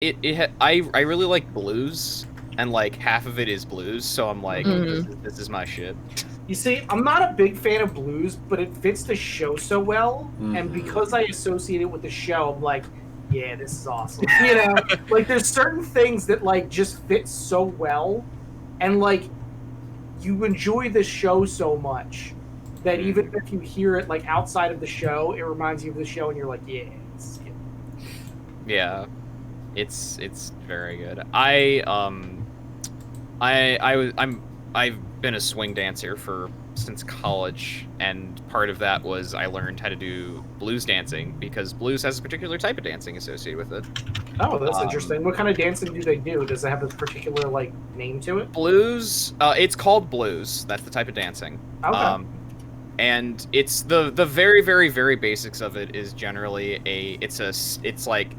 I really like blues, and like half of it is blues, so I'm like, this is my shit. You see, I'm not a big fan of blues, but it fits the show so well, and because I associate it with the show, I'm like, yeah, this is awesome. You know, like there's certain things that like just fit so well, and like you enjoy the show so much that even if you hear it like outside of the show, it reminds you of the show, and you're like, yeah, this is good. Yeah, it's very good. I've been a swing dancer since college, and part of that was I learned how to do blues dancing because blues has a particular type of dancing associated with it. Oh, that's interesting. What kind of dancing do they do? Does it have a particular like name to it? Blues, it's called blues. That's the type of dancing. Okay. And it's the very, very, very basics of it is generally it's like,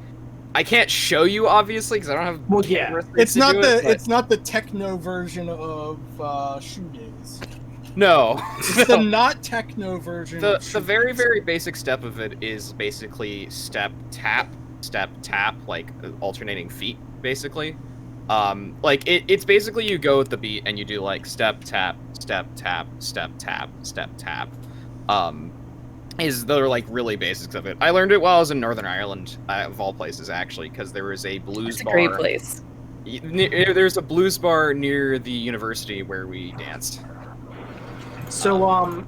I can't show you obviously because I don't have. Well, yeah, it's not the techno version of shoegaze. No, it's the not techno version. The very, very basic step of it is basically step tap, like alternating feet, basically. Like it's basically you go with the beat and you do like step tap, step tap, step tap, step tap. Is the like really basics of it. I learned it while I was in Northern Ireland, of all places, actually, because there was a blues bar. It's a great place. There's a blues bar near the university where we danced. So,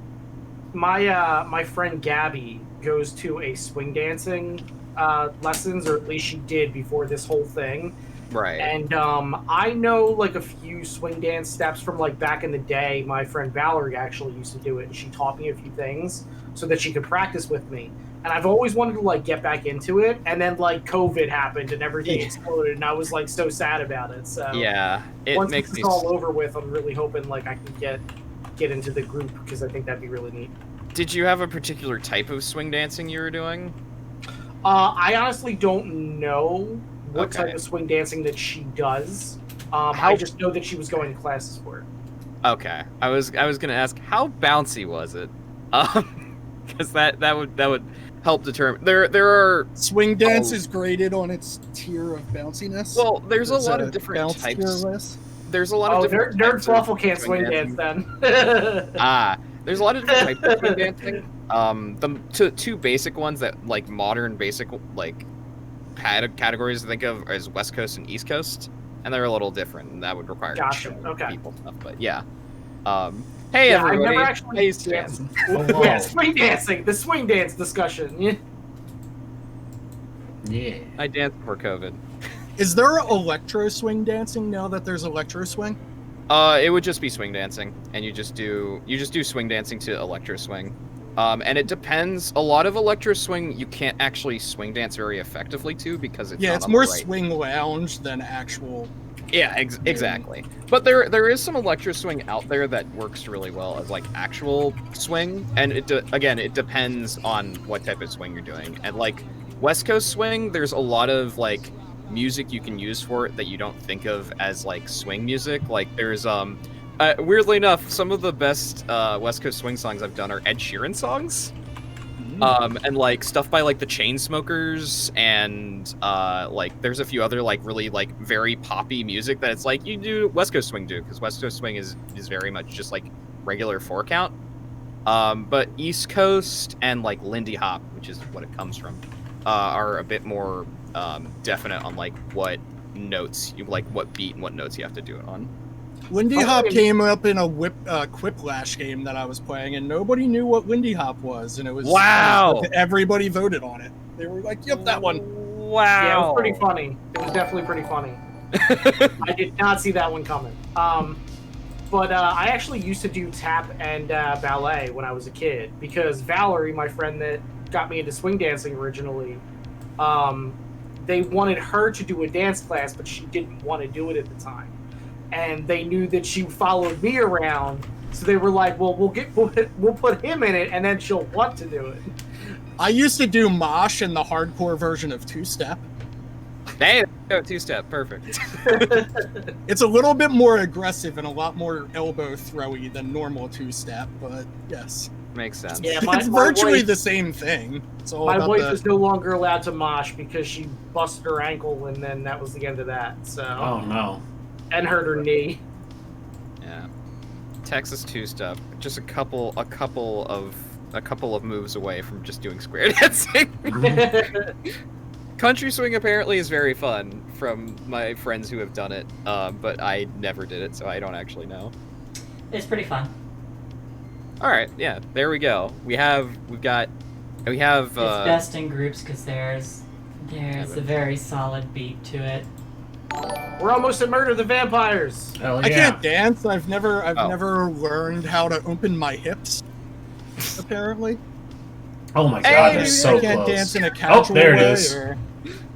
my friend Gabby goes to a swing dancing lessons, or at least she did before this whole thing. Right. And I know like a few swing dance steps from like back in the day. My friend Valerie actually used to do it, and she taught me a few things so that she could practice with me. And I've always wanted to like get back into it, and then like COVID happened and everything exploded, and I was like so sad about it. So yeah, once it's all over with, I'm really hoping like I can get into the group because I think that'd be really neat. Did you have a particular type of swing dancing you were doing? I honestly don't know what type of swing dancing that she does. I just know that she was going to classes for it. Okay, I was gonna ask how bouncy was it, because that would help determine. There are swing dance is graded on its tier of bounciness. Well, there's a lot of different types. There's a lot of different. Nerd Fluffle can't swing dance then. There's a lot of different types of swing dancing. The two basic ones that like modern basic like categories to think of is West Coast and East Coast, and they're a little different, and that would require people stuff. But yeah, hey everybody, I never actually danced. Yeah, swing dancing, the swing dance discussion. Yeah, I danced before COVID. Is there electro swing dancing now that there's electro swing? It would just be swing dancing, and you just do swing dancing to electro swing. And it depends. A lot of electro swing you can't actually swing dance very effectively to because it's more swing lounge than actual. Yeah, exactly. But there is some electro swing out there that works really well as like actual swing, and it depends on what type of swing you're doing. And like West Coast swing, there's a lot of like music you can use for it that you don't think of as like swing music. Like there's weirdly enough, some of the best West Coast swing songs I've done are Ed Sheeran songs. And like stuff by like the Chainsmokers, and like there's a few other like really like very poppy music that it's like you do West Coast swing because West Coast swing is very much just like regular 4-count. But East Coast and like Lindy Hop, which is what it comes from, are a bit more definite on like what notes you like, what beat and what notes you have to do it on. Lindy Hop came up in a Quiplash game that I was playing, and nobody knew what Lindy Hop was, and it was everybody voted on it. They were like, "Yep, that one." Wow. Yeah, it was pretty funny. It was definitely pretty funny. I did not see that one coming. But I actually used to do tap and ballet when I was a kid because Valerie, my friend that got me into swing dancing originally, they wanted her to do a dance class, but she didn't want to do it at the time. And they knew that she followed me around, so they were like, "Well, we'll put him in it, and then she'll want to do it." I used to do mosh in the hardcore version of two-step. Hey, two-step, perfect. It's a little bit more aggressive and a lot more elbow throwy than normal two-step, but yes. Makes sense. Yeah, It's virtually the same thing. It's all my about wife is no longer allowed to mosh because she busted her ankle, and then that was the end of that. So. Oh no. And hurt her knee. Yeah. Texas 2 stuff. Just a couple of moves away from just doing square dancing. Country swing apparently is very fun from my friends who have done it, but I never did it, so I don't actually know. It's pretty fun. All right, yeah, there we go. We have. It's best in groups because there's a very solid beat to it. We're almost at Murder the Vampires. Hell yeah. I can't dance. I've never learned how to open my hips. Apparently. Oh my god, they're so I can't close. dance in a casual there it way. is. Or,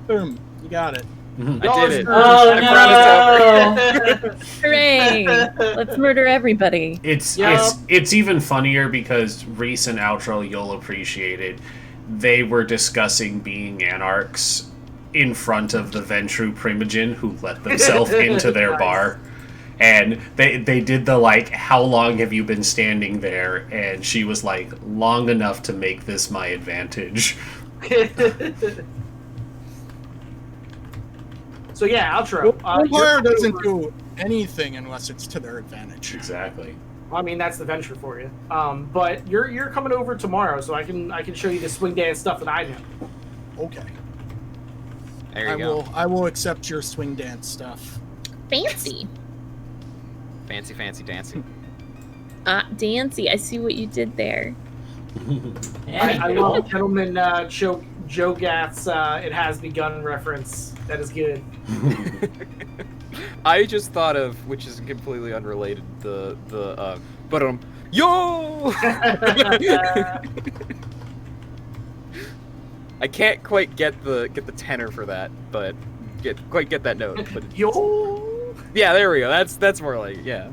boom, you got it. I did it. Oh I brought no! Hooray! Let's murder everybody. It's Yup. it's even funnier because Rhys and Outro, you'll appreciate it. They were discussing being anarchs in front of the Ventru Primogen who let themselves into their Nice. bar. And they did the, like, how long have you been standing there? And she was like, long enough to make this my advantage. So yeah, outro. Empire doesn't do anything unless it's to their advantage. Exactly. I mean, that's the venture for you. But you're coming over tomorrow, so I can show you the swing dance stuff that I know. Okay. There you go. I will accept your swing dance stuff. Fancy. Fancy, fancy dancing. Dancy. I see what you did there. I love Gentleman Joe Gath's "It Has Begun" reference. That is good. I just thought of, which is completely unrelated, but yo. I can't quite get the tenor for that, but get that note. But Yo. yeah, there we go. That's more like yeah.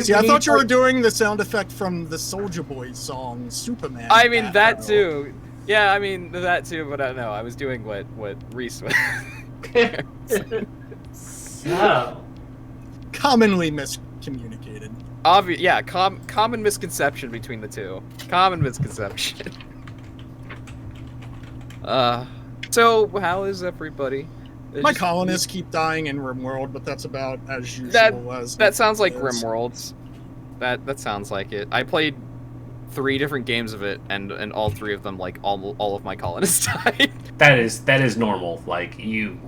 See, I thought you were doing the sound effect from the Soulja Boy song, Superman. I mean that too. Yeah, I mean that too. But I don't know. I was doing what Rhys was. So, Commonly miscommunicated. Yeah, common misconception between the two. Common misconception. So how is everybody? My colonists keep dying in RimWorld, but that's about as usual. That sounds like RimWorlds. That sounds like it. I played 3 different games of it, and all 3 of them, like all of my colonists died. That is normal. Like you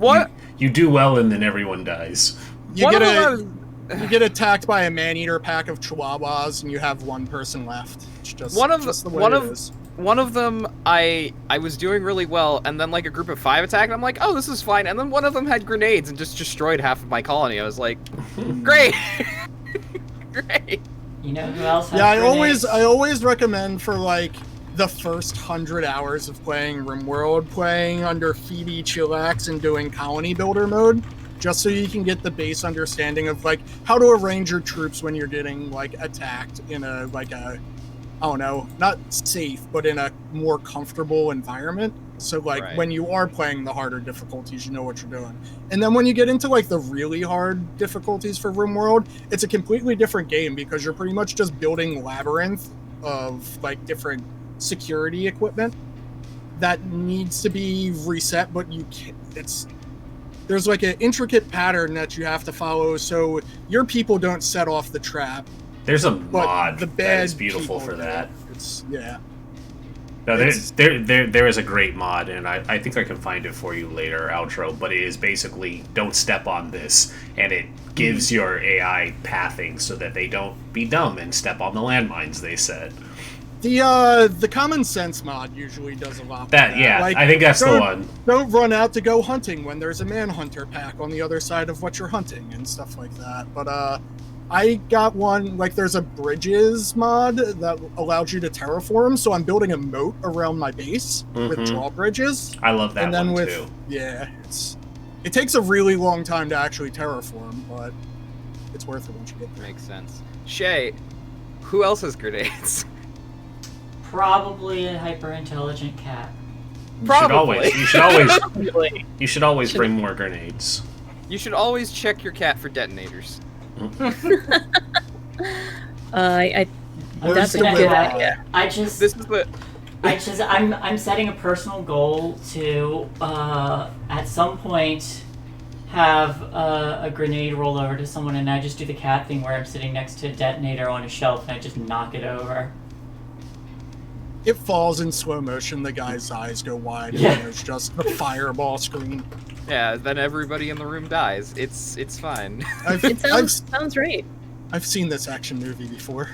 do well and then everyone dies. You get attacked by a man-eater pack of chihuahuas, and you have 1 person left. It's just the way it is. One of them, I was doing really well, and then like a group of 5 attacked, and I'm like, oh, this is fine. And then one of them had grenades and just destroyed half of my colony. I was like, great, great. you know who else has Yeah, grenades? I always recommend for like the first 100 hours of playing RimWorld, playing under Phoebe Chillax and doing colony builder mode, just so you can get the base understanding of like how to arrange your troops when you're getting like attacked in a I don't know, not safe, but in a more comfortable environment. So like when you are playing the harder difficulties, you know what you're doing. And then when you get into like the really hard difficulties for RimWorld, it's a completely different game because you're pretty much just building labyrinth of like different security equipment that needs to be reset, but you can't, there's like an intricate pattern that you have to follow so your people don't set off the trap. There's a But mod the that bad is beautiful people for that. Yeah. No, there is a great mod, and I think I can find it for you later, outro, but it is basically don't step on this, and it gives your AI pathing so that they don't be dumb and step on the landmines they set. The common sense mod usually does a lot. Yeah, like, I think that's the one. Don't run out to go hunting when there's a manhunter pack on the other side of what you're hunting and stuff like that. But I got one, like there's a bridges mod that allows you to terraform, so I'm building a moat around my base with drawbridges. I love that and then one too. Yeah, it takes a really long time to actually terraform, but it's worth it once you get there. Makes sense. Shae, who else has grenades? Probably a hyper-intelligent cat. Probably. You should always bring more grenades. You should always check your cat for detonators. That's a the good will? idea. This is the I'm setting a personal goal to at some point have a grenade roll over to someone, and I just do the cat thing where I'm sitting next to a detonator on a shelf and I just knock it over. It falls in slow motion. The guy's eyes go wide, Yeah. and there's just a fireball screen. yeah. Then everybody in the room dies. It's fine. It sounds right. I've seen this action movie before.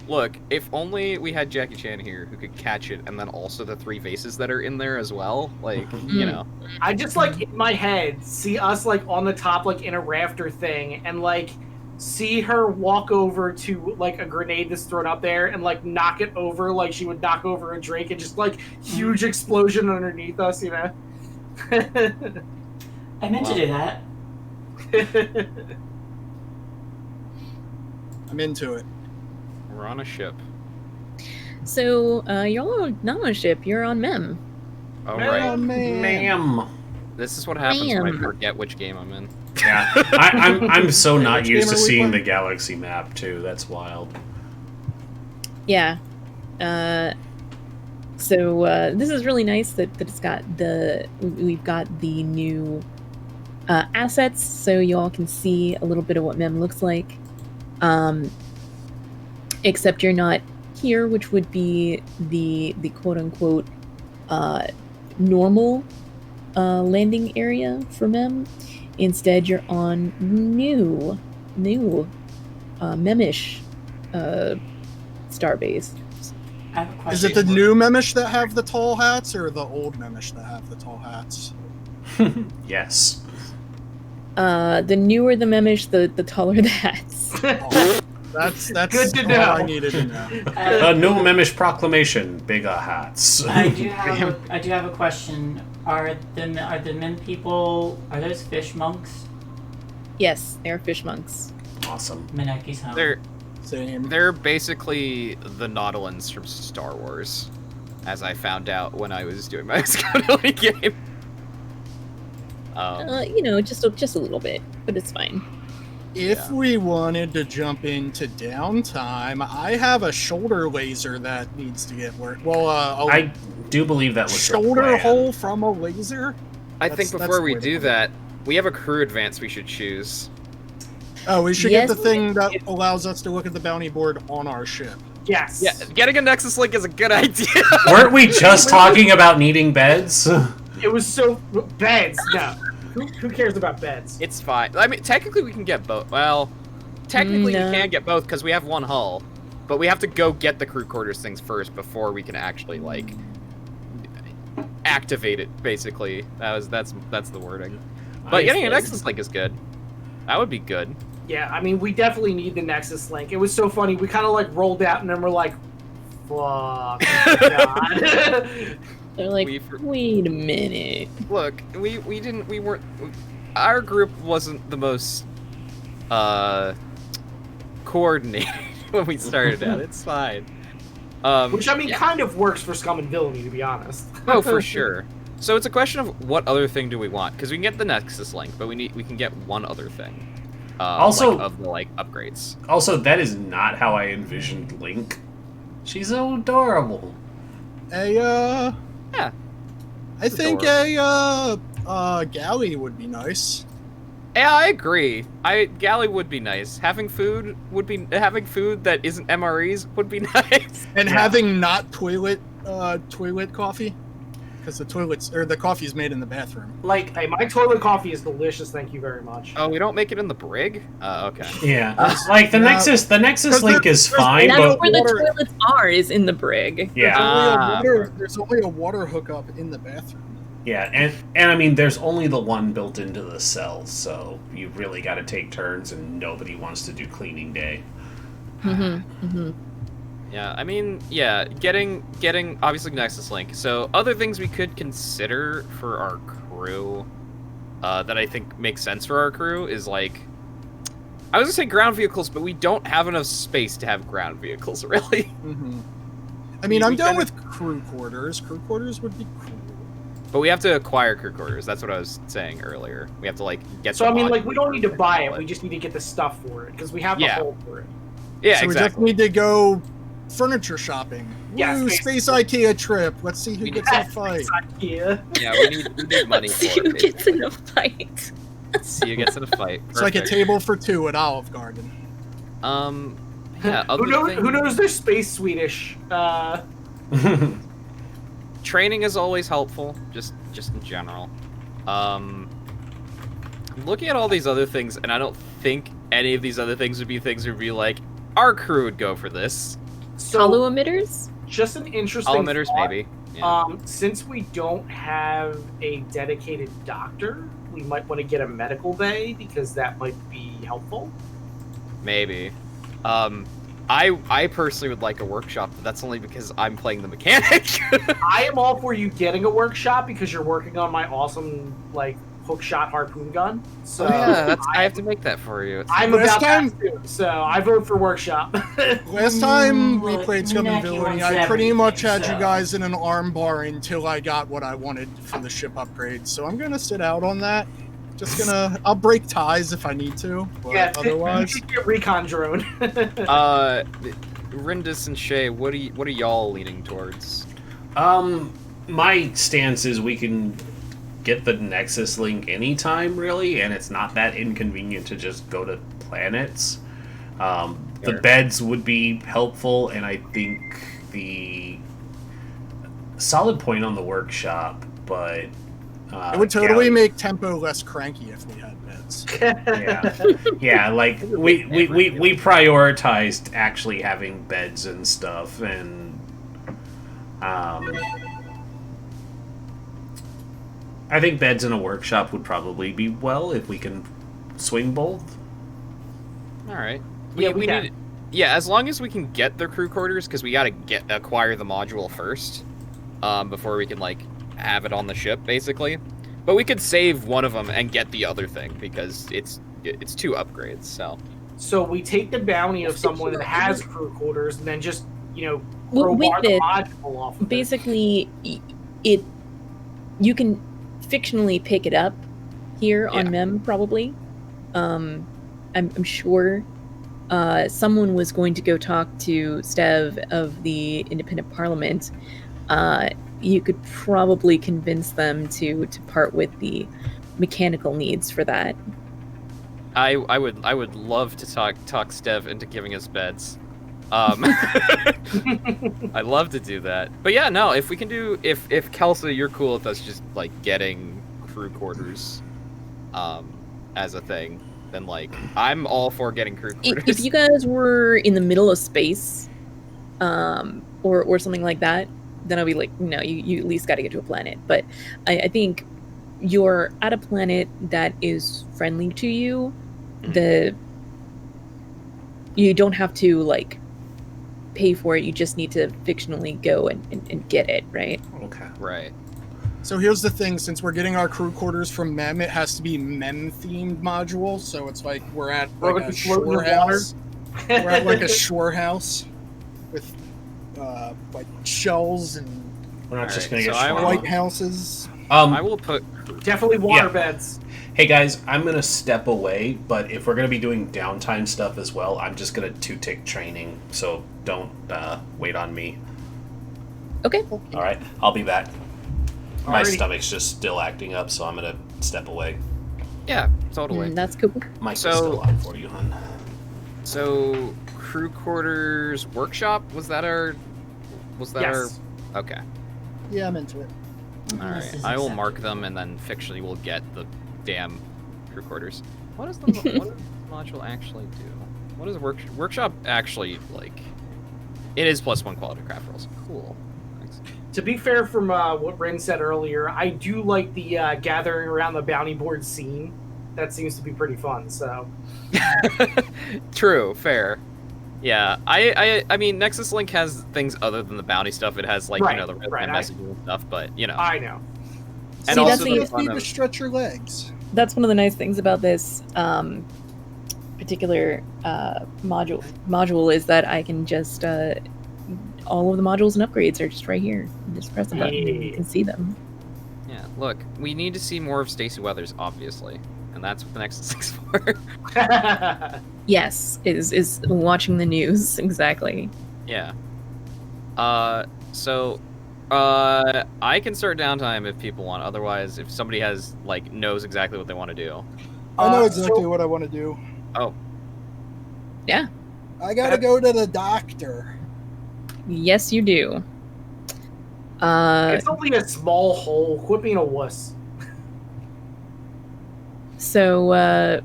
Look, if only we had Jackie Chan here who could catch it, and then also the 3 vases that are in there as well. Like, you know. I just like in my head see us like on the top, like in a rafter thing, and like see her walk over to like a grenade that's thrown up there and like knock it over like she would knock over a drink, and just like huge explosion underneath us, you know. I meant to do that. I'm into it. We're on a ship. So, you're not on a ship, you're on Mem. All Oh, right. man. Ma'am. This is what happens when I Ma'am. forget which game I'm in. Yeah, I'm so not Which used game to are we seeing playing? the galaxy map too. That's wild. Yeah. So this is really nice that it's got we've got the new assets, so y'all can see a little bit of what Mem looks like. Except you're not here, which would be the quote unquote normal landing area for Mem. Instead, you're on new Memish starbase. I have a question. Is it the new Memish that have the tall hats, or the old Memish that have the tall hats? Yes. The newer the Memish, the taller the hats. Oh, that's Good to all know. I needed to know. A new Memish proclamation. Bigger hats. I do have a question. Are the men people, are those fish monks? Yes, they're fish monks. Awesome. Mineki's home. Same. They're basically the Nautilans from Star Wars, as I found out when I was doing my Scum Villainy game. Just a little bit, but it's fine. If we wanted to jump into downtime, I have a shoulder laser that needs to get worked. Well, I do believe that was your shoulder plan. hole from a laser? I think That's before we the way to do put it. that, we have a crew advance we should choose. Oh, we should Yes. get the thing that allows us to look at the bounty board on our ship. Yes. Yeah, getting a Nexus Link is a good idea. Weren't we just talking about needing beds? It was so beds. No. Who cares about beds? It's fine. I mean, technically we can get both. Well, technically No. we can get both because we have one hull, but we have to go get the crew quarters things first before we can actually like activate it. Basically, that's the wording. But getting a Nexus Link is good. That would be good. Yeah, I mean, we definitely need the Nexus Link. It was so funny. We kind of like rolled out and then we're like, fuck, God. They're like, wait a minute. Look, we weren't. Our group wasn't the most coordinated when we started out. It's fine. Which, I mean, yeah. kind of works for Scum and Villainy, to be honest. Oh, for sure. So it's a question of what other thing do we want? Because we can get the Nexus Link, but we can get one other thing. Also- of the upgrades. Also, that is not how I envisioned Link. She's so adorable. Yeah. I think a galley would be nice. Yeah, I agree. Galley would be nice. Having food that isn't MREs would be nice. And having not toilet coffee, because the coffee is made in the bathroom. Like, Hey, my toilet coffee is delicious. Thank you very much. Oh, we don't make it in the brig? Okay. yeah, like the Nexus Link is fine, That's but where the water- toilets are, is in the brig. yeah, There's only a water hookup in the bathroom. yeah, and I mean, there's only the one built into the cell, so you really got to take turns, and nobody wants to do cleaning day. Yeah, I mean, yeah, getting obviously Nexus Link. So other things we could consider for our crew that I think makes sense for our crew is like, I was gonna say ground vehicles, but we don't have enough space to have ground vehicles, really. I mean, I'm We down kinda- with crew quarters. Crew quarters would be cool. But we have to acquire crew quarters. That's what I was saying earlier. We have to like get. So, the I mean, mod like, we don't need to buy it. wallet. We just need to get the stuff for it, because we have the Yeah. hole for it. Yeah, So we just exactly. need to go furniture shopping. Yeah, Woo, space- space IKEA trip. Let's see who gets in a fight. Yeah. Yeah, we need money Let's see for who it. gets in a fight. See who gets in a fight. It's like a Perfect. table for two at Olive Garden. Yeah. Who knows their space Swedish? Training is always helpful, just in general. I'm looking at all these other things, and I don't think any of these other things would be things that would be like, our crew would go for this. So, Hollow emitters? just an interesting Emitters, thought. maybe. Yeah. Since we don't have a dedicated doctor, we might want to get a medical bay because that might be helpful. Maybe. I personally would like a workshop, but that's only because I'm playing the mechanic. I am all for you getting a workshop because you're working on my awesome hook shot harpoon gun. So I have to make that for you. I'm Last about time- that too. So I vote for workshop. Last time we Look, played Scum Nick, he Villainy, wants I pretty much had everything, you so- guys in an arm bar until I got what I wanted for the ship upgrade. So I'm gonna sit out on that. I'll break ties if I need to, but yeah, otherwise. you should get recon drone. Rindis and Shae, what are y'all leaning towards? My stance is we can get the Nexus link anytime, really, and it's not that inconvenient to just go to planets. The Sure. beds would be helpful, and I think the solid point on the workshop, but It would totally Galley- make tempo less cranky if we had beds. yeah, like we prioritized actually having beds and stuff, and I think beds in a workshop would probably be well if we can swing both. All right. Yeah, we can. need. Yeah, as long as we can get the crew quarters, because we gotta acquire the module first, before we can have it on the ship, basically. But we could save one of them and get the other thing because it's 2 upgrades. So we take the bounty of someone that has crew quarters and then just Well, crowbar with the it, module off. Of it. basically, you can fictionally pick it up here on Yeah. Mem, probably. I'm sure someone was going to go talk to Stev of the Independent Parliament. You could probably convince them to part with the mechanical needs for that. I would love to talk Stev into giving us beds. I'd love to do that. But yeah, no, if we can do if Kelsa, you're cool with us just getting crew quarters as a thing, then I'm all for getting crew quarters. If you guys were in the middle of space, or something like that, then I'll be like, no, you at least got to get to a planet. But I think you're at a planet that is friendly to you. You don't have to pay for it. You just need to fictionally go and get it, right? Okay. Right. So here's the thing: since we're getting our crew quarters from Mem, it has to be Mem-themed module. So it's we're at We're a floating in shore the water. house. We're at a shore house with shells and We're not just Alright, gonna so get I will- swarmed. white houses. I will put. Definitely water Yeah. beds. Hey guys, I'm gonna step away, but if we're gonna be doing downtime stuff as well, I'm just gonna 2-tick training, so don't wait on me. Okay. Alright, I'll be back. My Alrighty. stomach's just still acting up, so I'm gonna step away. Yeah, totally. That's cool. Mike So- is still on for you, hun. So crew quarters workshop was that our? Yes. Okay. Yeah, I'm into it. All right. I will mark them, and then fictionally we'll get the damn crew quarters. What does the module actually do? What is workshop actually like? It is +1 quality craft rolls. Cool. Thanks. To be fair, from what Rin said earlier, I do like the gathering around the bounty board scene. That seems to be pretty fun. So True. Fair. Yeah. I mean, Nexus Link has things other than the bounty stuff. It has the Right, red right, messages and stuff. But I know. and See, also that's the the- You fun need to of, stretch your legs. That's one of the nice things about this particular module is that I can just all of the modules and upgrades are just right here. You just press a button and you can see them. yeah. Look, we need to see more of Stacey Weathers, obviously. and that's what the Nexus 6 for. Yes, is watching the news exactly. Yeah. So, I can start downtime if people want. Otherwise, if somebody knows exactly what they want to do. I know exactly what I want to do. Oh. Yeah. I gotta go to the doctor. Yes, you do. It's only a small hole. Quit being a wuss. So,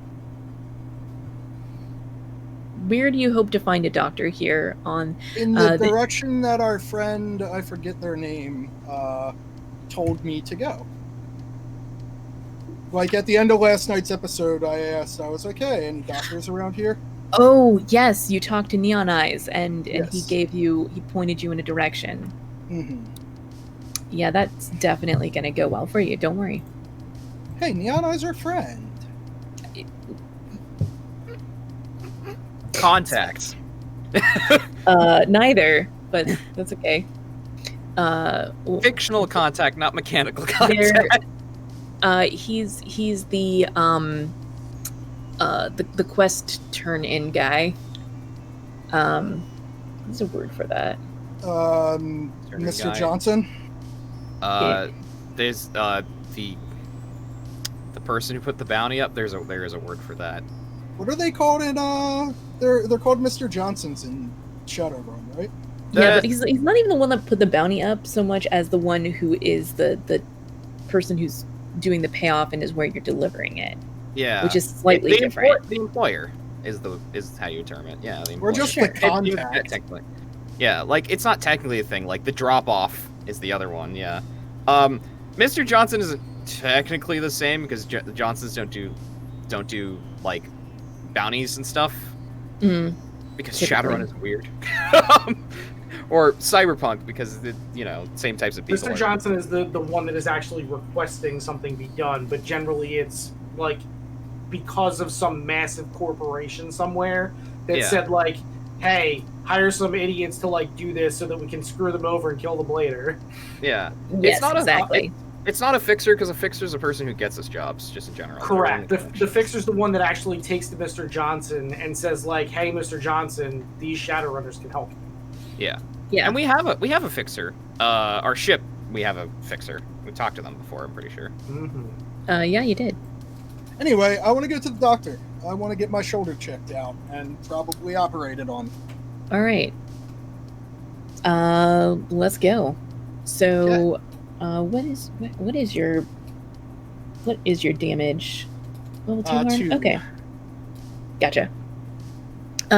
where do you hope to find a doctor here on... In the direction that our friend, I forget their name, told me to go. Like, at the end of last night's episode, I was like, hey, any doctors around here? Oh, yes, you talked to Neon Eyes, and Yes. he pointed you in a direction. Mm-hmm. Yeah, that's definitely going to go well for you, don't worry. Hey, Neon Eyes are friend. Contacts. Neither, but that's okay. Fictional contact, not mechanical contact. He's the quest turn-in guy. What's a word for that? Mr. guy. Johnson? There's the person who put the bounty up. There is a word for that. What are they called in, they're called Mr. Johnsons in Shadowrun, right? Yeah, but he's not even the one that put the bounty up so much as the one who is the person who's doing the payoff and is where you're delivering it. Yeah, which is slightly different. The employer is how you term it. Yeah, the employer. We're just the contact. Technically. Yeah, like it's not technically a thing. Like the drop off is the other one. Yeah, Mr. Johnson is technically the same because the Johnsons don't do like bounties and stuff. Mm. Because Typically. Shadowrun is weird. Or Cyberpunk because same types of people. Mr. Johnson is the one that is actually requesting something be done, but generally it's like because of some massive corporation somewhere that said like, hey, hire some idiots to like do this so that we can screw them over and kill them later. Yeah. Yes, it's not exactly. It's not a fixer because a fixer is a person who gets us jobs, just in general. Correct. The fixer's the one that actually takes to Mr. Johnson and says like, hey, Mr. Johnson, these Shadowrunners can help you. Yeah. Yeah. And we have a fixer. Our ship, we have a fixer. We talked to them before, I'm pretty sure. Mm-hmm. Yeah, you did. Anyway, I want to go to the doctor. I want to get my shoulder checked out and probably operated on. All right. Let's go. So, what is your damage? Level 2 harm? 2. Okay. Gotcha.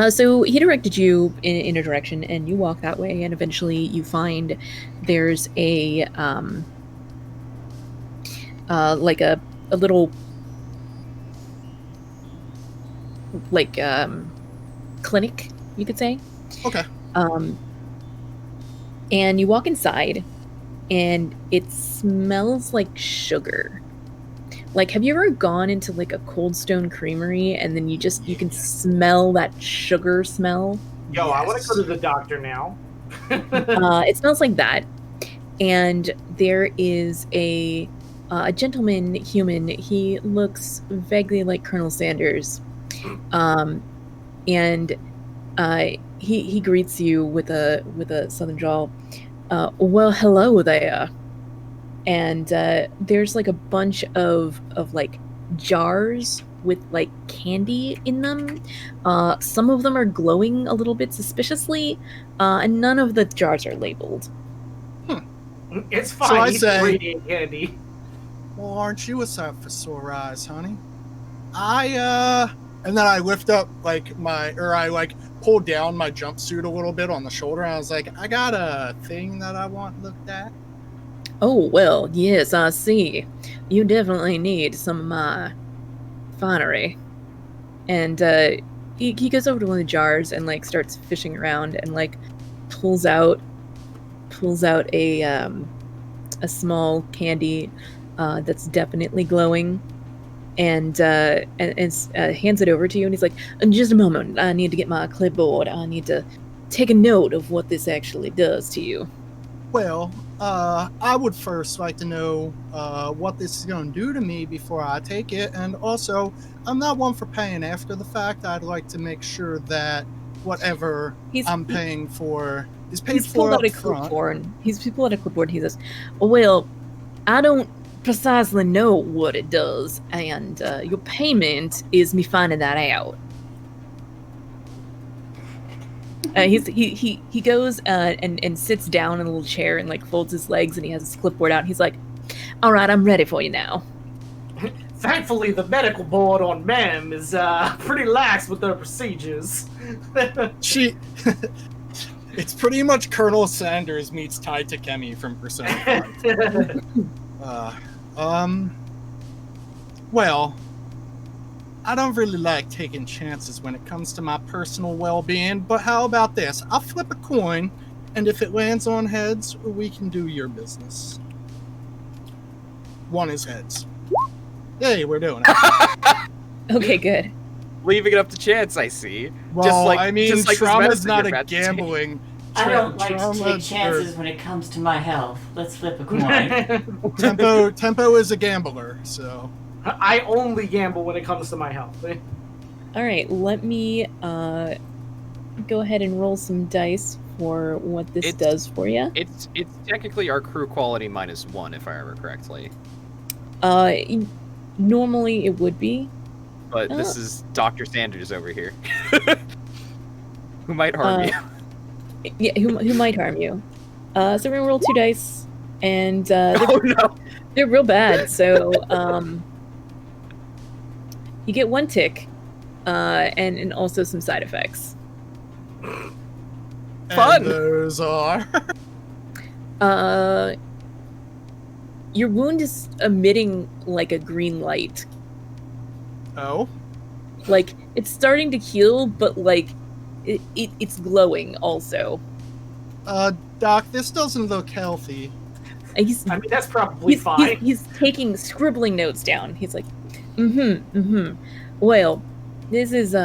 So he directed you in a direction, and you walk that way, and eventually you find there's a like a little like clinic, you could say. Okay. And you walk inside, and it smells like sugar. Like, have you ever gone into like a Cold Stone Creamery and then you can smell that sugar smell? Yo, I want to go to the doctor now. It smells like that. And there is a gentleman human. He looks vaguely like Colonel Sanders. And he greets you with a southern drawl. Well, hello there. And there's like a bunch of like jars with like candy in them. Some of them are glowing a little bit suspiciously, and none of the jars are labeled. It's fine. So I He's say- radiant candy. Well, aren't you a sight for sore eyes, honey? And then I lift up I pull down my jumpsuit a little bit on the shoulder, and I was like, I got a thing that I want looked at. Oh, well, yes, I see. You definitely need some of my finery. And he goes over to one of the jars and like starts fishing around and like pulls out a small candy that's definitely glowing, and hands it over to you. And he's like, "Just a moment, I need to get my clipboard. I need to take a note of what this actually does to you." Well, I would first like to know what this is going to do to me before I take it, and also, I'm not one for paying after the fact. I'd like to make sure that whatever I'm paying for is paid for up front. He's pulled out a clipboard. He says, "Well, I don't precisely know what it does, and your payment is me finding that out." He goes and sits down in a little chair and like folds his legs, and he has his clipboard out. And he's like, "All right, I'm ready for you now." Thankfully, the medical board on MEM is pretty lax with their procedures. It's pretty much Colonel Sanders meets Tai Takemi from Persona 5. Well, I don't really like taking chances when it comes to my personal well-being, but how about this? I'll flip a coin, and if it lands on heads, we can do your business. One is heads. Yay, we're doing it. Okay, good. Leaving it up to chance, I see. Well, just like trauma's not a gambling. I don't like to take chances when it comes to my health. Let's flip a coin. Tempo is a gambler, so... I only gamble when it comes to my health. All right, let me go ahead and roll some dice for what this does for you. It's technically our crew quality -1, if I remember correctly. Normally it would be, but this is Dr. Sanders over here, who might harm you. Yeah, who might harm you. So we're gonna roll 2 dice, and they're real bad. So you get 1 tick, and also some side effects. Fun. And those are. Your wound is emitting like a green light. Oh. Like it's starting to heal, but like it's glowing also. Doc, this doesn't look healthy. I mean, that's probably fine. He's scribbling notes down. He's like, Well, this is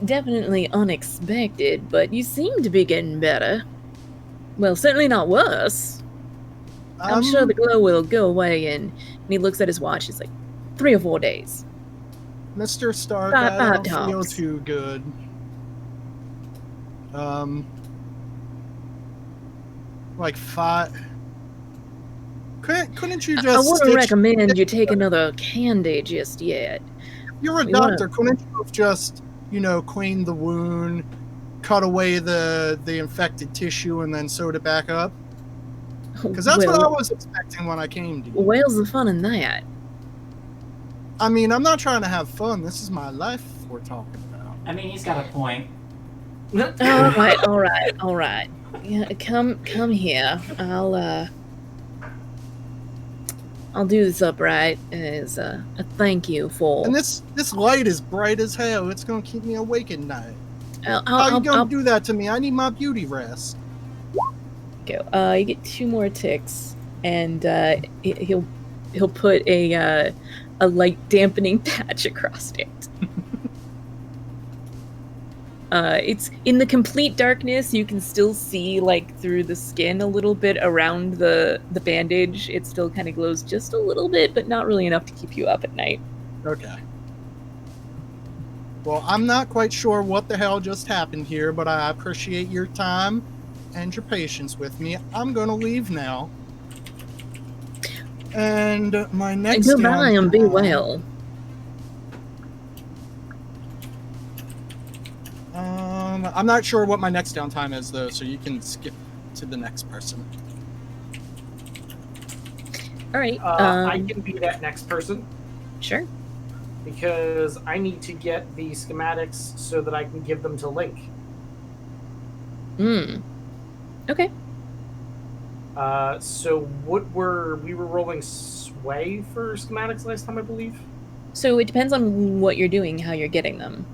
definitely unexpected, but you seem to be getting better. Well, certainly not worse. I'm sure the glow will go away, and he looks at his watch. He's like, 3 or 4 days. Mr. Stark, I don't feel too good. Like 5. Couldn't you just? I wouldn't recommend you take another candy just yet. You're a doctor. Couldn't you have just, cleaned the wound, cut away the infected tissue, and then sewed it back up? Because that's what I was expecting when I came to you. Where's the fun in that? I mean, I'm not trying to have fun. This is my life we're talking about. I mean, he's got a point. All right. Yeah, come here. I'll do this upright as a thank you for. And this light is bright as hell. It's gonna keep me awake at night. How you gonna do that to me? I need my beauty rest. Go. You get 2 more ticks, and he'll put a light dampening patch across it. It's in the complete darkness. You can still see like through the skin a little bit around the bandage. It still kind of glows just a little bit, but not really enough to keep you up at night. Okay. Well, I'm not quite sure what the hell just happened here, but I appreciate your time and your patience with me. I'm gonna leave now. And my next goodbye and be well. I'm not sure what my next downtime is though, so you can skip to the next person. All right. I can be that next person. Sure. Because I need to get the schematics so that I can give them to Link. Okay. So we were rolling Sway for schematics last time, I believe. So it depends on what you're doing, how you're getting them.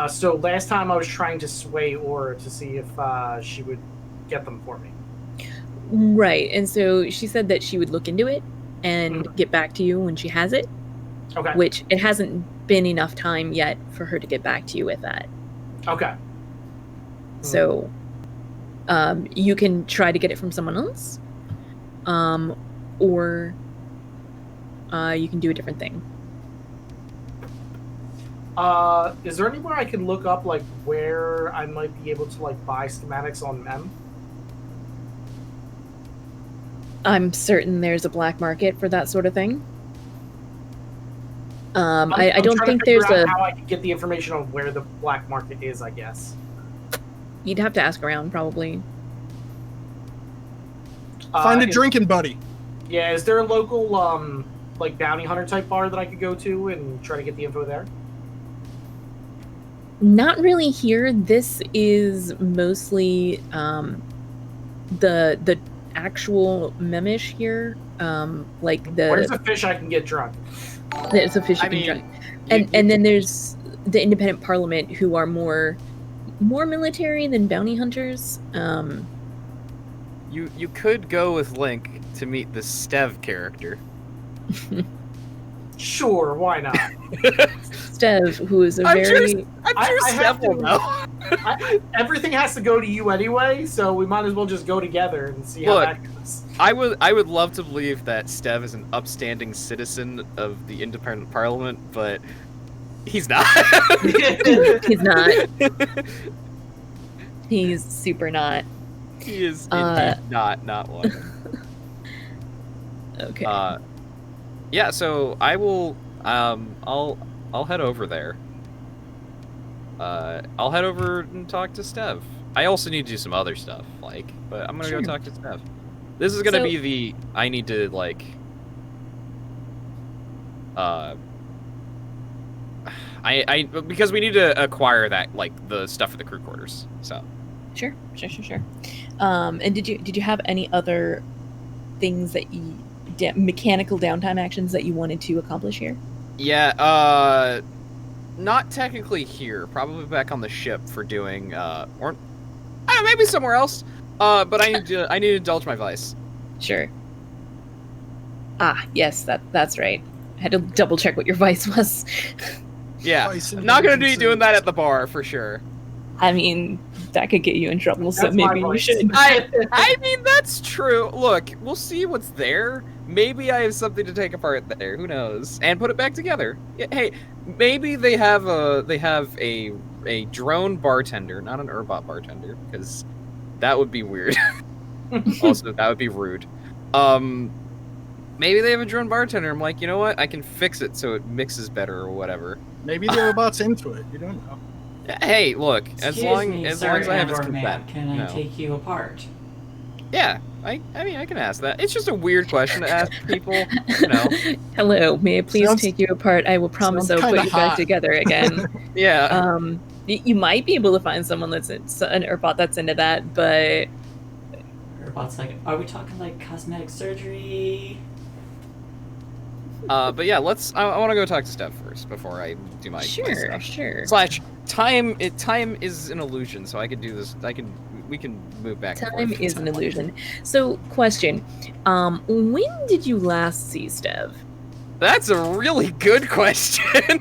So last time I was trying to sway Aura to see if she would get them for me. Right, and so she said that she would look into it and get back to you when she has it. Okay. Which it hasn't been enough time yet for her to get back to you with that. Okay. So, You can try to get it from someone else, or you can do a different thing. Is there anywhere I can look up like where I might be able to like buy schematics on M? I'm certain there's a black market for that sort of thing. I'm I don't trying think to figure there's out a. how I can get the information on where the black market is, I guess. You'd have to ask around, probably. Find a drinking buddy. Yeah, is there a local like bounty hunter type bar that I could go to and try to get the info there? Not really here. This is mostly the actual memish here. Like Where's the fish I can get drunk? There's a fish you can drunk. And then there's the independent parliament who are more military than bounty hunters. You could go with Link to meet the Stev character. Sure, why not? Stev, who is I'm sure I have Stev will to- know. Everything has to go to you anyway, so we might as well just go together and see how Look, that goes. I would love to believe that Stev is an upstanding citizen of the independent parliament, but he's not. He's not. He's super not. He is indeed not one. Okay. Yeah, so I will I'll head over there. I'll head over and talk to Stev. I also need to do some other stuff, but I'm gonna go talk to Stev. This is gonna be I need to because we need to acquire that the stuff for the crew quarters. So Sure. And did you have any other things that you mechanical downtime actions that you wanted to accomplish here? Yeah, not technically here. Probably back on the ship for doing or maybe somewhere else. But I need to indulge my vice. Sure. Ah, yes, that's right. I had to double check what your vice was. Yeah, Vice I'm not gonna be indulgences. doing that at the bar for sure. I mean, that could get you in trouble, so That's my maybe you vice. should. I mean, that's true. Look, we'll see what's there. Maybe I have something to take apart there. Who knows? And put it back together. Yeah, hey, maybe they have a drone bartender, not an Urbot bartender, because that would be weird. Also, that would be rude. Maybe they have a drone bartender. I'm like, you know what? I can fix it so it mixes better or whatever. Maybe the robot's into it. You don't know. Hey, look, as Excuse long me, as sir I have his and/or ma'am, consent. can I No. take you apart? Yeah, I mean, I can ask that. It's just a weird question to ask people, you know. Hello, may I please Sounds- take you apart? I will promise I'll sounds put kinda you back hot. together again. Yeah. You might be able to find someone an Urbot that's into that, but Robot's like, are we talking like cosmetic surgery? But yeah, I want to go talk to Steph first before I do my sure. stuff. Time is an illusion, so I can do this. We can move back. and Time forth. is an illusion. So, question: when did you last see Stev? That's a really good question.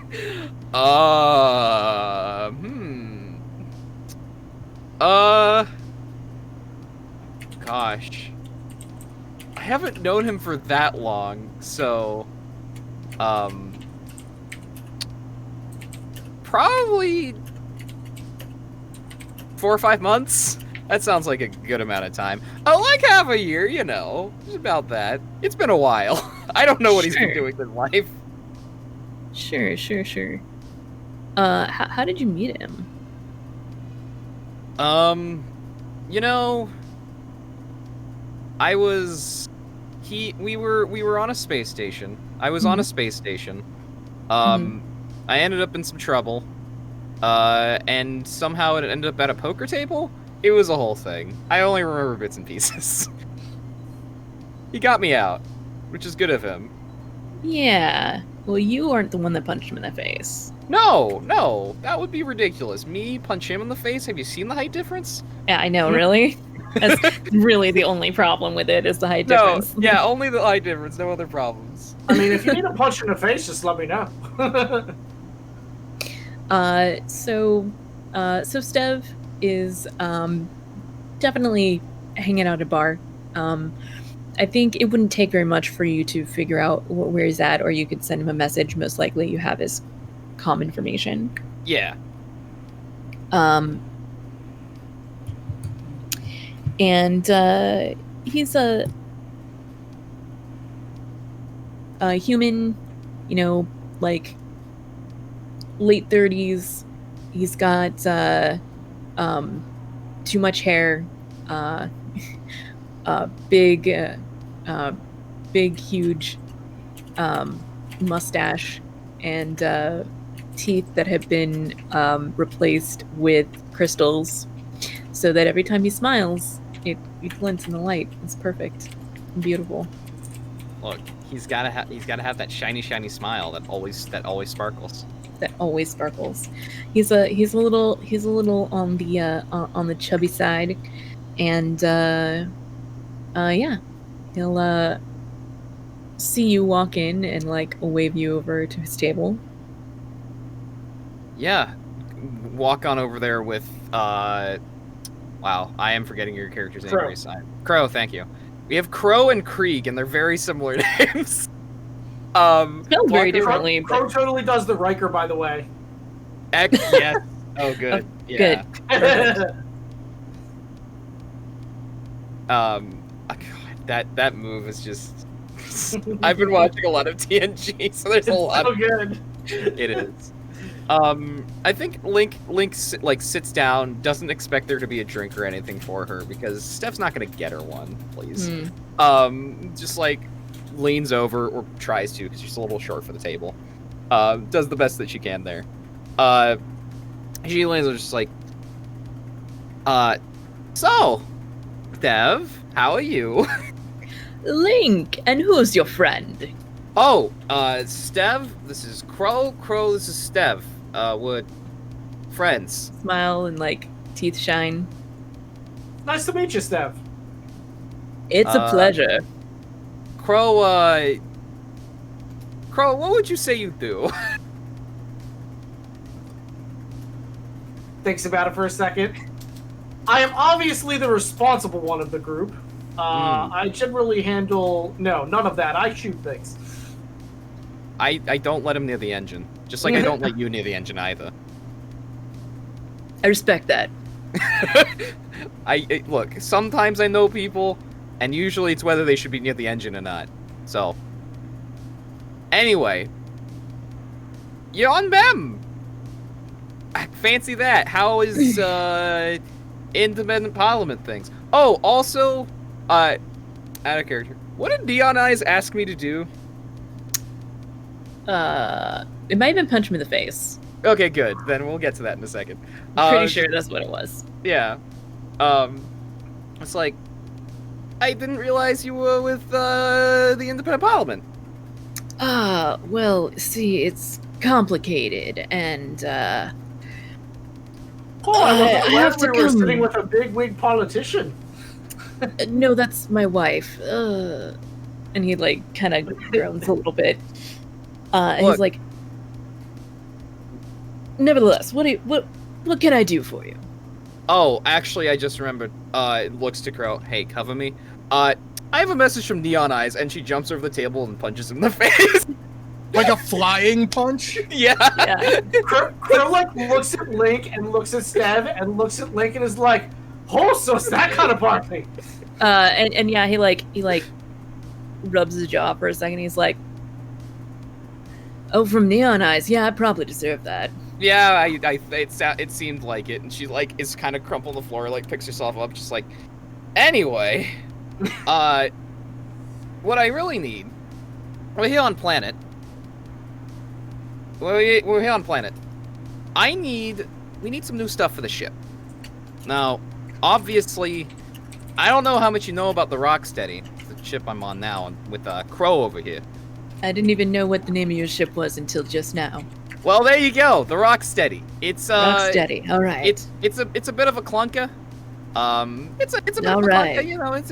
Gosh, I haven't known him for that long, so, probably 4 or 5 months. That sounds like a good amount of time. Oh, like half a year, you know. Just about that. It's been a while. I don't know what he's been Sure. doing in life. Sure. How did you meet him? You know, we were on a space station. I was on a space station. I ended up in some trouble. And somehow it ended up at a poker table. It was a whole thing. I only remember bits and pieces. He got me out, which is good of him. Yeah. Well, you aren't the one that punched him in the face. No, that would be ridiculous. Me punch him in the face? Have you seen the height difference? Yeah, I know, really? That's really the only problem with it is the height difference. No, yeah, only the height difference, no other problems. I mean, if you need a punch in the face, just let me know. So Stev is definitely hanging out at a bar. I think it wouldn't take very much for you to figure out where he's at, or you could send him a message. Most likely you have his comm information. Yeah. And he's a human, like late 30s. He's got too much hair, big, huge mustache, and teeth that have been replaced with crystals, so that every time he smiles, it glints in the light. It's perfect and beautiful. Look, he's gotta have that shiny smile that always sparkles. That always sparkles. He's a little on the chubby side, and yeah, he'll see you walk in and like wave you over to his table. Yeah, walk on over there with wow, I am forgetting your character's name. Crow. Crow, thank you. We have Crow and Krieg, and they're very similar names. Spelled very Crow, differently. Crow totally does the Riker, by the way. Yes. Oh, good. Yeah. Good. That move is just. I've been watching a lot of TNG, so there's a lot. So good. It is. I think Link like sits down, doesn't expect there to be a drink or anything for her because Steph's not gonna get her one, please. Just like leans over or tries to because she's a little short for the table. Does the best that she can there. She leans over just like, so, Dev, how are you? Link, and who's your friend? Oh, Stev, this is Crow. Crow, this is Stev. We're friends. Smile and like teeth shine. Nice to meet you, Steph. It's a pleasure. Crow, Crow, what would you say you do? Thinks about it for a second. I am obviously the responsible one of the group. I generally handle... No, none of that. I shoot things. I don't let him near the engine. Just like I don't let you near the engine either. I respect that. Look, sometimes I know people, and usually it's whether they should be near the engine or not. So, anyway, you're on BEM. Fancy that. How is independent parliament things? Oh, also, out of character. What did Neon Eyes ask me to do? It might have been punch him in the face. Okay, good. Then we'll get to that in a second. I'm pretty sure that's what it was. Yeah. It's like, I didn't realize you were with the independent parliament. Well, see, it's complicated, and I have to we were come. sitting with a big-wig politician. No, that's my wife. And he like kind of groans a little bit. And Look. he's like, nevertheless, what can I do for you? Oh, actually, I just remembered. It looks to Crow. Hey, cover me. I have a message from Neon Eyes, and she jumps over the table and punches him in the face. Like a flying punch? Yeah. Crow like looks at Link and looks at Stev and looks at Link and is like, "Oh, so it's that kind of party." And yeah, he rubs his jaw for a second. He's like, "Oh, from Neon Eyes. Yeah, I probably deserve that." Yeah, it seemed like it, and she like is kind of crumpled on the floor, like picks herself up, just like. Anyway, what I really need, we're here on planet. We're here on planet. We need some new stuff for the ship. Now, obviously, I don't know how much you know about the Rocksteady, the ship I'm on now, with Crow over here. I didn't even know what the name of your ship was until just now. Well, there you go, the Rocksteady. It's Rocksteady. All right. It's a bit of a clunker. It's a bit of a clunker, you know. It's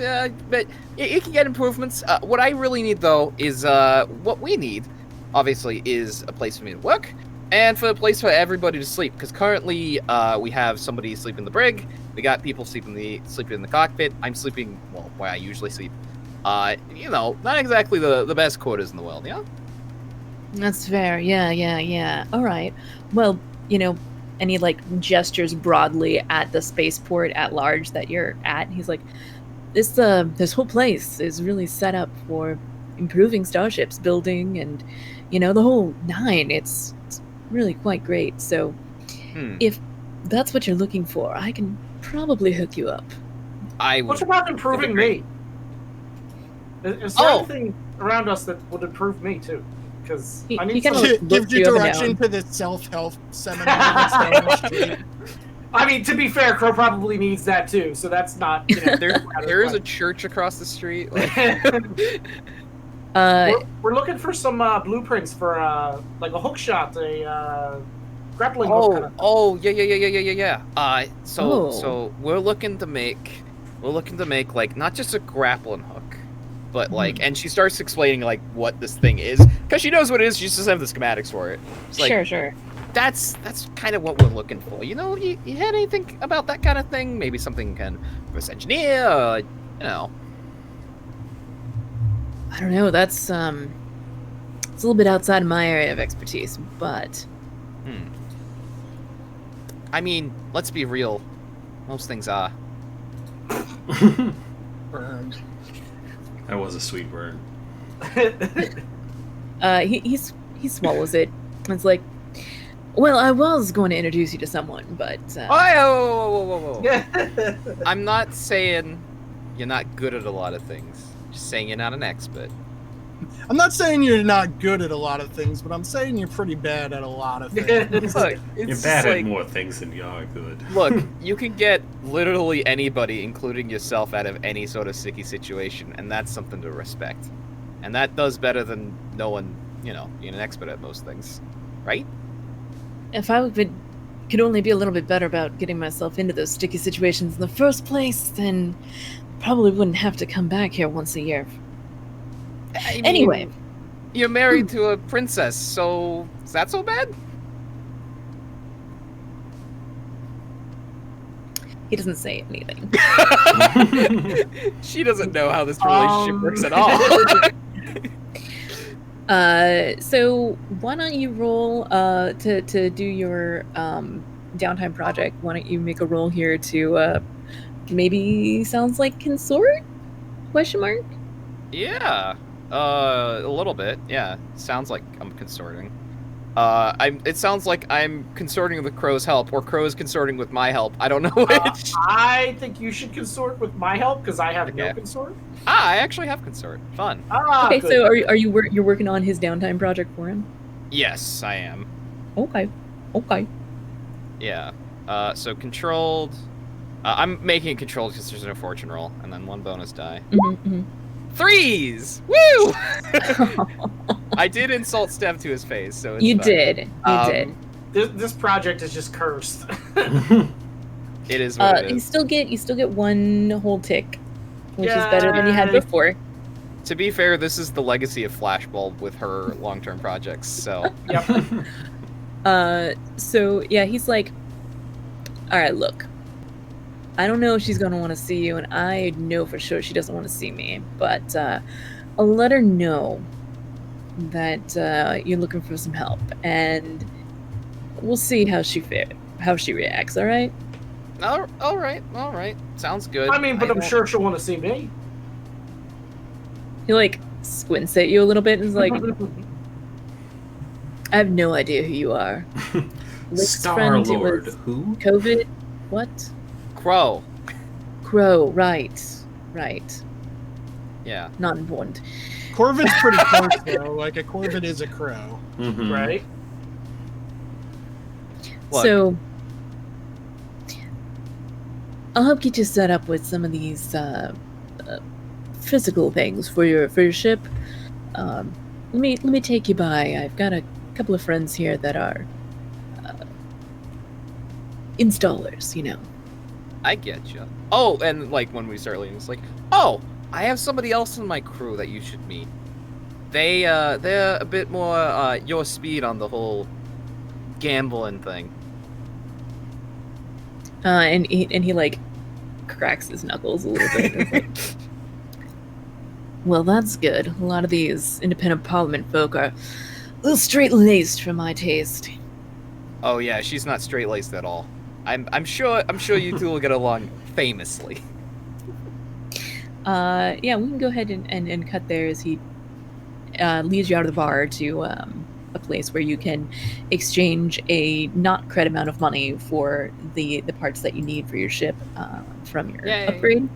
but it can get improvements. What I really need though is what we need, obviously, is a place for me to work and for a place for everybody to sleep. Because currently we have somebody sleep in the brig, We got people sleeping in the cockpit. I'm sleeping, well, where I usually sleep. You know, not exactly the best quarters in the world, yeah? That's fair. Yeah. All right. Well, you know, and he like gestures broadly at the spaceport at large that you're at. He's like, this whole place is really set up for improving starships, building, and you know the whole nine. It's really quite great. So, if that's what you're looking for, I can probably hook you up. What's about improving me? Is there anything around us that would improve me too? Because I need to give you direction to the self-help seminar that's down the street. I mean, to be fair, Crow probably needs that too, so that's not. You know, there is a church across the street. We're looking for some blueprints for like a hook shot, a grappling hook. Kind of yeah. So we're looking to make like not just a grappling hook, but like, and she starts explaining like what this thing is because she knows what it is. She just doesn't have the schematics for it. It's like, sure. That's kind of what we're looking for. You know, you had anything about that kind of thing? Maybe something can reverse engineer, or, you know. I don't know. That's it's a little bit outside of my area of expertise, but. I mean, let's be real. Most things are. Burned. That was a sweet burn. He swallows it. It's like, well, I was going to introduce you to someone, but. Whoa. I'm not saying you're not good at a lot of things. Just saying you're not an expert. I'm not saying you're not good at a lot of things, but I'm saying you're pretty bad at a lot of things. Look, you're bad at more things than you are good. Look, you can get literally anybody, including yourself, out of any sort of sticky situation, and that's something to respect. And that does better than no one, you know, being an expert at most things. Right? If I could only be a little bit better about getting myself into those sticky situations in the first place, then probably wouldn't have to come back here once a year. I mean, anyway. You're married to a princess, so is that so bad? He doesn't say anything. She doesn't know how this relationship works at all. So why don't you roll to do your downtime project? Why don't you make a roll here to maybe sounds like consort? Question mark? Yeah. A little bit. Yeah. Sounds like I'm consorting. It sounds like I'm consorting with Crow's help, or Crow's consorting with my help. I don't know which. I think you should consort with my help because I have no consort. I actually have consort. Fun. Okay, good. So are you're working on his downtime project for him? Yes, I am. Okay. Yeah. So controlled. I'm making it controlled because there's no fortune roll, and then one bonus die. Mm-hmm. 3s! Woo! I did insult Stev to his face, so it's You fine. did. You did. This project is just cursed. It is what it is. You still get one whole tick, which is better than you had before. To be fair, this is the legacy of Flashbulb with her long-term projects, so. Yep. So yeah, he's like, all right, look. I don't know if she's going to want to see you, and I know for sure she doesn't want to see me, but I'll let her know that you're looking for some help, and we'll see how she reacts, all right? All right. Sounds good. I mean, but I'm sure she'll want to see me. He, like, squints at you a little bit and is like, I have no idea who you are. Star-Lord, who? COVID? What? Crow, right. Yeah. Not important. Corvid's pretty close, though. Like, a Corvid is a crow. Mm-hmm. Right? Look. So, I'll help get you set up with some of these physical things for your ship. Let me take you by. I've got a couple of friends here that are installers, you know. I get you. Oh, and like when we start leaving, it's like, oh, I have somebody else in my crew that you should meet. They're a bit more your speed on the whole gambling thing. And he like cracks his knuckles a little bit. It's like, well, that's good. A lot of these independent parliament folk are a little straight-laced for my taste. Oh yeah, she's not straight-laced at all. I'm sure you two will get along famously. Yeah, we can go ahead and cut there as he leads you out of the bar to a place where you can exchange a not cred amount of money for the parts that you need for your ship from your upgrade.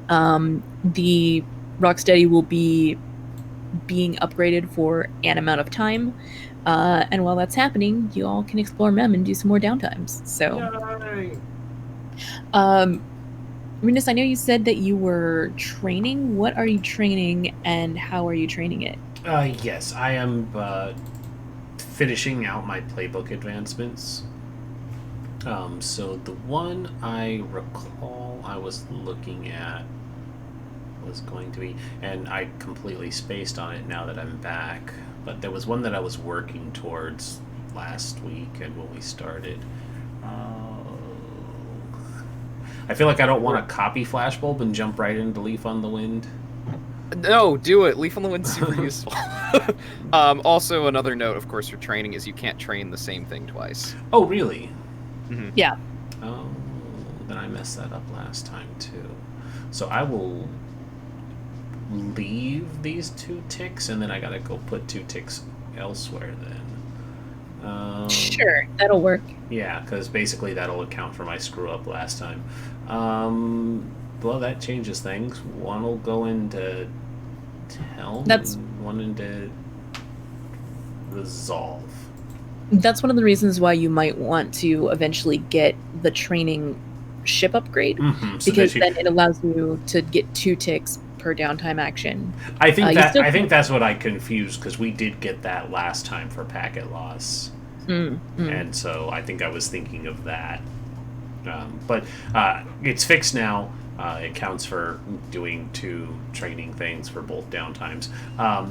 The Rocksteady will be being upgraded for an amount of time, and while that's happening, you all can explore Mem and do some more downtimes. So, Rhys, I know you said that you were training. What are you training, and how are you training it? Yes, I am finishing out my playbook advancements. So the one I recall I was looking at was going to be, and I completely spaced on it now that I'm back, but there was one that I was working towards last week and when we started. I feel like I don't want to copy Flashbulb and jump right into Leaf on the Wind. No, do it. Leaf on the Wind's super useful. Also, another note, of course, for training is you can't train the same thing twice. Oh, really? Mm-hmm. Yeah. Oh, then I messed that up last time, too. So I will leave these 2 ticks, and then I gotta go put 2 ticks elsewhere, then. Sure, that'll work. Yeah, because basically that'll account for my screw-up last time. Well, that changes things. One will go into Helm, and one into Resolve. That's one of the reasons why you might want to eventually get the training ship upgrade, So because then it allows you to get 2 ticks per downtime action. I think that's what I confused, because we did get that last time for packet loss. And so I think I was thinking of that. But it's fixed now. It counts for doing 2 training things for both downtimes.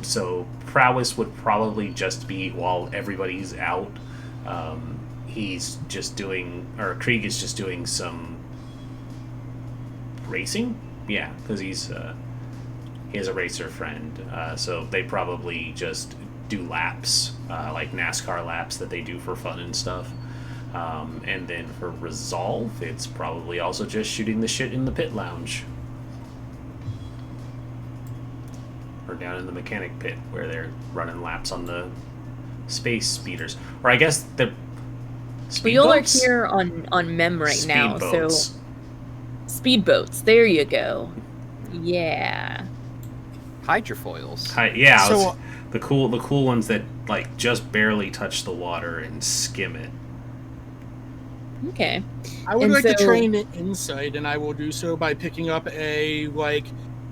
So prowess would probably just be while everybody's out. He's just doing, or Krieg is just doing some racing. Yeah, because he has a racer friend. So they probably just do laps, like NASCAR laps that they do for fun and stuff. And then for Resolve, it's probably also just shooting the shit in the pit lounge. Or down in the mechanic pit, where they're running laps on the space speeders. Or I guess the Well, you all are here on Mem right now, so speedboats. There you go. Yeah. Hydrofoils. Yeah, So- the cool ones that like just barely touch the water and skim it. Okay. I would And like to so- train insight, and I will do so by picking up a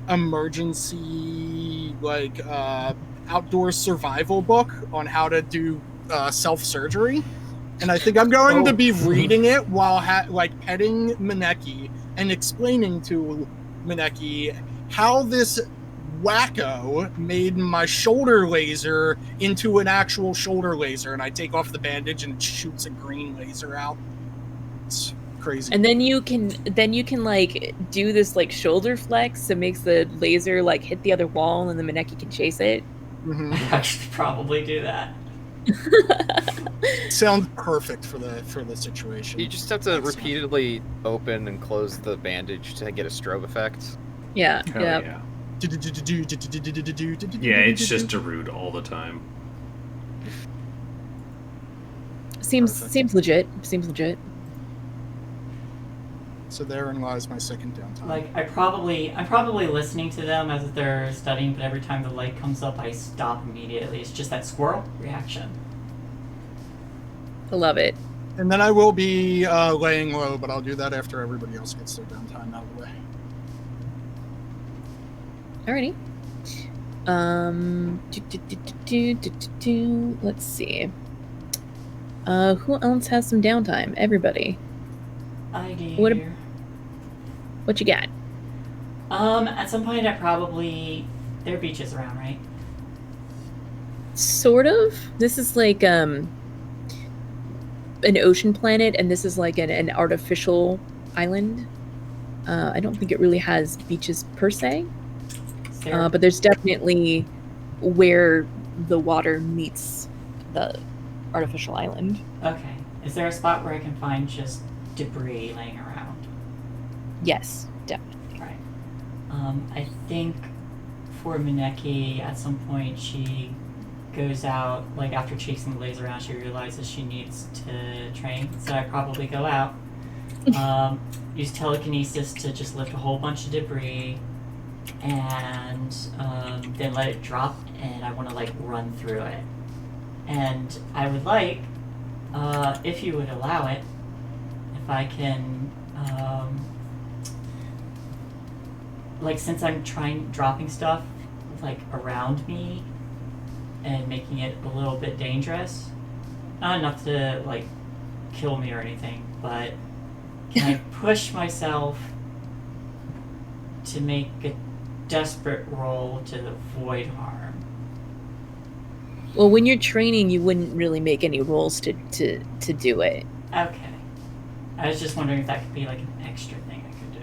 emergency outdoor survival book on how to do self-surgery. And I think I'm going to be reading it while petting Mineki and explaining to Mineki how this wacko made my shoulder laser into an actual shoulder laser, and I take off the bandage and it shoots a green laser out. It's crazy. And then you can like do this like shoulder flex that makes the laser like hit the other wall, and the Mineki can chase it. I should probably do that. Sounds perfect for the situation. You just have to repeatedly open and close the bandage to get a strobe effect. Yeah. Hell Yeah. yeah. Yeah, it's just Darude all the time. Seems legit. Seems legit. So therein lies my second downtime. Like I'm probably listening to them as they're studying, but every time the light comes up, I stop immediately. It's just that squirrel reaction. I love it. And then I will be laying low, but I'll do that after everybody else gets their downtime out of the way. Alrighty. Let's see. Who else has some downtime? Everybody. I do. What you got? At some point, there are beaches around, right? Sort of. This is like an ocean planet, and this is like an artificial island. I don't think it really has beaches per se, Is there, but there's definitely where the water meets the artificial island. okay. Is there a spot where I can find just debris laying around? Yes, definitely. Right. I think for Mineki, at some point she goes out, like after chasing the laser around, she realizes she needs to train. So I probably go out, use telekinesis to just lift a whole bunch of debris, and then let it drop. And I want to like run through it. And I would like, if you would allow it, if I can, like since I'm dropping stuff like around me and making it a little bit dangerous, not enough to like kill me or anything, but can I push myself to make a desperate roll to avoid harm? Well, when you're training, you wouldn't really make any rolls to do it. Okay. I was just wondering if that could be like an extra thing I could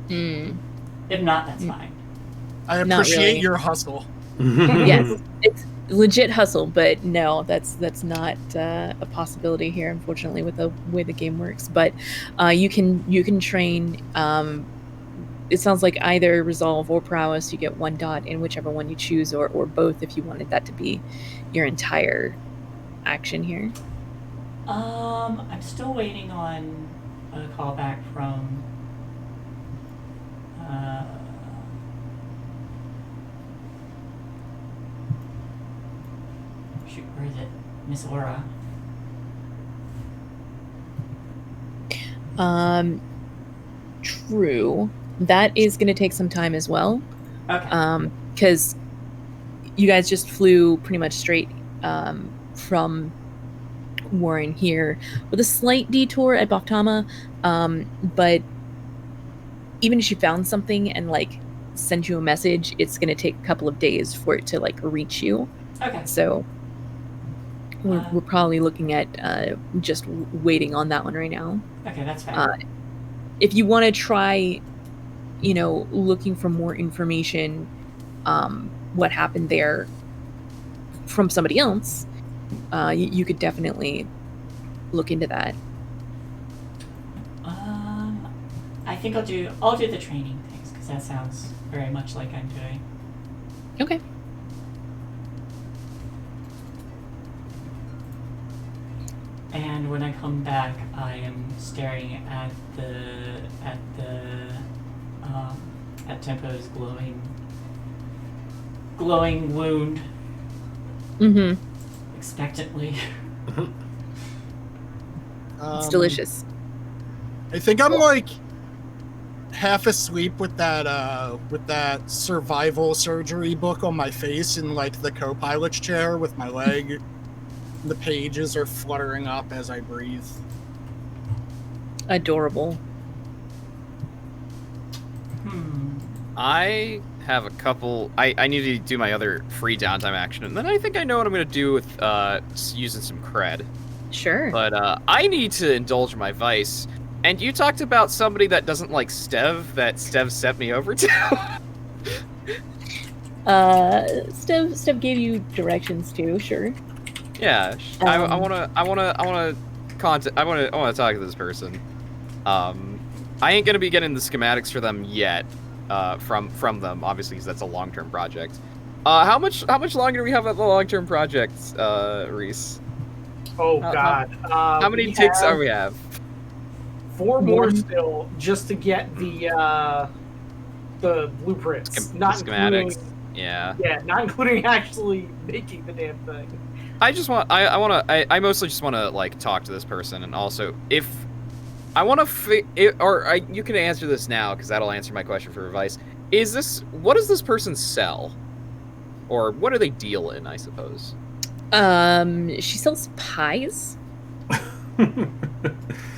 do. If not, that's fine. I Not appreciate really. your hustle. Yes, it's legit hustle, but no, that's not a possibility here, unfortunately, with the way the game works. But you can train. It sounds like either resolve or prowess. You get 1 dot in whichever one you choose, or both if you wanted that to be your entire action here. I'm still waiting on a callback from shoot, where is it? Miss Aura. True. That is going to take some time as well. Okay. Because you guys just flew pretty much straight from Warren here with a slight detour at Baftama. But even if she found something and like sent you a message, it's going to take a couple of days for it to like reach you. Okay. So we're probably looking at just waiting on that one right now. Okay, that's fine. If you want to try, looking for more information, what happened there from somebody else, you could definitely look into that. I think I'll do the training things because that sounds very much like I'm doing. Okay. And when I come back, I am staring at Tempo's glowing wound Mm-hmm. expectantly. It's delicious. I think I'm like half asleep with that survival surgery book on my face in like the co-pilot's chair with my leg. The pages are fluttering up as I breathe. Adorable. I have a couple. I need to do my other free downtime action, and then I think I know what I'm going to do with using some cred. Sure. But I need to indulge my vice. And you talked about somebody that doesn't like Stev, that Stev sent me over to. Stev gave you directions too. Sure. Yeah, I want to talk to this person. I ain't gonna be getting the schematics for them yet. From them, obviously, because that's a long-term project. How much longer do we have at the long-term project, Rhys? Oh God! How many ticks are we have? 4 more still, just to get the blueprints, not schematics. including, Yeah, not including actually making the damn thing. I mostly just want to like talk to this person, and also if I want to you can answer this now because that'll answer my question for advice. What does this person sell, or what do they deal in? I suppose. She sells pies.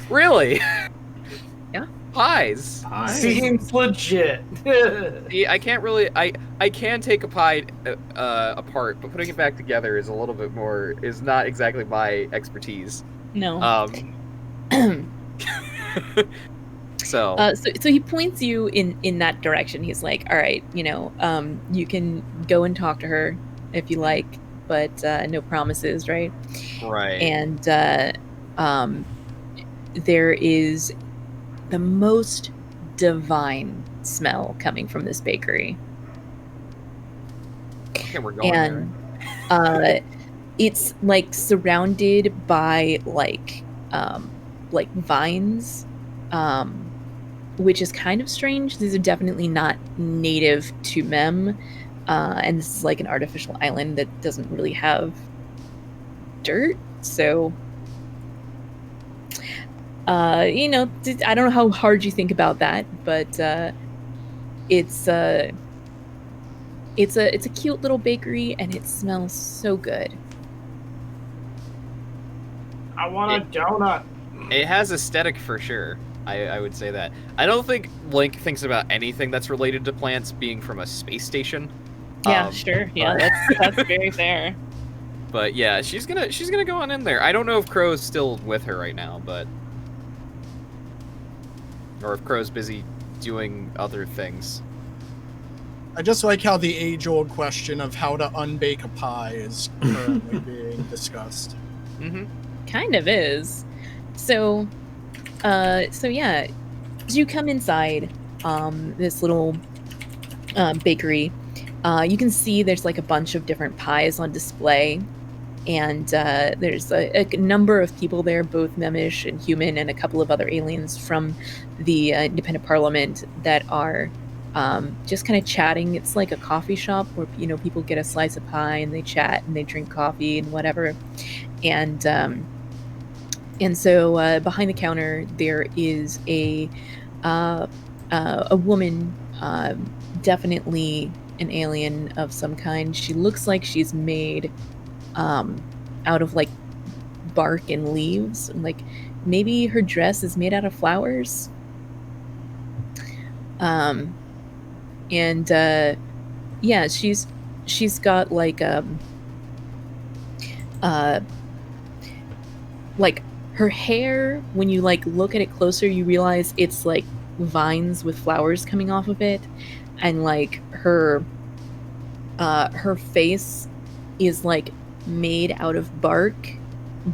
Really? Yeah. Pies. Seems legit. I can't really. I can take a pie apart, but putting it back together is a little bit more. Is not exactly my expertise. No. So he points you in that direction. He's like, all right, you can go and talk to her if you like, but no promises, right? Right. And there is the most divine smell coming from this bakery. Okay, we're going And there. it's like surrounded by like vines, which is kind of strange. These are definitely not native to Mem, and this is like an artificial island that doesn't really have dirt, so I don't know how hard you think about that, but it's a cute little bakery, and it smells so good. I want a donut. It has aesthetic for sure. I would say that. I don't think Link thinks about anything that's related to plants being from a space station. Yeah, sure. Yeah, that's very fair. But yeah, she's gonna go on in there. I don't know if Crow's still with her right now, or if Crow's busy doing other things. I just like how the age-old question of how to unbake a pie is currently being discussed. Mm-hmm. Kind of is. So yeah, as you come inside this little bakery, you can see there's like a bunch of different pies on display, and there's a number of people there, both Memish and human, and a couple of other aliens from the Independent Parliament that are just kind of chatting. It's like a coffee shop where people get a slice of pie and they chat and they drink coffee and whatever, and so behind the counter there is a woman, definitely an alien of some kind. She looks like she's made out of like bark and leaves. Like maybe her dress is made out of flowers. Yeah, she's got like her hair, when you like look at it closer, you realize it's like vines with flowers coming off of it, and like her face is like made out of bark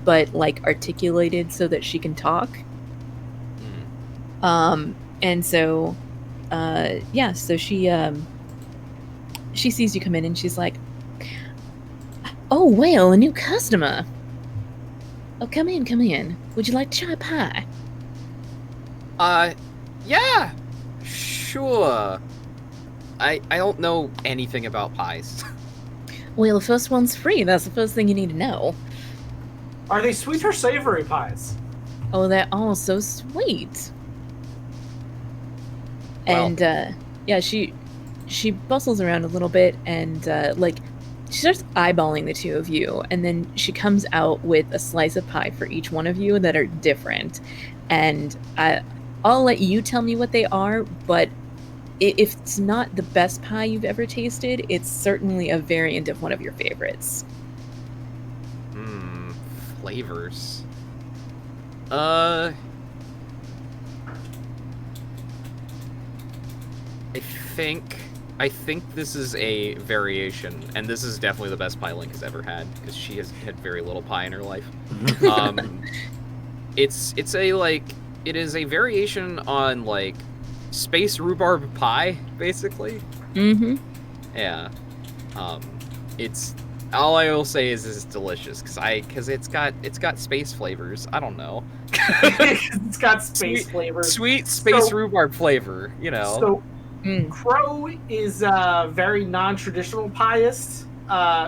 but like articulated so that she can talk. And so so she sees you come in and she's like, oh well, a new customer. Oh, come in. Would you like to try a pie? Yeah, sure. I don't know anything about pies. Well, the first one's free. That's the first thing you need to know. Are they sweet or savory pies? Oh, they're all so sweet. Well, And yeah, she bustles around a little bit and like she starts eyeballing the two of you, and then she comes out with a slice of pie for each one of you that are different. And I'll let you tell me what they are, but if it's not the best pie you've ever tasted, it's certainly a variant of one of your favorites. Flavors. I think this is a variation, and this is definitely the best pie Link has ever had, because she has had very little pie in her life. It is a variation on like space rhubarb pie, basically. Mm-hmm. Yeah. It's all I will say is it's delicious because it's got space flavors. I don't know. It's got space flavors. Sweet space rhubarb flavor, So Crow is very non-traditional pieist.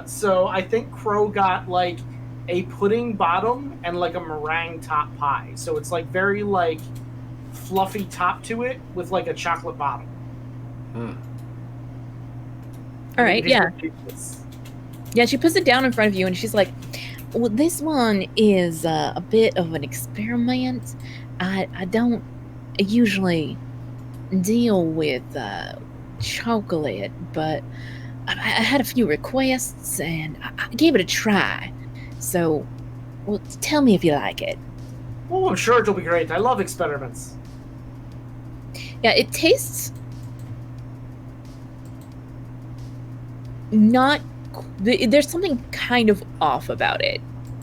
So I think Crow got like a pudding bottom and like a meringue top pie. So it's like very like fluffy top to it with like a chocolate bottom. All right, yeah. Yeah, she puts it down in front of you and she's like, well, this one is a bit of an experiment. I don't usually deal with chocolate, but I had a few requests and I gave it a try. So, well, tell me if you like it. Oh, I'm sure it'll be great. I love experiments. Yeah, it tastes not. There's something kind of off about it.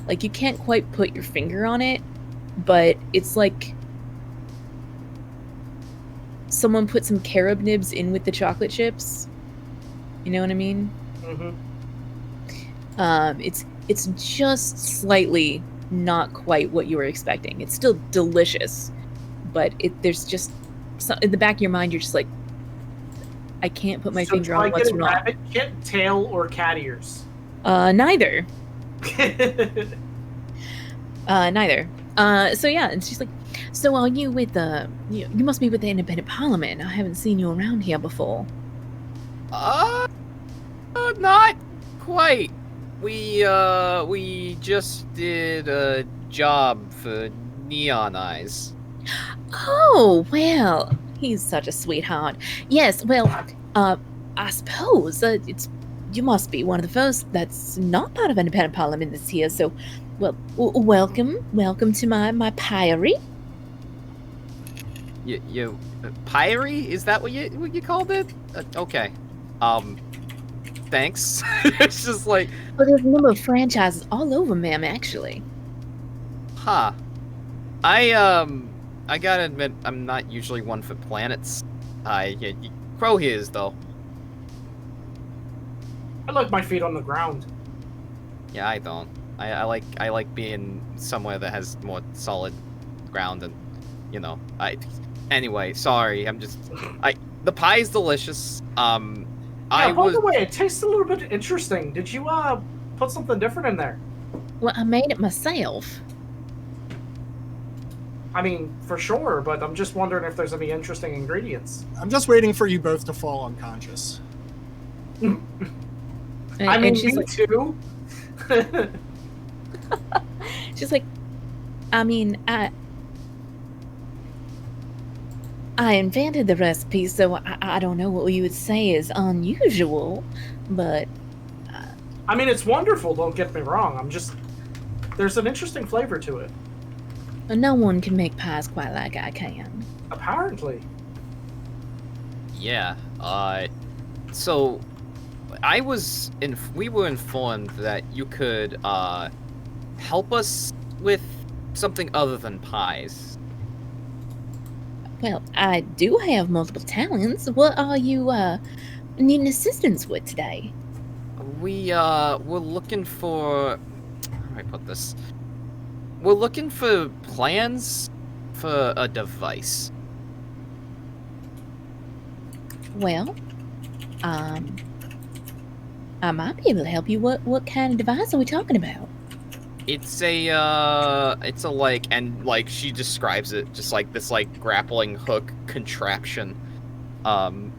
Like, you can't quite put your finger on it, but it's like someone put some carob nibs in with the chocolate chips. You know what I mean? Mm-hmm. It's just slightly not quite what you were expecting. It's still delicious, but there's just in the back of your mind, you're just like, I can't put my finger on what's wrong. Rabbit kit, tail, or cat ears? Neither. Neither. So yeah, and she's like, so are you with the? You must be with the Independent Parliament. I haven't seen you around here before. Not quite. We just did a job for Neon Eyes. Oh, well, he's such a sweetheart. Yes, well, I suppose you must be one of the first that's not part of Independent Parliament this here, so, well, welcome to my pyre. You pyre? Is that what you called it? Okay. Thanks. It's just like... Well, there's a number of franchises all over, ma'am, actually. Huh. I gotta admit, I'm not usually one for planets. Crow here is, though. I like my feet on the ground. Yeah, I don't. I like being somewhere that has more solid ground and, you know, anyway, sorry, the pie is delicious. Yeah, by the way, it tastes a little bit interesting. Did you put something different in there? Well, I made it myself. I mean, for sure, but I'm just wondering if there's any interesting ingredients. I'm just waiting for you both to fall unconscious. I mean, she's me like, too. she's like, I mean, I invented the recipe, so I don't know what you would say is unusual, but... I mean, it's wonderful, don't get me wrong. There's an interesting flavor to it. No one can make pies quite like I can. Apparently. Yeah, so... we were informed that you could, help us with something other than pies. Well, I do have multiple talents. What are you, needing assistance with today? We're looking for... How do I put this? We're looking for plans for a device. Well, I might be able to help you. What kind of device are we talking about? It's a like, and like she describes it just like this like grappling hook contraption. And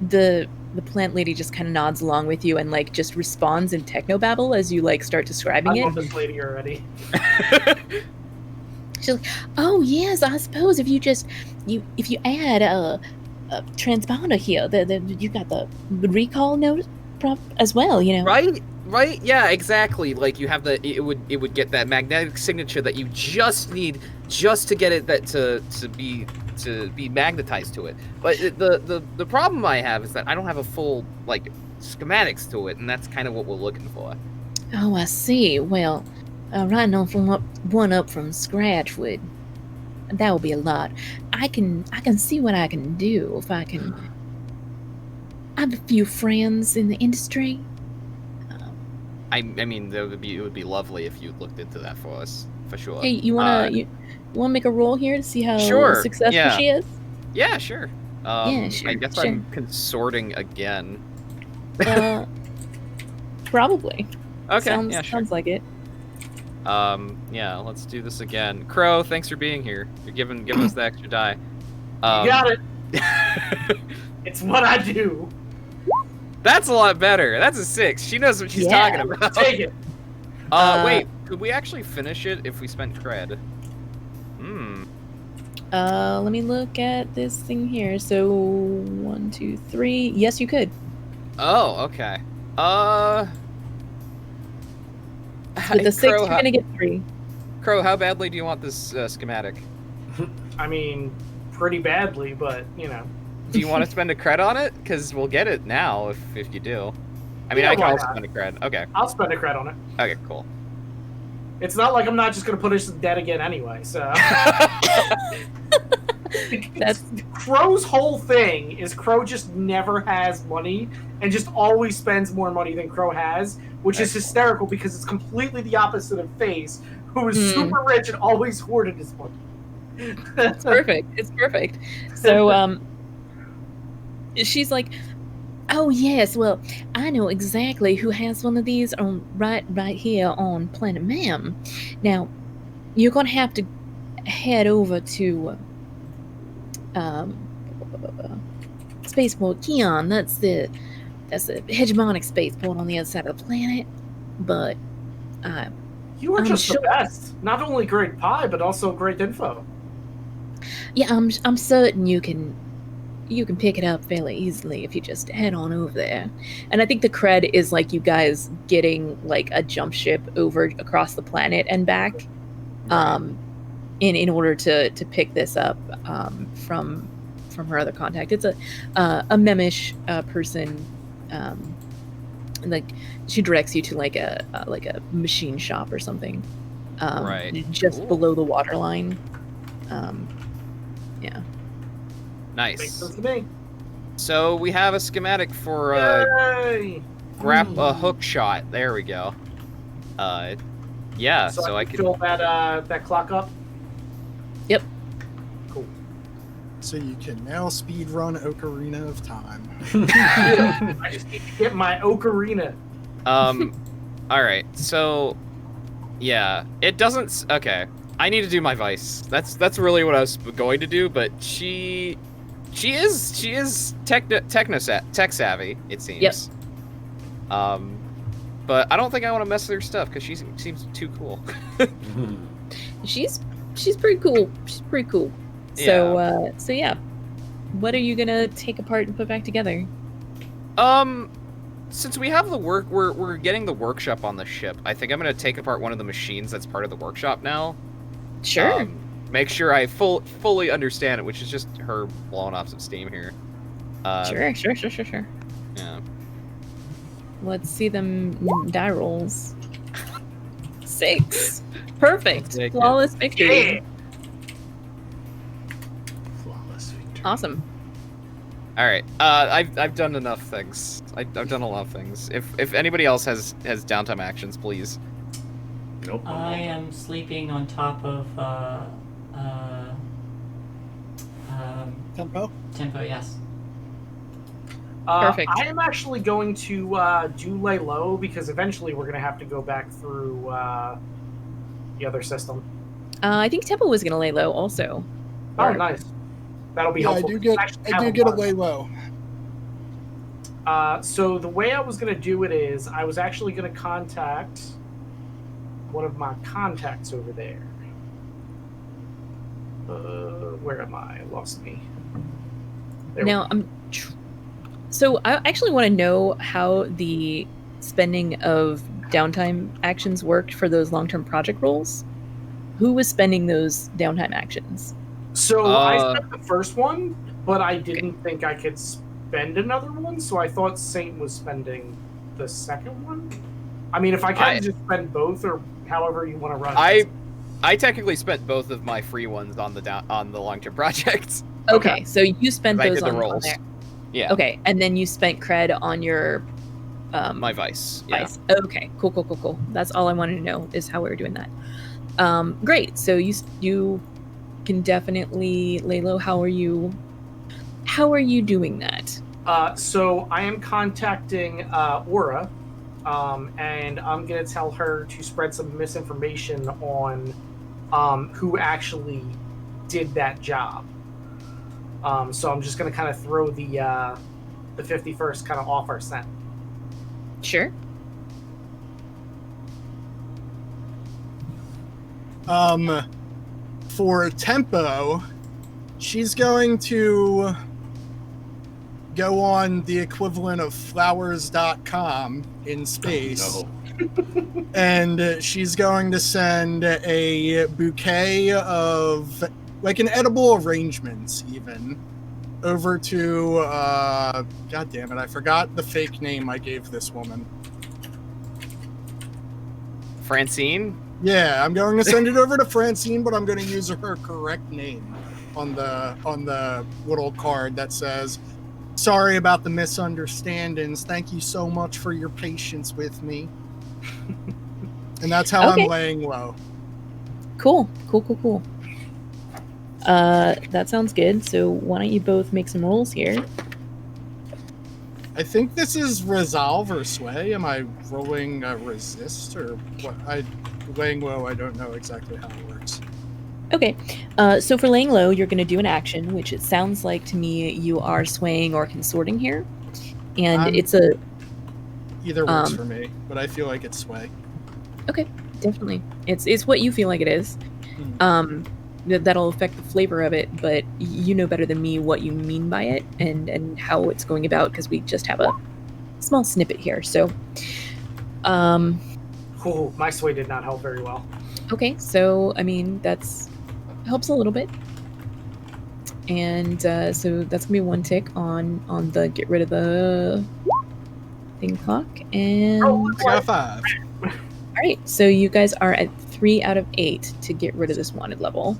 the plant lady just kind of nods along with you and like just responds in technobabble as you like start describing it. I love this lady already. She's like, oh yes, I suppose if you add a transponder here, you got the recall node as well, you know. Right? Yeah, exactly. Like you have it would get that magnetic signature that you just need just to get it to be magnetized to it. But the problem I have is that I don't have a full like schematics to it, and that's kind of what we're looking for. Oh, I see. Well, writing one up from scratch that would be a lot. I can see what I can do if I can. I have a few friends in the industry. I mean, it would be lovely if you looked into that for us, for sure. Hey, you wanna make a roll here to see how successful she is? Yeah, sure. Yeah, sure. I guess sure. I'm consorting again. Probably. Okay. Sounds, yeah, sure. Sounds like it. Yeah, let's do this again. Crow, thanks for being here. You're giving us the extra die. You got it. It's what I do. That's a lot better. That's a 6. She knows what she's talking about. Take it. Wait, could we actually finish it if we spent cred? Let me look at this thing here. So 1, 2, 3. Yes, you could. Oh, okay. With the 6, you're gonna get 3. Crow, how badly do you want this schematic? I mean, pretty badly, but Do you want to spend a cred on it? Because we'll get it now if you do. I mean, Yeah, I can why also not? spend a cred. Okay. I'll spend a cred on it. Okay, cool. It's not like I'm not just gonna put us in debt again anyway. So That's Crow's whole thing is Crow just never has money and just always spends more money than Crow has, which is hysterical because it's completely the opposite of Face, who is super rich and always hoarded his money. It's perfect. It's perfect. So, she's like, "Oh yes, well, I know exactly who has one of these on right here on Planet Mam. Now, you're gonna have to head over to spaceport Keon. That's the hegemonic spaceport on the other side of the planet. But You are I'm just sure- the best. Not only great pie, but also great info. yeah, I'm certain you can pick it up fairly easily if you just head on over there. And I think the cred is like you guys getting like a jump ship over across the planet and back, in order to pick this up from her other contact. It's a Memish person. Like she directs you to like a machine shop or something, Right. just Cool. below the waterline. Yeah. Makes Nice. sense to me. So we have a schematic for Yay! a hook shot. There we go. Yeah. So I can could. fill that clock up. Yep. Cool. So you can now speed run Ocarina of Time. I just need to get my ocarina. All right. So, yeah, it doesn't. Okay, I need to do my vice. That's really what I was going to do, but she is tech savvy. It seems. Yep. But I don't think I want to mess with her stuff because she seems too cool. She's pretty cool. She's pretty cool. So so yeah. What are you gonna take apart and put back together? Since we have the we're getting the workshop on the ship. I think I'm gonna take apart one of the machines that's part of the workshop now. Sure. Make sure I fully understand it, which is just her blowing off some steam here. Sure. Yeah. Let's see them die rolls. 6. Perfect. Take it. Flawless victory. Yeah. Flawless victory. Awesome. All right. I've done enough things. I've done a lot of things. If anybody else has downtime actions, please. Nope. I am sleeping on top of Tempo? Tempo, yes. Perfect. I am actually going to do lay low because eventually we're going to have to go back through the other system. I think Temple was gonna lay low also. Oh, nice. That'll be Yeah, I helpful. do get Actually, I do have get a one. lay low. So the way I was going to do it is I was actually going to contact one of my contacts over there. Where am I? Lost me. There we Now go. so I actually want to know how the spending of downtime actions worked for those long-term project roles. Who was spending those downtime actions? So I spent the first one, but I didn't think I could spend another one, so I thought Saint was spending the second one. I mean, if I can just spend both, or however you want to run it. I technically spent both of my free ones on the long-term projects. Okay, so you spent I those did the on rolls. there. Yeah. Okay, and then you spent cred on your My vice. Yeah. vice. Okay, cool. That's all I wanted to know is how we were doing that. Great. So you can definitely lay low. How are you doing that? So I am contacting Aura, and I'm going to tell her to spread some misinformation on who actually did that job. So I'm just going to kind of throw the 51st kind of off our scent. Sure. For Tempo, she's going to go on the equivalent of flowers.com in space. No. And she's going to send a bouquet of like an edible arrangements even, over to God damn it, I forgot the fake name I gave this woman. Francine? Yeah, I'm going to send it over to Francine, but I'm going to use her correct name on the little card that says, "Sorry about the misunderstandings. Thank you so much for your patience with me." And that's how Okay. I'm laying low. Cool. That sounds good. So why don't you both make some rolls here? I think this is resolve or sway. Am I rolling resist or what? Laying low, I don't know exactly how it works. Okay. So for laying low, you're going to do an action, which it sounds like to me you are swaying or consorting here. And it's a... Either works for me, but I feel like it's sway. Okay, definitely. It's what you feel like it is. That'll affect the flavor of it, but you know better than me what you mean by it and how it's going about, because we just have a small snippet here. So, Ooh, my sway did not help very well. okay, so I mean that's helps a little bit, and so that's gonna be one tick on the get rid of the thing clock, and I got 5. all right, so you guys are at 3 out of 8 to get rid of this wanted level.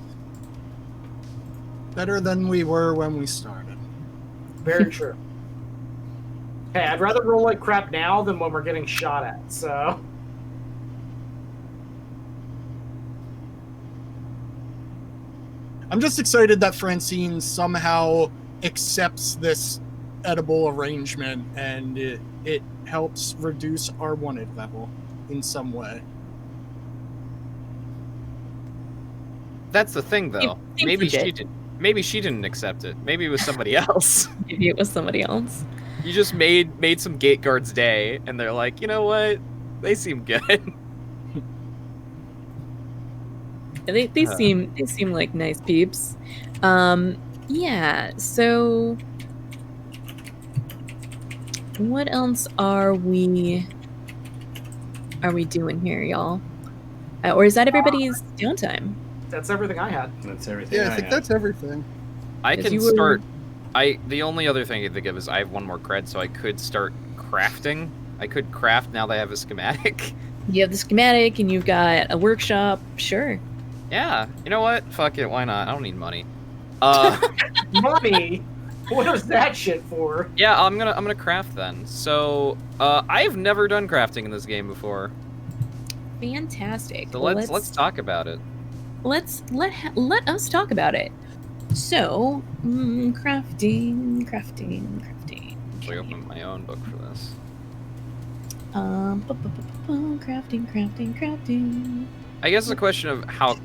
Better than we were when we started. Very true. Hey, I'd rather roll like crap now than when we're getting shot at, so... I'm just excited that Francine somehow accepts this edible arrangement and it helps reduce our wanted level in some way. That's the thing, though. Seems Maybe legit. she did. Maybe she didn't accept it. Maybe it was somebody else. Maybe it was somebody else. You just made some gate guards day, and they're like, you know what? They seem good. They seem like nice peeps. Yeah, so what else are we doing here, y'all? Or is that everybody's downtime? That's everything I had. That's everything. Yeah, I think that's everything. I 'Cause can you were- start. The only other thing I can think of is I have one more cred, so I could start crafting. I could craft now that I have a schematic. You have the schematic and you've got a workshop. Sure. Yeah, you know what? Fuck it, why not? I don't need money. Money? What is that shit for? Yeah, I'm gonna craft then. So, I've never done crafting in this game before. Fantastic. So Well, let's talk about it. let us talk about it. So, crafting. Actually, open my own book for this. Crafting. I guess the question of how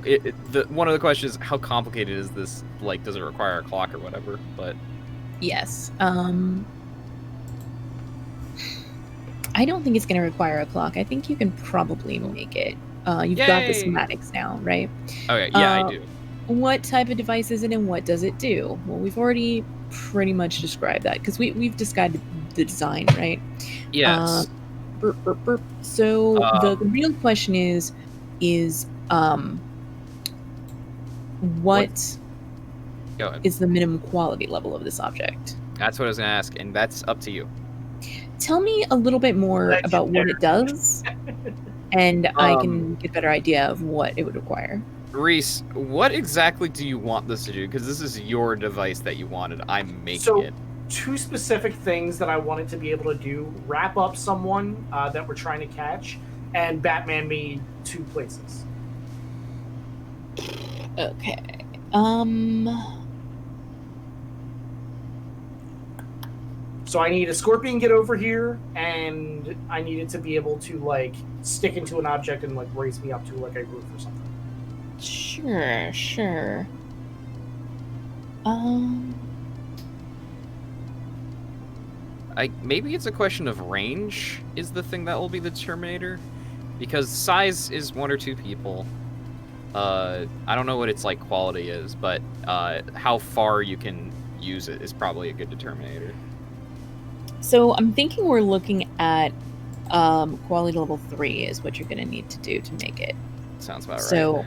one of the questions is how complicated is this? Like, does it require a clock or whatever? But Yes. I don't think it's going to require a clock. I think you can probably make it. You've got the Yay! schematics now, right? okay, yeah, I do. What type of device is it and what does it do? Well, we've already pretty much described that because we've described the design, right? Yes. Burp. So the real question is what Go ahead. is the minimum quality level of this object? That's what I was gonna ask, and that's up to you. Tell me a little bit more about what it does, and I can get a better idea of what it would require. Rhys, what exactly do you want this to do? Because this is your device that you wanted. I'm making So, it. 2 specific things that I wanted to be able to do: wrap up someone that we're trying to catch, and Batman me 2 places. Okay. So I need a scorpion get over here, and I needed to be able to like stick into an object and like raise me up to like a roof or something. Sure. Maybe it's a question of range is the thing that will be the determinator, because size is 1 or 2 people. I don't know what its like quality is, but how far you can use it is probably a good determinator. So I'm thinking we're looking at quality level 3 is what you're going to need to do to make it. Sounds about right. So,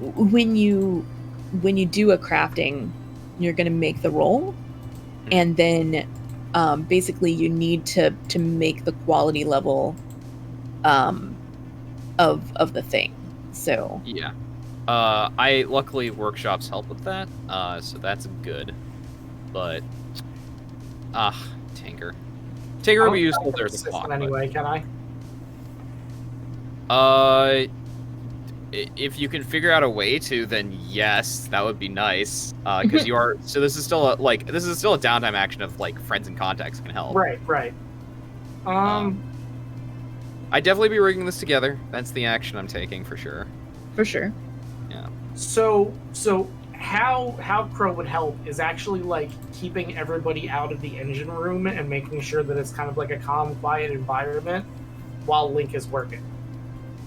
when you do a crafting, you're going to make the roll, and then basically you need to make the quality level of the thing. So Yeah. I luckily workshops help with that, so that's good. But Tinker would be useful if there's a clock. Anyway, can I? If you can figure out a way to, then yes, that would be nice. Because you are this is still a downtime action of like friends and contacts can help. Right. I'd definitely be rigging this together. That's the action I'm taking for sure. For sure. Yeah. So how Crow would help is actually like keeping everybody out of the engine room and making sure that it's kind of like a calm, quiet environment while Link is working.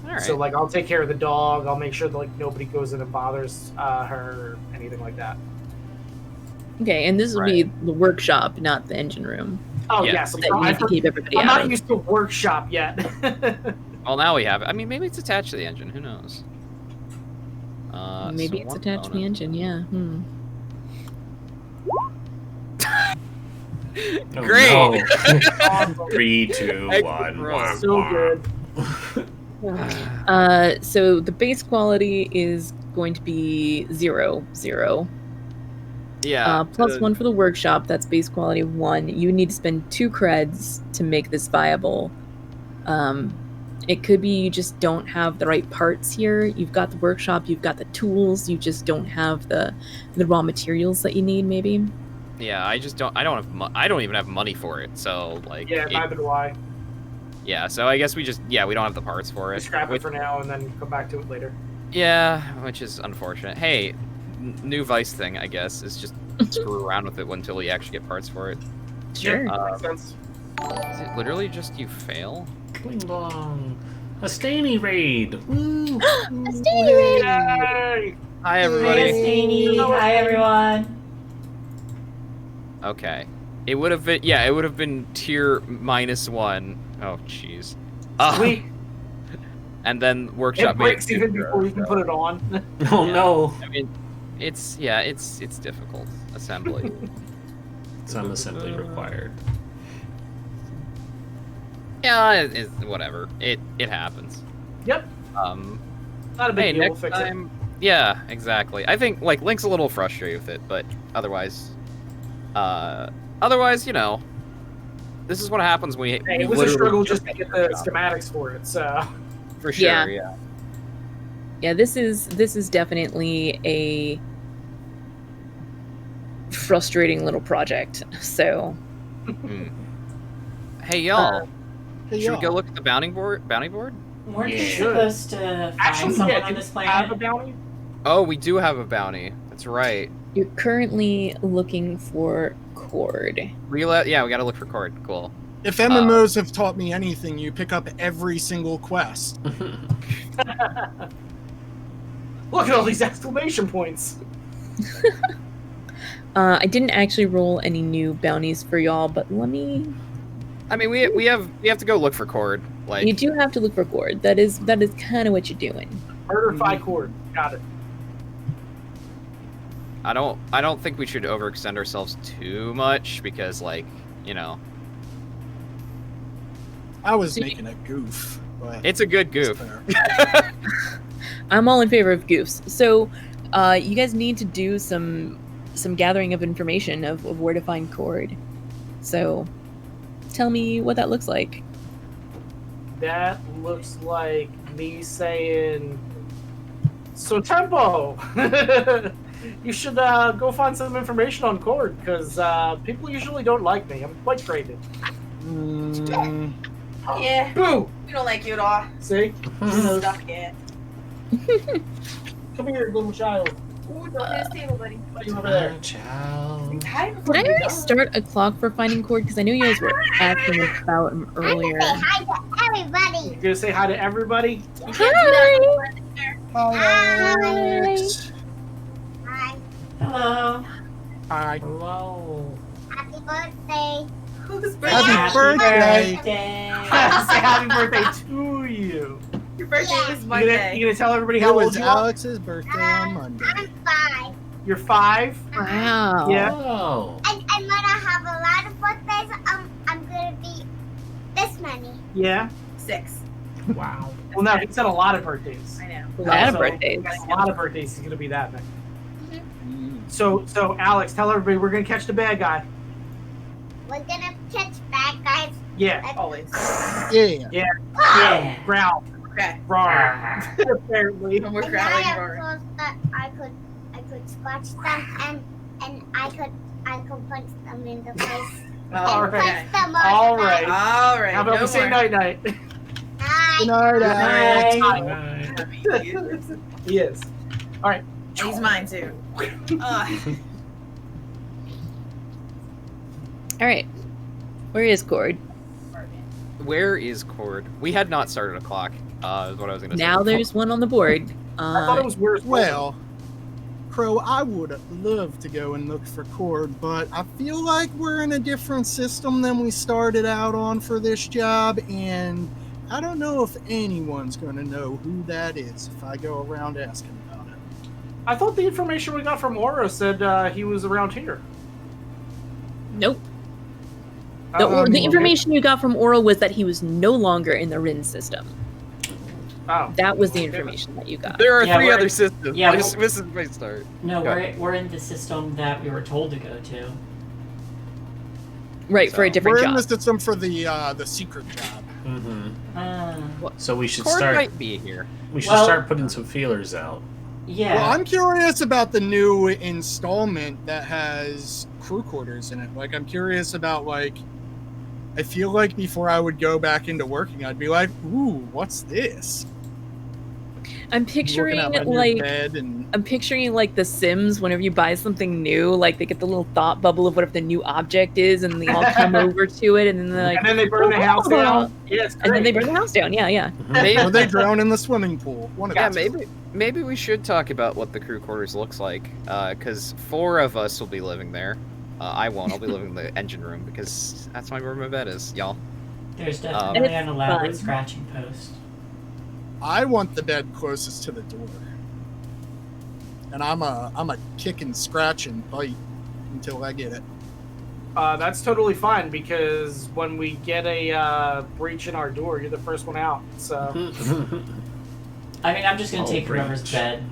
All right. So like I'll take care of the dog. I'll make sure that like nobody goes in and bothers her or anything like that. Okay, and this will be the workshop, not the engine room. Oh Yeah. yes, That you need to keep everybody I'm out not of. used to workshop yet. Well, now we have it. I mean, maybe it's attached to the engine. Who knows? Maybe so it's one attached to the bonus. engine. Yeah. Oh, Great. no. Awesome. 3, 2, 1. Gross. So good. So the base quality is going to be 0, 0. Yeah. Plus 1 for the workshop. That's base quality of 1. You need to spend 2 creds to make this viable. It could be you just don't have the right parts here. You've got the workshop, you've got the tools, you just don't have the raw materials that you need, maybe. Yeah, I don't even have money for it. So like. Yeah, neither do I. Yeah, so I guess we don't have the parts for We it. scrap it for now and then come back to it later. Yeah, which is unfortunate. Hey, new Vice thing, I guess, is just screw around with it until we actually get parts for it. Sure. Makes sense. Is it literally just you fail? Ding dong. A Staney raid. Woo. Yay! Hi, everybody. Rocksteady. Hi, everyone. Okay. It would have been tier -1. Oh, jeez. Sweet. And then workshop It breaks made it even 0, before you can so- put it on. Oh no. I mean, it's difficult assembly. Some assembly required. Yeah, it's whatever. It happens. Yep. Not a big Hey, deal. We'll next fix it. time. Yeah, exactly. I think like Link's a little frustrated with it, but otherwise, you know, this is what happens when we. Hey, we it was a literally struggle just to get the job. schematics for it, so. For sure, Yeah. yeah. Yeah, this is definitely a frustrating little project. So Mm. Hey y'all, Hey, should we go y'all. look at the bounty board? Weren't Yeah. we supposed to find Actually, someone yeah, on do this we have a planet? bounty? Oh, we do have a bounty. That's right. you're currently looking for Cord. We gotta look for Cord. Cool. If MMOs have taught me anything, you pick up every single quest. Look at all these exclamation points. I didn't actually roll any new bounties for y'all, but let me. I mean, we have to go look for Cord. Like, You do have to look for Cord. That is kind of what you're doing. Murder 5 cord. Got it. I don't think we should overextend ourselves too much because, like, you know, I was making a goof, but it's a good goof. fair. I'm all in favor of goofs. So, you guys need to do some gathering of information of where to find Cord. So, tell me what that looks like. That looks like me saying, so Tempo, you should go find some information on Cord, because people usually don't like me. I'm quite traded. Mm, Yeah, Boo! we don't like you at all. See? Stop it. Come here, little child. Ooh, don't hit this table, buddy. What are you over there? Ciao. I'm tired Did before I you already go. start a clock for finding Cord? Because I know you guys were asking about him earlier. Hi to everybody. You gonna say hi to everybody? You can't do that. Hi. Hi. Hello. Hi. Hello. Happy birthday. Whose birthday? Happy birthday. birthday. Say happy birthday to you. Your birthday Yeah. was You Monday. gonna tell everybody It how old was you are? Alex's birthday on Monday. I'm 5. You're 5. Wow. Yeah. Oh. And when I have a lot of birthdays, I'm gonna be this many. Yeah. 6. Wow. Well, no, he said a lot of birthdays. I know. A lot of So, birthdays. A lot of birthdays. He's gonna be that many. Mm. So Alex, tell everybody we're gonna catch the bad guy. We're gonna catch bad guys. Yeah. Always. Yeah. Yeah. Growl. Okay. Roar. Apparently. No more And I growling have roar. tools that I could scratch them and I could punch them in the face. All and right. punch them on All the right. All right. How about no we say more. night night? Good back. night, Alex. Bye. He is. All right. He's mine too. Ugh. All right. Where is Cord? Where is Cord? We had not started a clock. Is what I was gonna say. Now there's one on the board. I thought it was where's Well, Crow, I would love to go and look for Cord, but I feel like we're in a different system than we started out on for this job, and I don't know if anyone's going to know who that is if I go around asking about it. I thought the information we got from Aura said he was around here. Nope. Oh, The information you got from Oral was that he was no longer in the Rin system. Oh. That was the information that you got. There are Yeah, 3 we're- other systems. yeah, This is my start. No, Okay. we're in the system that we were told to go to. Right, for a So, different We're in job. the system for the secret job. Mm-hmm. Uh, So we should Cord start. might be here. We should Well- start putting some feelers out. yeah. Well, I'm curious about the new installment that has crew quarters in it. Like, I'm curious about, like, I feel like before I would go back into working, I'd be like, ooh, what's this? I'm picturing Looking at my new like bed and I'm picturing like The Sims. Whenever you buy something new, like they get the little thought bubble of whatever the new object is, and they all come over to it, and then they're like, And then they burn the house down. Yes. and then they burn the house down. Yeah, yeah. or they drown in the swimming pool. One of Yeah, the two. maybe we should talk about what the crew quarters looks like, because 4 of us will be living there. I won't. I'll be living in the engine room because that's where my bed is, y'all. There's definitely And an elaborate it's fun. scratching post. I want the bed closest to the door, and I'm a kick and scratch and bite until I get it. That's totally fine because when we get a breach in our door, you're the first one out. So I mean, I'm just gonna Oh, take whoever's breach. bed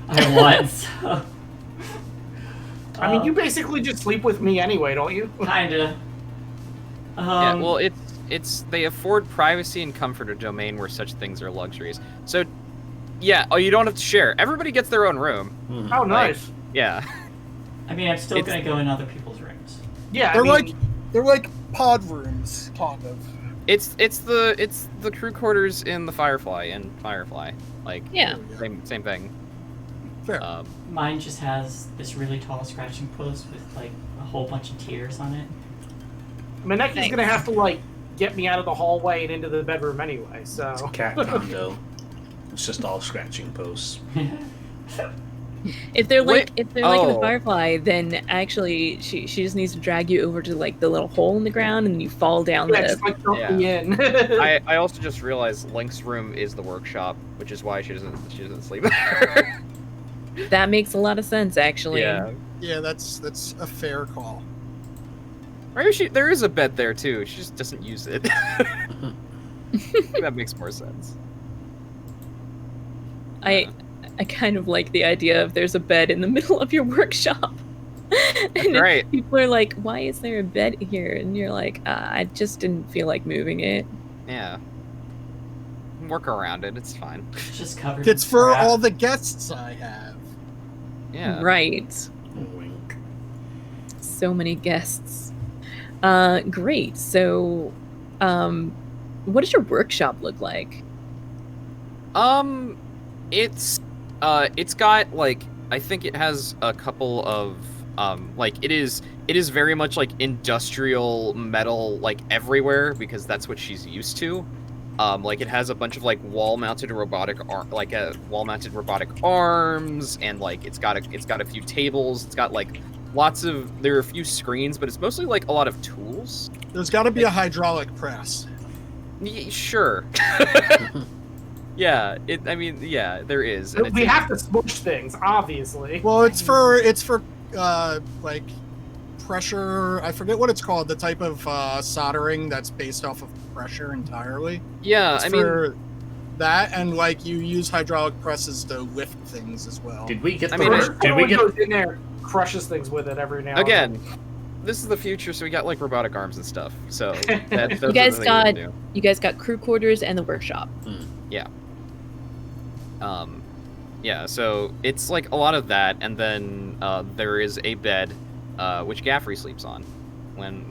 I want. So. I mean, you basically just sleep with me anyway, don't you? Kinda. Yeah, well, it's they afford privacy and comfort a domain where such things are luxuries. So, yeah, you don't have to share. Everybody gets their own room. Mhm. Oh, nice. Yeah. I mean, I'm still It's- gonna go in other people's rooms. Yeah, They're like pod rooms, kind of. It's the crew quarters in the Firefly and Firefly. Like, Yeah. same thing. Fair. Mine just has this really tall scratching post with like a whole bunch of tears on it. Maneki's Nice. gonna have to like get me out of the hallway and into the bedroom anyway. So Cat condo. It's just all scratching posts. If they're like Wait, in the oh. Firefly, then actually she just needs to drag you over to like the little hole in the ground, and you fall down yeah, the. just like dump Yeah. me in. I also just realized Link's room is the workshop, which is why she doesn't sleep there. That makes a lot of sense, actually. Yeah. Yeah, that's a fair call. Maybe there is a bed there too. She just doesn't use it. That makes more sense. I kind of like the idea of there's a bed in the middle of your workshop. And Right. people are like, why is there a bed here? And you're like, I just didn't feel like moving it. Yeah. Work around it. It's fine. It's just covered. It's in for crap. all the guests I have. Yeah. Right. Wink. So many guests. Great. So, what does your workshop look like? It's got like I think it has a couple of like it is very much like industrial metal like everywhere because that's what she's used to. Like it has a bunch of like wall-mounted robotic arms, and like it's got a few tables. It's got like there are a few screens, but it's mostly like a lot of tools. There's got to be a hydraulic press. Sure. Yeah, I mean, yeah, there is. And We have to smush things, obviously. Well, it's for like pressure. I forget what it's called. The type of soldering that's based off of pressure entirely. Yeah, It's I mean, for that, and like you use hydraulic presses to lift things as well. Did we get I the? mean, Did we get? Goes in there, crushes things with it every now and again, then. this is the future, so we got like robotic arms and stuff. So those You are guys the things we got can do. you guys got crew quarters and the workshop. Yeah, so it's like a lot of that, and then there is a bed, which Gaffrey sleeps on when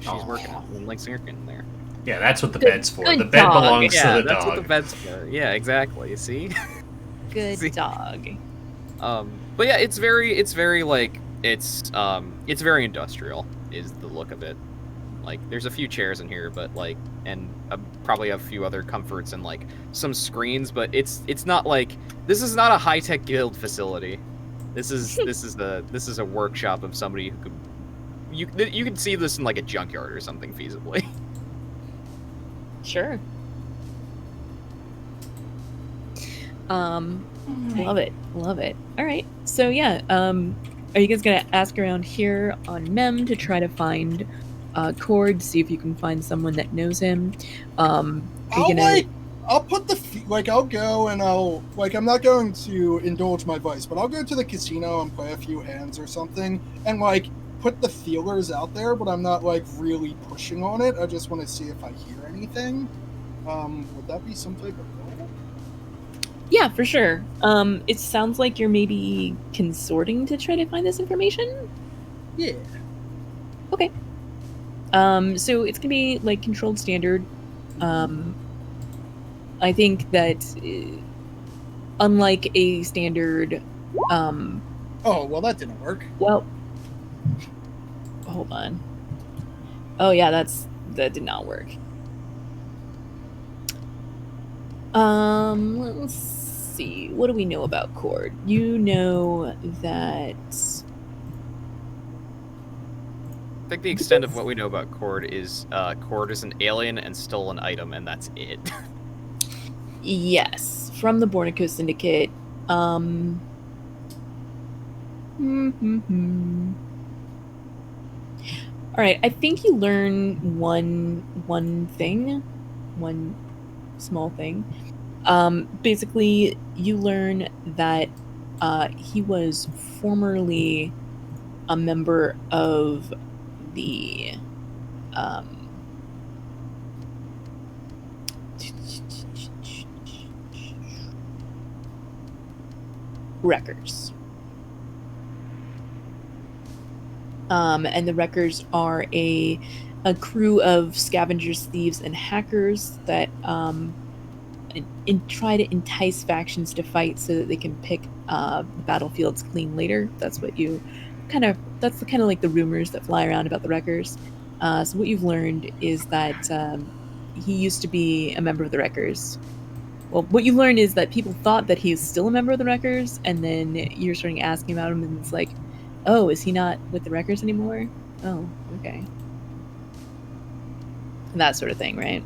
she's working, when Link's working there. Yeah, that's what the Good- bed's for. good The bed dog. belongs Yeah, to the that's dog. what the bed's for. Yeah, exactly. See. Good See? dog. But yeah, it's very like it's very industrial is the look of it. Like there's a few chairs in here, but like and probably a few other comforts and like some screens, but it's not like this is not a high-tech guild facility. This is a workshop of somebody who could you could see this in like a junkyard or something feasibly. Sure. Love it. All right. So yeah, are you guys gonna ask around here on Mem to try to find Cord, see if you can find someone that knows him? I'll put I'll go and I'm not going to indulge my vice, but I'll go to the casino and play a few hands or something and like put the feelers out there, but I'm not like really pushing on it. I just want to see if I hear anything. Would that be some type of role? Yeah, for sure. It sounds like you're maybe consorting to try to find this information. Yeah. Okay. So it's gonna be like controlled standard. I think that unlike a standard, Oh, well, that didn't work. well, hold on. Oh yeah, that did not work. Let's see. What do we know about Cord? You know that. I think the extent of what we know about Cord is an alien and stole an item, and that's it. Yes, from the Bornico Syndicate. All right, I think you learn one small thing. Basically, you learn that he was formerly a member of the Wreckers. And the Wreckers are a crew of scavengers, thieves, and hackers that try to entice factions to fight so that they can pick the battlefields clean later. That's what you that's the kind of like the rumors that fly around about the Wreckers. So what you've learned is that he used to be a member of the Wreckers. Well, what you learned is that people thought that he's still a member of the Wreckers, and then you're starting asking about him, and it's like, oh, is he not with the Wreckers anymore? Oh, okay. That sort of thing, right?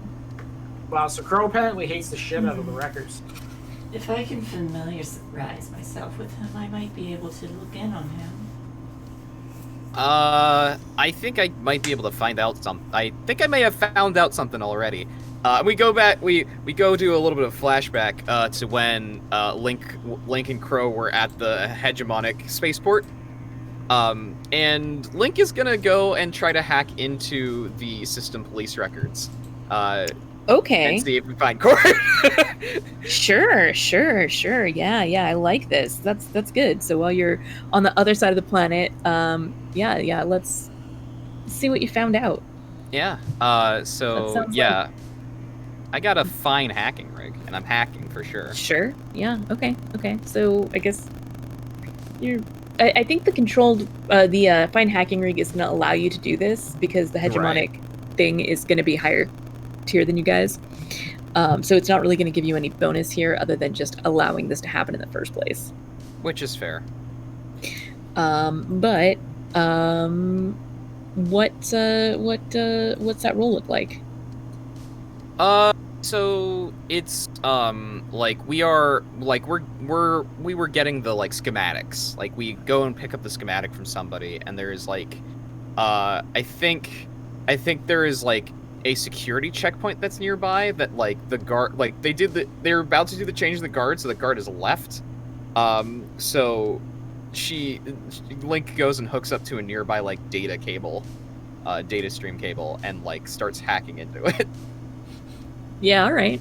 Wow, so Crow apparently hates the shit out of the Wreckers. If I can familiarize myself with him, I might be able to look in on him. I think I might be able to find out something. I think I may have found out something already. We go back. We go to a little bit of flashback to when Link and Crow were at the hegemonic spaceport. And Link is gonna go and try to hack into the system police records. Okay. And see if we find Cord. Sure. Yeah, I like this. That's good. So while you're on the other side of the planet, yeah, let's see what you found out. Yeah. That So sounds yeah, I got a fine hacking rig, and I'm hacking for sure. Sure. Yeah. Okay. So I guess you're. I think the controlled, the fine hacking rig is going to allow you to do this because the hegemonic thing is going to be higher tier than you guys. So it's not really going to give you any bonus here other than just allowing this to happen in the first place. Which is fair. But what's that role look like? So it's like we were getting the like schematics. Like we go and pick up the schematic from somebody, and there's like I think there is like a security checkpoint that's nearby that like the guard like they're about to do the change of the guard, so the guard is left. So Link goes and hooks up to a nearby like data stream cable, and like starts hacking into it. Yeah, all right.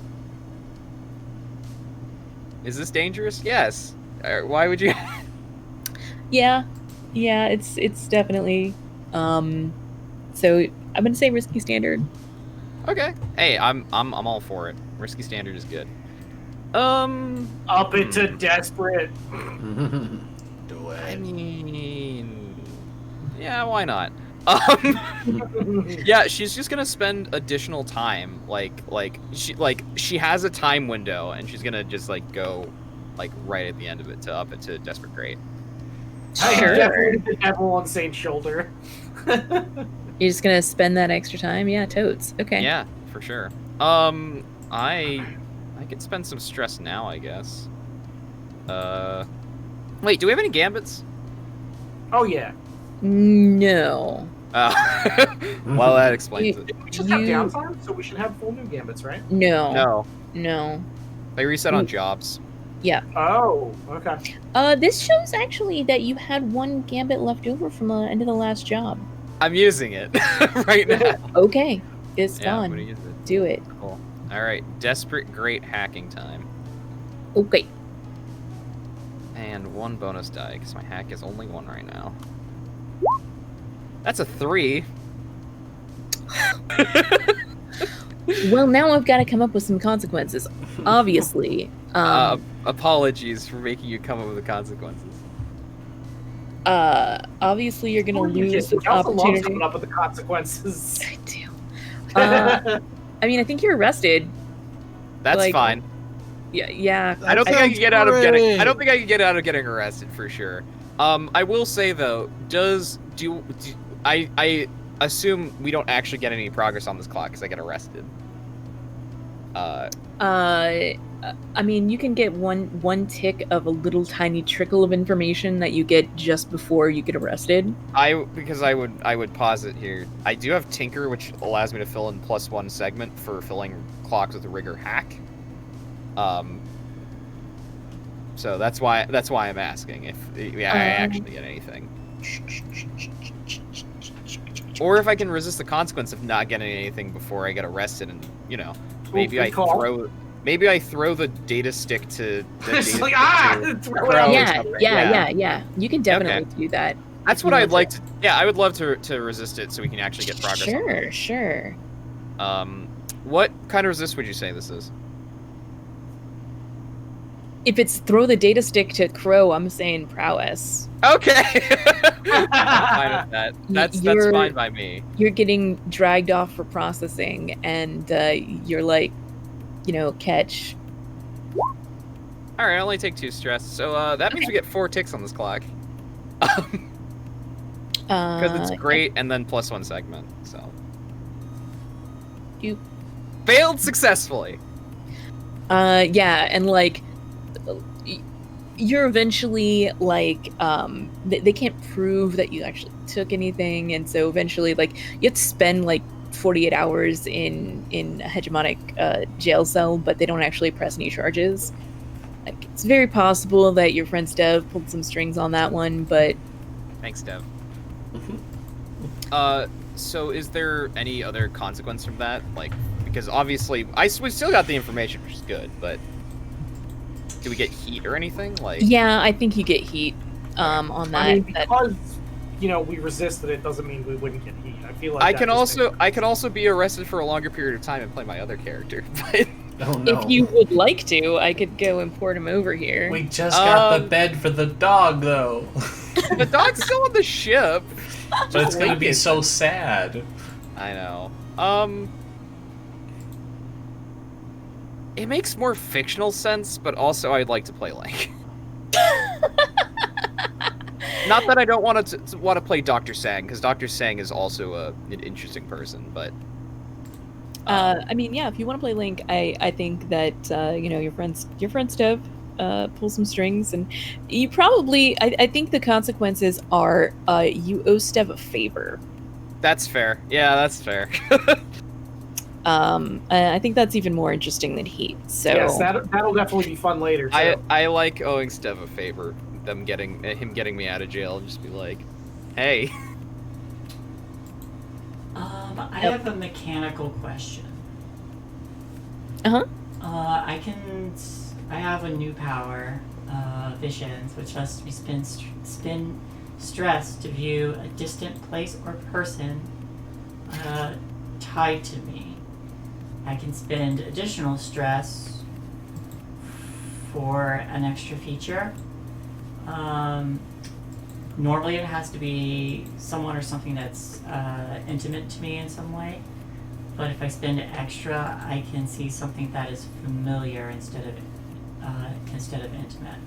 Is this dangerous? Yes. Why would you? Yeah, it's definitely. So I'm gonna say risky standard. Okay. Hey, I'm all for it. Risky standard is good. Up into desperate. Do it. I mean, yeah, why not? Yeah, she's just gonna spend additional time, like she has a time window, and she's gonna just like go, like right at the end of it to up it to desperate great. Sure. Definitely the devil on Saint's shoulder. You're just gonna spend that extra time? Yeah, totes. Okay. Yeah, for sure. I could spend some stress now, I guess. Wait, do we have any gambits? Oh yeah. No. Well, that explains it. We just have downtime, so we should have full new gambits, right? No. No, they reset on jobs. Yeah. Oh, okay. This shows actually that you had one gambit left over from the end of the last job. I'm using it right now. Okay. It's Yeah, I'm done. gonna use it. Do it. Cool. All right, desperate great hacking time. Okay. And one bonus die, because my hack is only one right now. That's a 3. Well, now I've got to come up with some consequences. Obviously. Apologies for making you come up with the consequences. Obviously you're gonna lose the Kelsa loves opportunity. coming up with the consequences. I do. I mean, I think you're arrested. That's Like, fine. Yeah. I don't think I can get out of great. getting arrested for sure. I will say though, I assume we don't actually get any progress on this clock because I get arrested. I mean, you can get one tick of a little tiny trickle of information that you get just before you get arrested. I would pause it here. I do have Tinker, which allows me to fill in +1 segment for filling clocks with a rigor hack. So that's why I'm asking if I actually get anything, or if I can resist the consequence of not getting anything before I get arrested, and maybe I throw the data stick to the It's data like, stick to throw it Crow out. or something. Yeah. You can definitely do that. That's what I'd like to. Yeah, I would love to resist it so we can actually get progress. Sure. What kind of resist would you say this is? If it's throw the data stick to Crow, I'm saying prowess. Okay. I'm fine with that. That's fine by me. You're getting dragged off for processing, and you're like, catch. All right, I only take 2 stress, so that means we get 4 ticks on this clock. Because it's great, and then +1 segment. So. You failed successfully. Yeah, and like. You're eventually like they can't prove that you actually took anything, and so eventually like you have to spend like 48 hours in a hegemonic jail cell, but they don't actually press any charges. Like, it's very possible that your friend Dev pulled some strings on that one, but thanks, Dev. So is there any other consequence from that? Like, because obviously we still got the information, which is good, but do we get heat or anything? Like, yeah, I think you get heat on that. I mean, because we resisted it doesn't mean we wouldn't get heat. I feel like I can also be arrested for a longer period of time and play my other character. But Oh no. if you would like to, I could go and port him over here. We just got the bed for the dog, though. the dog's still on the ship. But it's gonna be so sad. I know. It makes more fictional sense, but also I'd like to play Link. Not that I don't want to play Dr. Sang, because Dr. Sang is also an interesting person, but I mean, yeah, if you want to play Link, I think that your friend Steph pull some strings, and you probably I think the consequences are you owe Steph a favor. That's fair. Yeah, that's fair. I think that's even more interesting than Heat. So Yes, that'll definitely be fun later too. I like owing Steph a favor. Him getting me out of jail, and just be like, hey. I have a mechanical question. Uh-huh. I have a new power, Visions, which lets me spin stress to view a distant place or person tied to me. I can spend additional stress for an extra feature. Normally it has to be someone or something that's intimate to me in some way. But if I spend extra, I can see something that is familiar instead of intimate.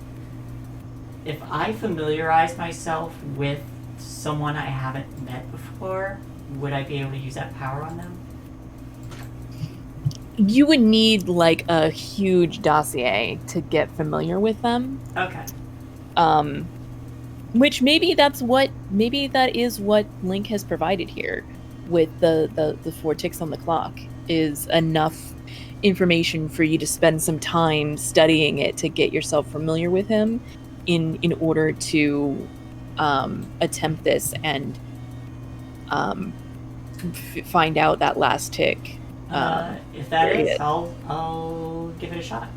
If I familiarize myself with someone I haven't met before, would I be able to use that power on them? You would need like a huge dossier to get familiar with them. Okay. Which maybe that is what Link has provided here with the 4 ticks on the clock is enough information for you to spend some time studying it to get yourself familiar with him in order to attempt this and find out that last tick. If that is, I'll give it a shot.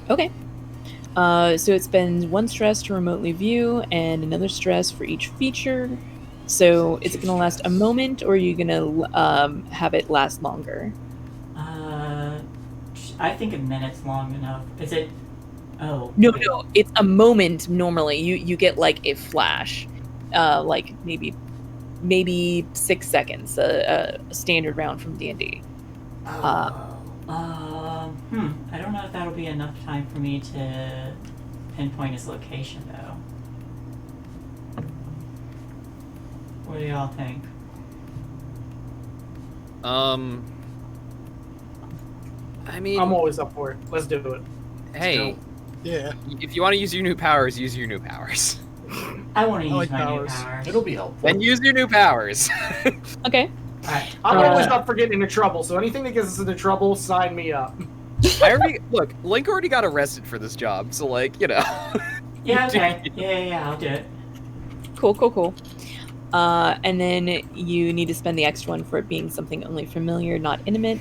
Okay. So it spends 1 stress to remotely view and another stress for each feature. So is it going to last a moment, or are you going to have it last longer? I think a minute's long enough. Is it? Oh. No, it's a moment normally. You get like a flash, like maybe 6 seconds, a standard round from D&D. I don't know if that'll be enough time for me to pinpoint his location, though. What do y'all think? I mean, I'm always up for it. Let's do it. Hey, Yeah. if you want to use your new powers, use your new powers. I want to use like my powers. new powers. It'll be helpful. Then use your new powers. Okay. Alright. I'm always up for getting into trouble, so anything that gets us into trouble, sign me up. Look, Link already got arrested for this job, so like, Yeah, okay. Yeah, I'll do it. Cool. And then you need to spend the extra one for it being something only familiar, not intimate.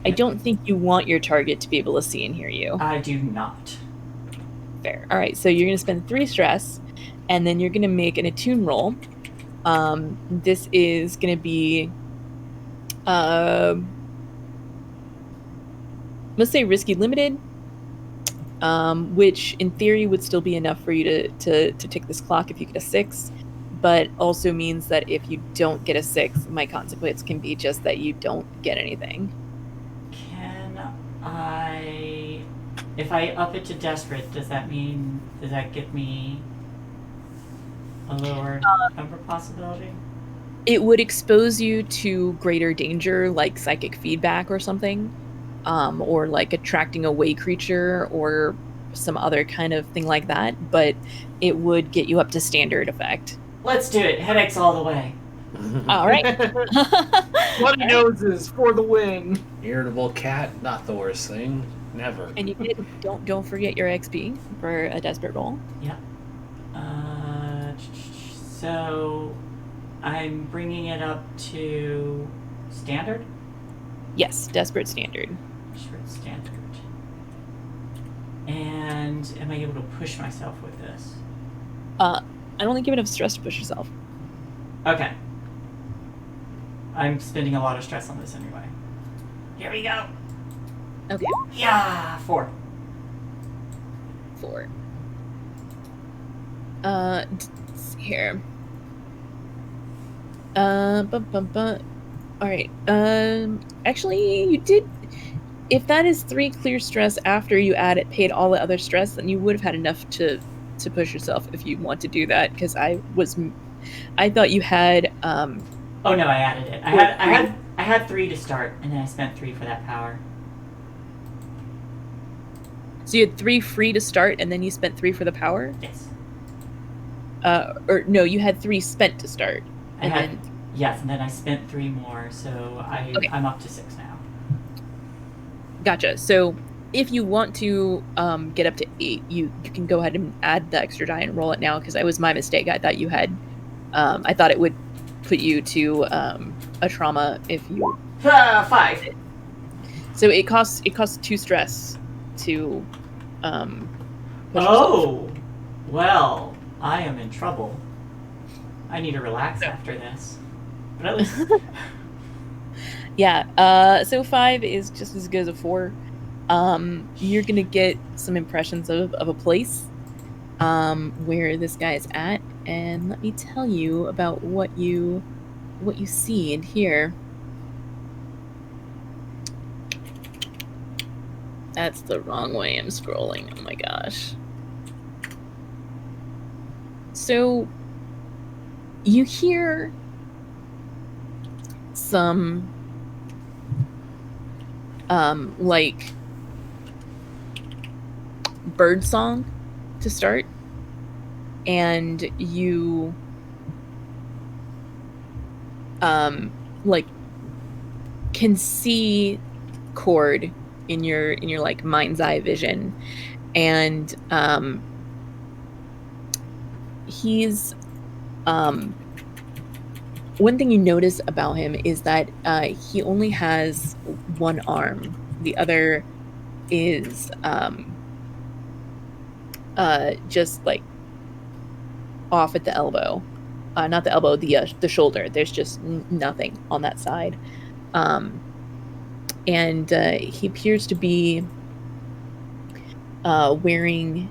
I don't think you want your target to be able to see and hear you. I do not. Fair. All right, so you're going to spend 3 stress, and then you're going to make an attune roll. This is going to be, let's say risky limited, which in theory would still be enough for you to tick this clock if you get a 6, but also means that if you don't get a 6, my consequence can be just that you don't get anything. If I up it to desperate, does that give me a lower number possibility? It would expose you to greater danger, like psychic feedback or something, or like attracting a way creature or some other kind of thing like that, but it would get you up to standard effect. Let's do it. Headaches all the way. All right. Bloody noses for the win. Irritable cat, not the worst thing. Never. And you don't forget your XP for a desperate roll. Yeah. So I'm bringing it up to standard? Yes, desperate standard. Desperate standard. And am I able to push myself with this? I don't think you have enough stress to push yourself. Okay. I'm spending a lot of stress on this anyway. Here we go. Okay. Yeah, 4. 4. Let's see here. All right. Actually, you did. If that is 3 clear stress after you paid all the other stress, then you would have had enough to push yourself if you want to do that. Because I thought you had. Oh no, I added it. I I had 3 to start, and then I spent 3 for that power. So you had 3 free to start, and then you spent 3 for the power? Yes. Or no, you had 3 spent to start. Yes, and then I spent 3 more, so I'm up to 6 now. Gotcha. So if you want to get up to 8, you can go ahead and add the extra die and roll it now, because that was my mistake. I thought you had... I thought it would put you to a trauma if you... 5! So it costs 2 stress to... push Oh! Well, I am in trouble. I need to relax after this. But at least... Yeah, so 5 is just as good as a 4. You're gonna get some impressions of a place where this guy is at, and let me tell you about what you see and hear. That's the wrong way I'm scrolling. Oh my gosh. So you hear some like bird song to start, and you like can see Cord in your like mind's eye vision, and he's one thing you notice about him is that he only has one arm. The other is just like off at the elbow. Not the elbow, the shoulder. There's just nothing on that side. And he appears to be wearing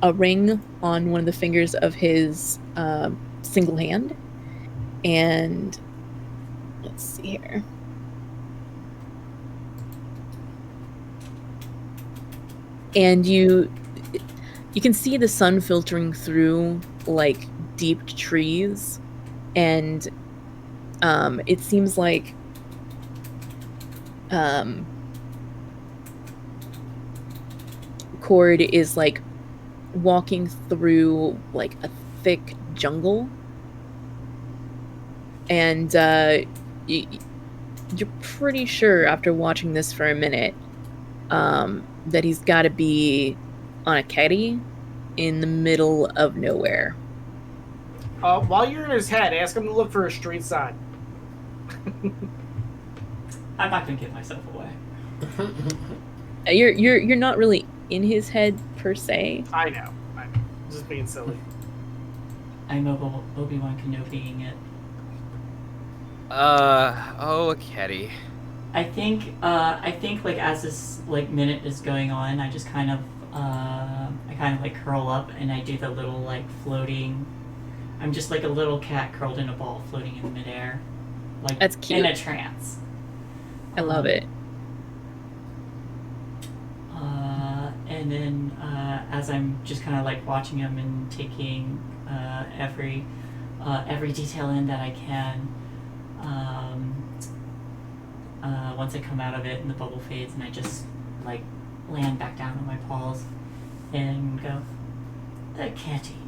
a ring on one of the fingers of his single hand. And let's see here. And you can see the sun filtering through like deep trees, and it seems like Cord is like walking through like a thick jungle, and you're pretty sure after watching this for a minute that he's got to be on a keddy in the middle of nowhere. While you're in his head, ask him to look for a street sign. I'm not gonna give myself away. You're not really in his head per se. I know. Just being silly. I'm Obi-Wan Kenobiing it. A caddy. I think like as this like minute is going on, I just kind of like curl up and I do the little like floating. I'm just like a little cat curled in a ball floating in midair, like that's cute. In a trance. I love it. And then as I'm just kind of like watching him and taking every detail in that I can. Once I come out of it and the bubble fades and I just like land back down on my paws and go, the kitty.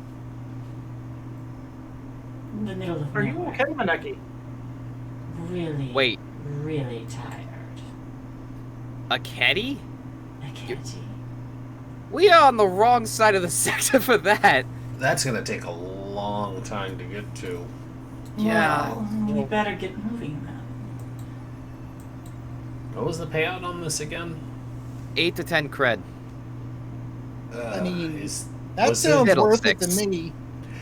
In the middle of Are you nowhere. okay, Maneki? Really, Wait. really tired. A caddy? A kitty. We are on the wrong side of the sector for that. That's gonna take a long time to get to. Yeah. Well, we better get moving then. What was the payout on this again? 8 to 10 cred. I mean, was that it- sounds Middle worth it six. to me.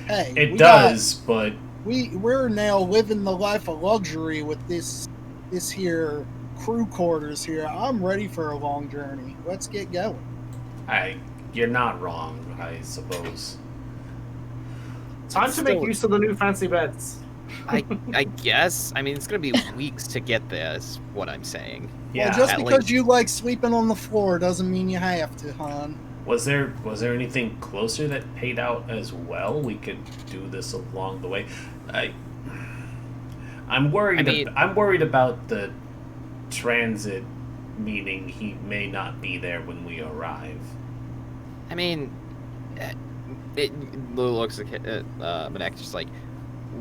Hey, It does, but We're now living the life of luxury with this here crew quarters here. I'm ready for a long journey. Let's get going. you're not wrong, I suppose. Time to make use of the new fancy beds. I guess. I mean, it's gonna be weeks to get there. Is what I'm saying. Yeah. Well, just at because least. you like sleeping on the floor doesn't mean you have to, hon. Was there anything closer that paid out as well? We could do this along the way. I'm worried. I mean- I'm worried about the transit, meaning he may not be there when we arrive. I mean, it looks like Manek's just like,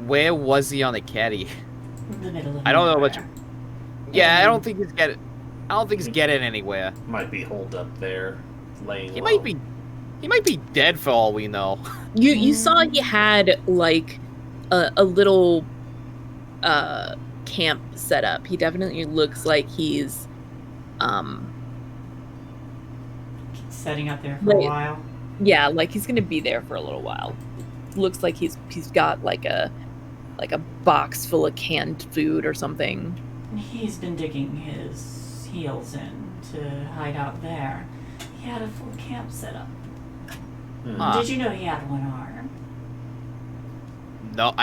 where was he on the caddy? In the middle of I don't know what. nowhere. Yeah, I don't think he's getting. I don't think he's getting anywhere. Might be holed up there, laying He low. might be. He might be dead for all we know. You saw he had like a little camp set up. He definitely looks like he's Setting up there for a Wait. while. yeah, like he's gonna be there for a little while. Looks like he's got like a box full of canned food or something. He's been digging his heels in to hide out there. He had a full camp set up. Huh. Did you know he had one arm? No,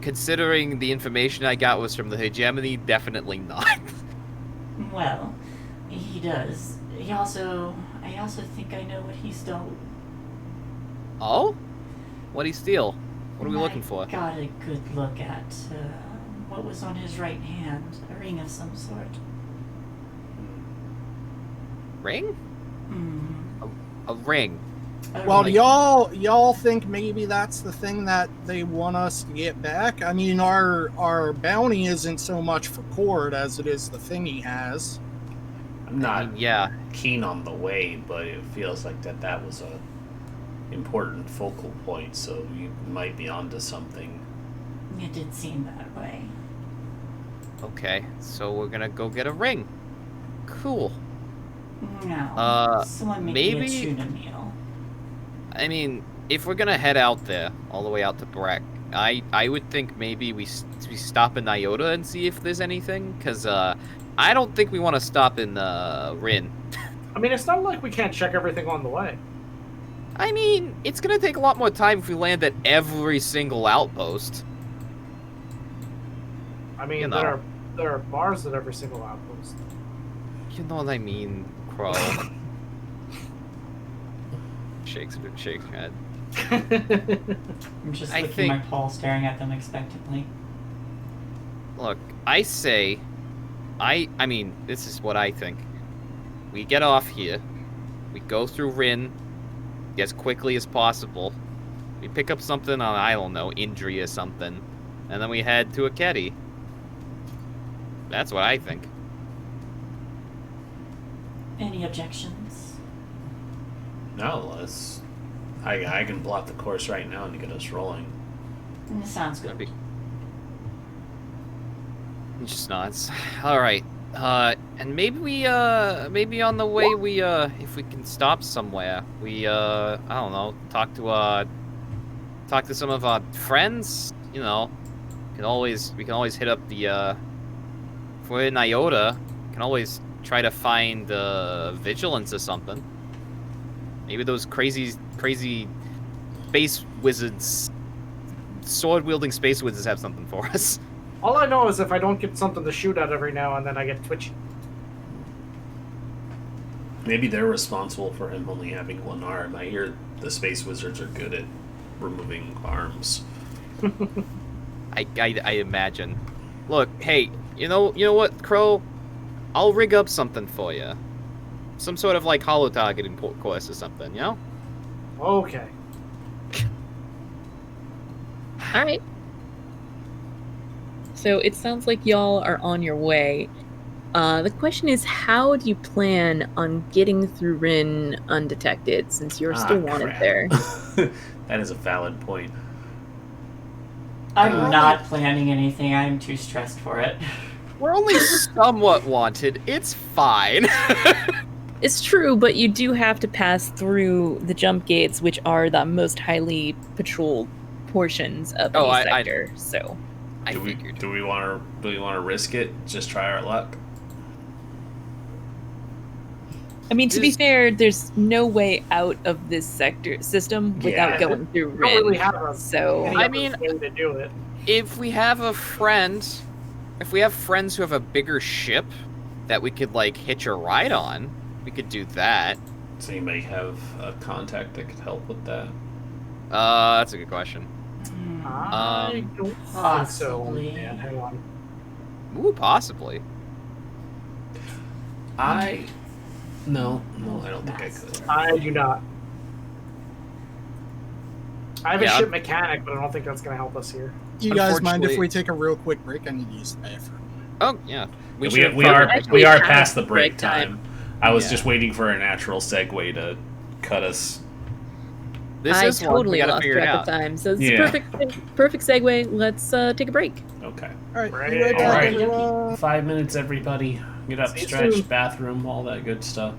considering the information I got was from the hegemony, definitely not. Well, he does. I also think I know what he stole. Oh? What'd he steal? What are we I looking for? Got a good look at what was on his right hand. A ring of some sort. Ring? Mm. A ring. Well, Like- do y'all think maybe that's the thing that they want us to get back? I mean, our bounty isn't so much for Cord as it is the thing he has. I'm not I mean, yeah. keen on the way, but it feels like that was a important focal point. So you might be onto something. It did seem that way. Okay, so we're gonna go get a ring. Cool. No. Someone make me maybe- a tuna meal. I mean, if we're gonna head out there, all the way out to Breck, I would think maybe we stop in Iota and see if there's anything, because I don't think we want to stop in Rin. I mean, it's not like we can't check everything on the way. I mean, it's gonna take a lot more time if we land at every single outpost. I mean, You know. there are bars at every single outpost. You know what I mean, Crow. shakes her head. I'm just I licking think- my paw, staring at them expectantly. Look, I say, I mean, this is what I think. We get off here, we go through Rin as quickly as possible. We pick up something on, I don't know, Indri or something, and then we head to Akedi. That's what I think. Any objections? No, let's. I can plot the course right now and get us rolling. Sounds good. That'd be... He just nods. All right. And maybe we, maybe on the way we, if we can stop somewhere, we, I don't know, talk to some of our friends. You know, we can always hit up the, if we're in Iota, we can always try to find Vigilance or something. Maybe those crazy space wizards, sword-wielding space wizards have something for us. All I know is if I don't get something to shoot at every now and then, I get twitchy. Maybe they're responsible for him only having one arm. I hear the space wizards are good at removing arms. I imagine. Look, hey, you know what, Crow? I'll rig up something for you. Some sort of like holo targeting course or something, you know? Okay. All right. So it sounds like y'all are on your way. The question is, how do you plan on getting through Rin undetected, since you're still wanted crap. there? That is a valid point. I'm not planning anything. I'm too stressed for it. We're only somewhat wanted. It's fine. It's true, but you do have to pass through the jump gates, which are the most highly patrolled portions of Oh, any I- sector. So, I Do figured. we want to risk it? Just try our luck. I mean, to be Is- fair, there's no way out of this sector system without Yeah. going through We don't really Rin. have a So, any I other mean- way to do it. If we have friends who have a bigger ship that we could like hitch a ride on, we could do that. Does anybody have a contact that could help with that? That's a good question. I don't think so. Possibly. Man, hang on. Ooh, possibly. No, I don't think I could. I do not. I have a Yeah. ship mechanic, but I don't think that's going to help us here. You guys mind if Unfortunately- we take a real quick break? I need to use the bathroom. Oh yeah, We should are Actually, past past the break break time. time. I was Yeah. just waiting for a natural segue to cut us. This I is one we totally gotta lost figure it track out. of time, so it's Yeah. perfect segue. Let's take a break. Okay. All right, Right. be right back, All right. everyone. 5 minutes, everybody. Get up, See you stretch, soon. bathroom, all that good stuff.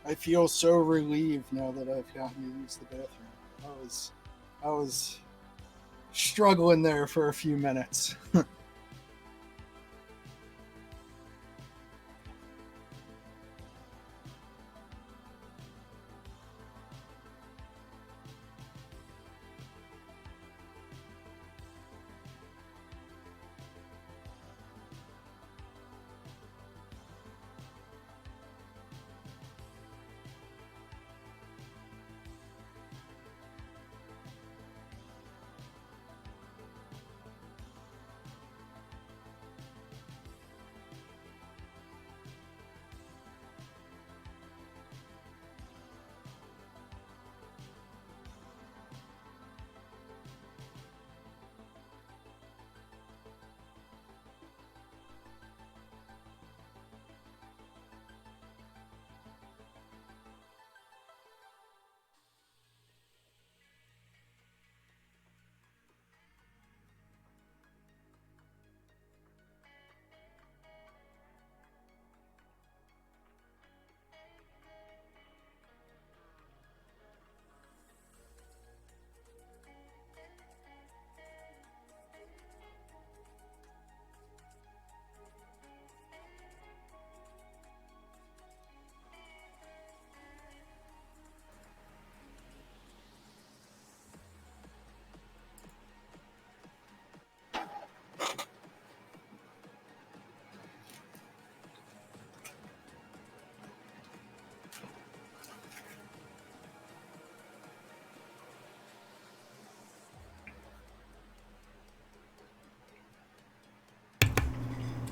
I feel so relieved now that I've gotten to use the bathroom. I was struggling there for a few minutes.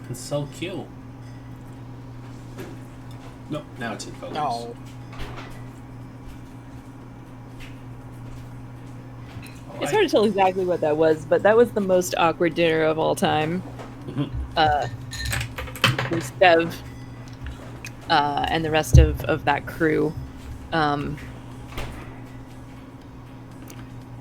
It's so cute. No, now it's in focus. Oh, It's hard to tell exactly what that was, but that was the most awkward dinner of all time. With Stev and the rest of that crew.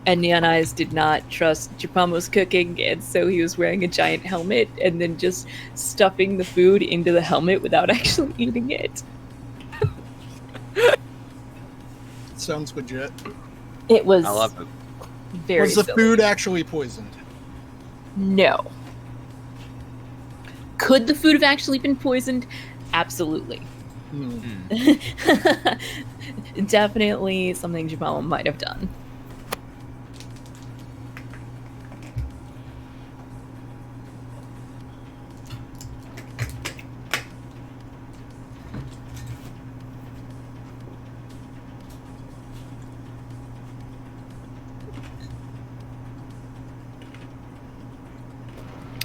And Neon Eyes did not trust Japamo's cooking, and so he was wearing a giant helmet and then just stuffing the food into the helmet without actually eating it. sounds legit. It was I love it. very Was the silly. food actually poisoned? No. Could the food have actually been poisoned? Absolutely. Definitely something Japamo might have done.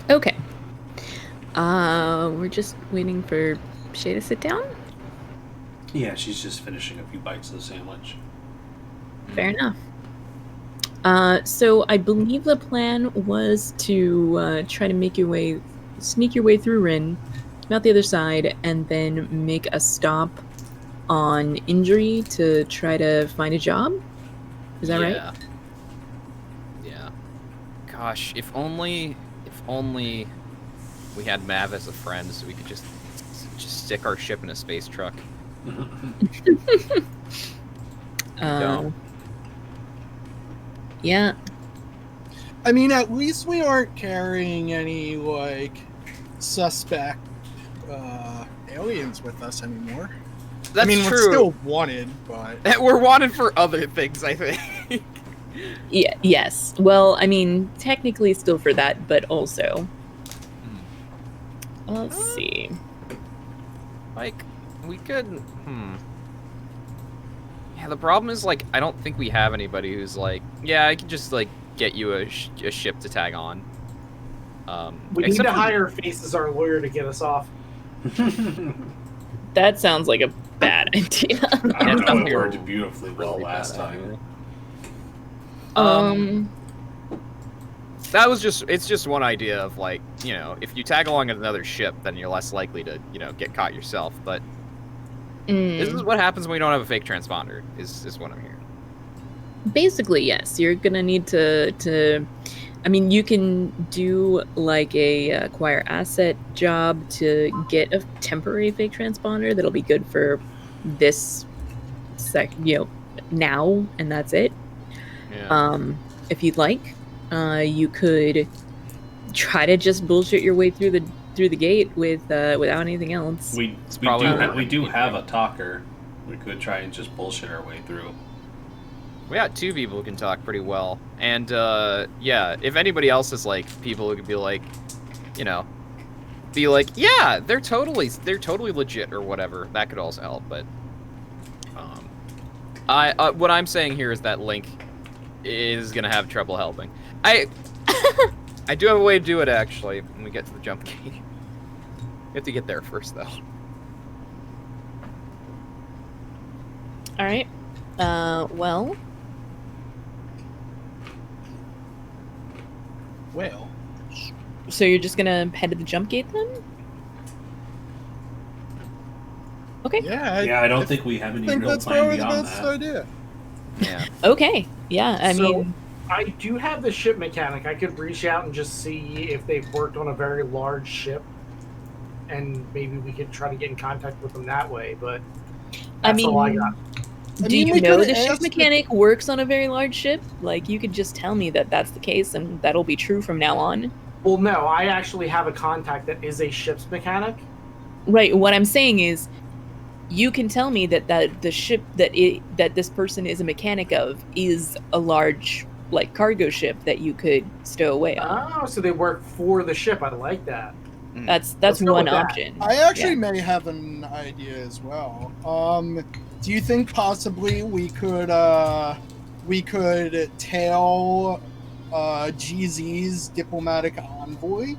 Okay. We're just waiting for Shae to sit down? Yeah, she's just finishing a few bites of the sandwich. Fair enough. So I believe the plan was to try to sneak your way through Rin, come out the other side, and then make a stop on Injury to try to find a job. Is that right? Yeah. Gosh, if only we had Mav as a friend, so we could just stick our ship in a space truck. Don't. Yeah. I mean, at least we aren't carrying any, like, suspect aliens with us anymore. That's I mean, true. we're still wanted, but... We're wanted for other things, I think. Yeah. Yes. Well, I mean, technically still for that, but also. Let's see. Like, we could. Yeah, the problem is, like, I don't think we have anybody who's like, yeah, I can just, like, get you a ship to tag on. We need to hire Face as our lawyer to get us off. That sounds like a bad idea. I don't know, it Yeah, worked beautifully well really last bad time. idea. That was it's just one idea of, like, you know, if you tag along at another ship, then you're less likely to, you know, get caught yourself. But this is what happens when we don't have a fake transponder, is what I'm hearing. Basically, yes. You're gonna need to. I mean, you can do like a acquire asset job to get a temporary fake transponder that'll be good for this now, and that's it. Yeah. If you'd like, you could try to just bullshit your way through the gate without anything else. We probably do have a talker. We could try and just bullshit our way through. We got 2 people who can talk pretty well, and yeah, if anybody else is like people who could be like, yeah, they're totally legit or whatever, that could also help. But what I'm saying here is that Link is gonna have trouble helping. I do have a way to do it actually when we get to the jump gate. We have to get there first though. All right. Well. So you're just gonna head to the jump gate then? Okay. Yeah, I don't think we have any I think real that's plan probably the beyond best that. idea. Yeah. Okay. Yeah. I So, mean, I do have the ship mechanic. I could reach out and just see if they've worked on a very large ship, and maybe we could try to get in contact with them that way. But that's all I got. Do you know the ship mechanic works on a very large ship? Like, you could just tell me that that's the case, and that'll be true from now on. Well, no, I actually have a contact that is a ship's mechanic. Right. What I'm saying is, you can tell me that the ship that this person is a mechanic of is a large, like, cargo ship that you could stow away on. Oh, so they work for the ship. I like that. That's Let's go one with that. option. I actually may have an idea as well. Do you think possibly we could tail GZ's diplomatic envoy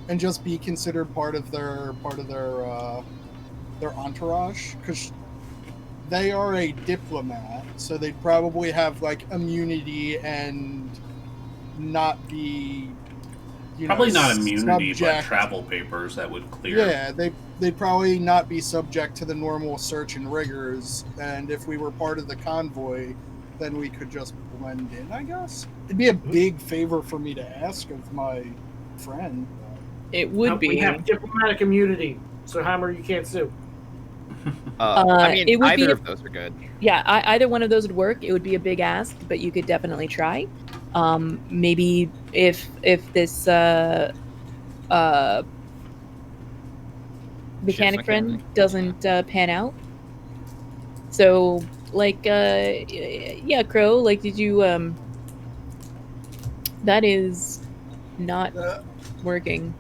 and just be considered part of their entourage? Because they are a diplomat, so they'd probably have like immunity and not be Probably not immunity, but subject. travel papers that would clear. Yeah, they'd probably not be subject to the normal search and rigors, and if we were part of the convoy, then we could just blend in, I guess. It'd be a big favor for me to ask of my friend. It would be. We have diplomatic immunity, so Hammer, you can't sue. I mean, it would either be of those are good. Yeah, either one of those would work. It would be a big ask, but you could definitely try. Maybe if this mechanic friend doesn't pan out. So, like, yeah, Crow, like, did you, that is not working.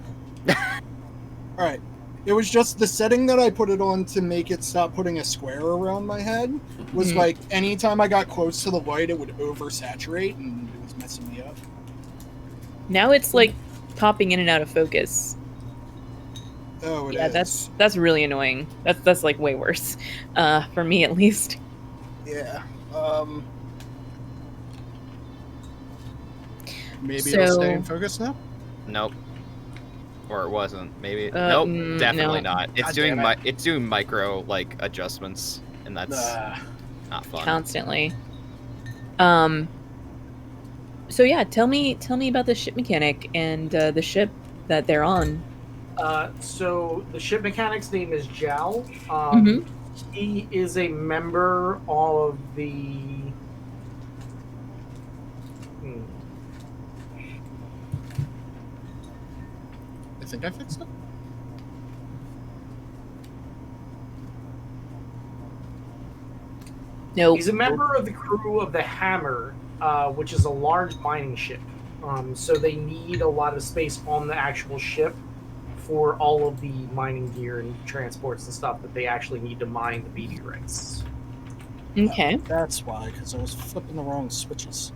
Alright. It was just the setting that I put it on to make it stop putting a square around my head was like anytime I got close to the light, it would oversaturate and it was messing me up. Now it's like popping in and out of focus. Oh, it Yeah, is. that's really annoying. That's like way worse, for me at least. Yeah. Maybe it'll stay in focus now? Nope. Or it wasn't. Maybe. Nope, Definitely no. not. It's God doing damn it. it's doing micro like adjustments, and that's not fun. Constantly. So yeah, tell me about the ship mechanic and the ship that they're on. So the ship mechanic's name is Jal. Mhm. He is a member of the. I think I fixed it. No. He's a member of the crew of the Hammer, which is a large mining ship. So they need a lot of space on the actual ship for all of the mining gear and transports and stuff that they actually need to mine the meteorites. Okay. That's why, because I was flipping the wrong switches.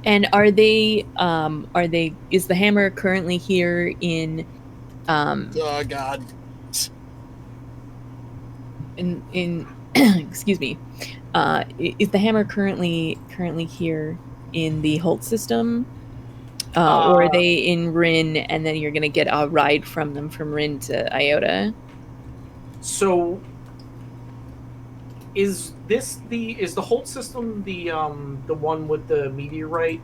And is the Hammer currently here in Oh God. in excuse me. Is the Hammer currently here in the Holt system? Or are they in Rin and then you're gonna get a ride from them from Rin to Iota? So is the Holt system the one with the meteorite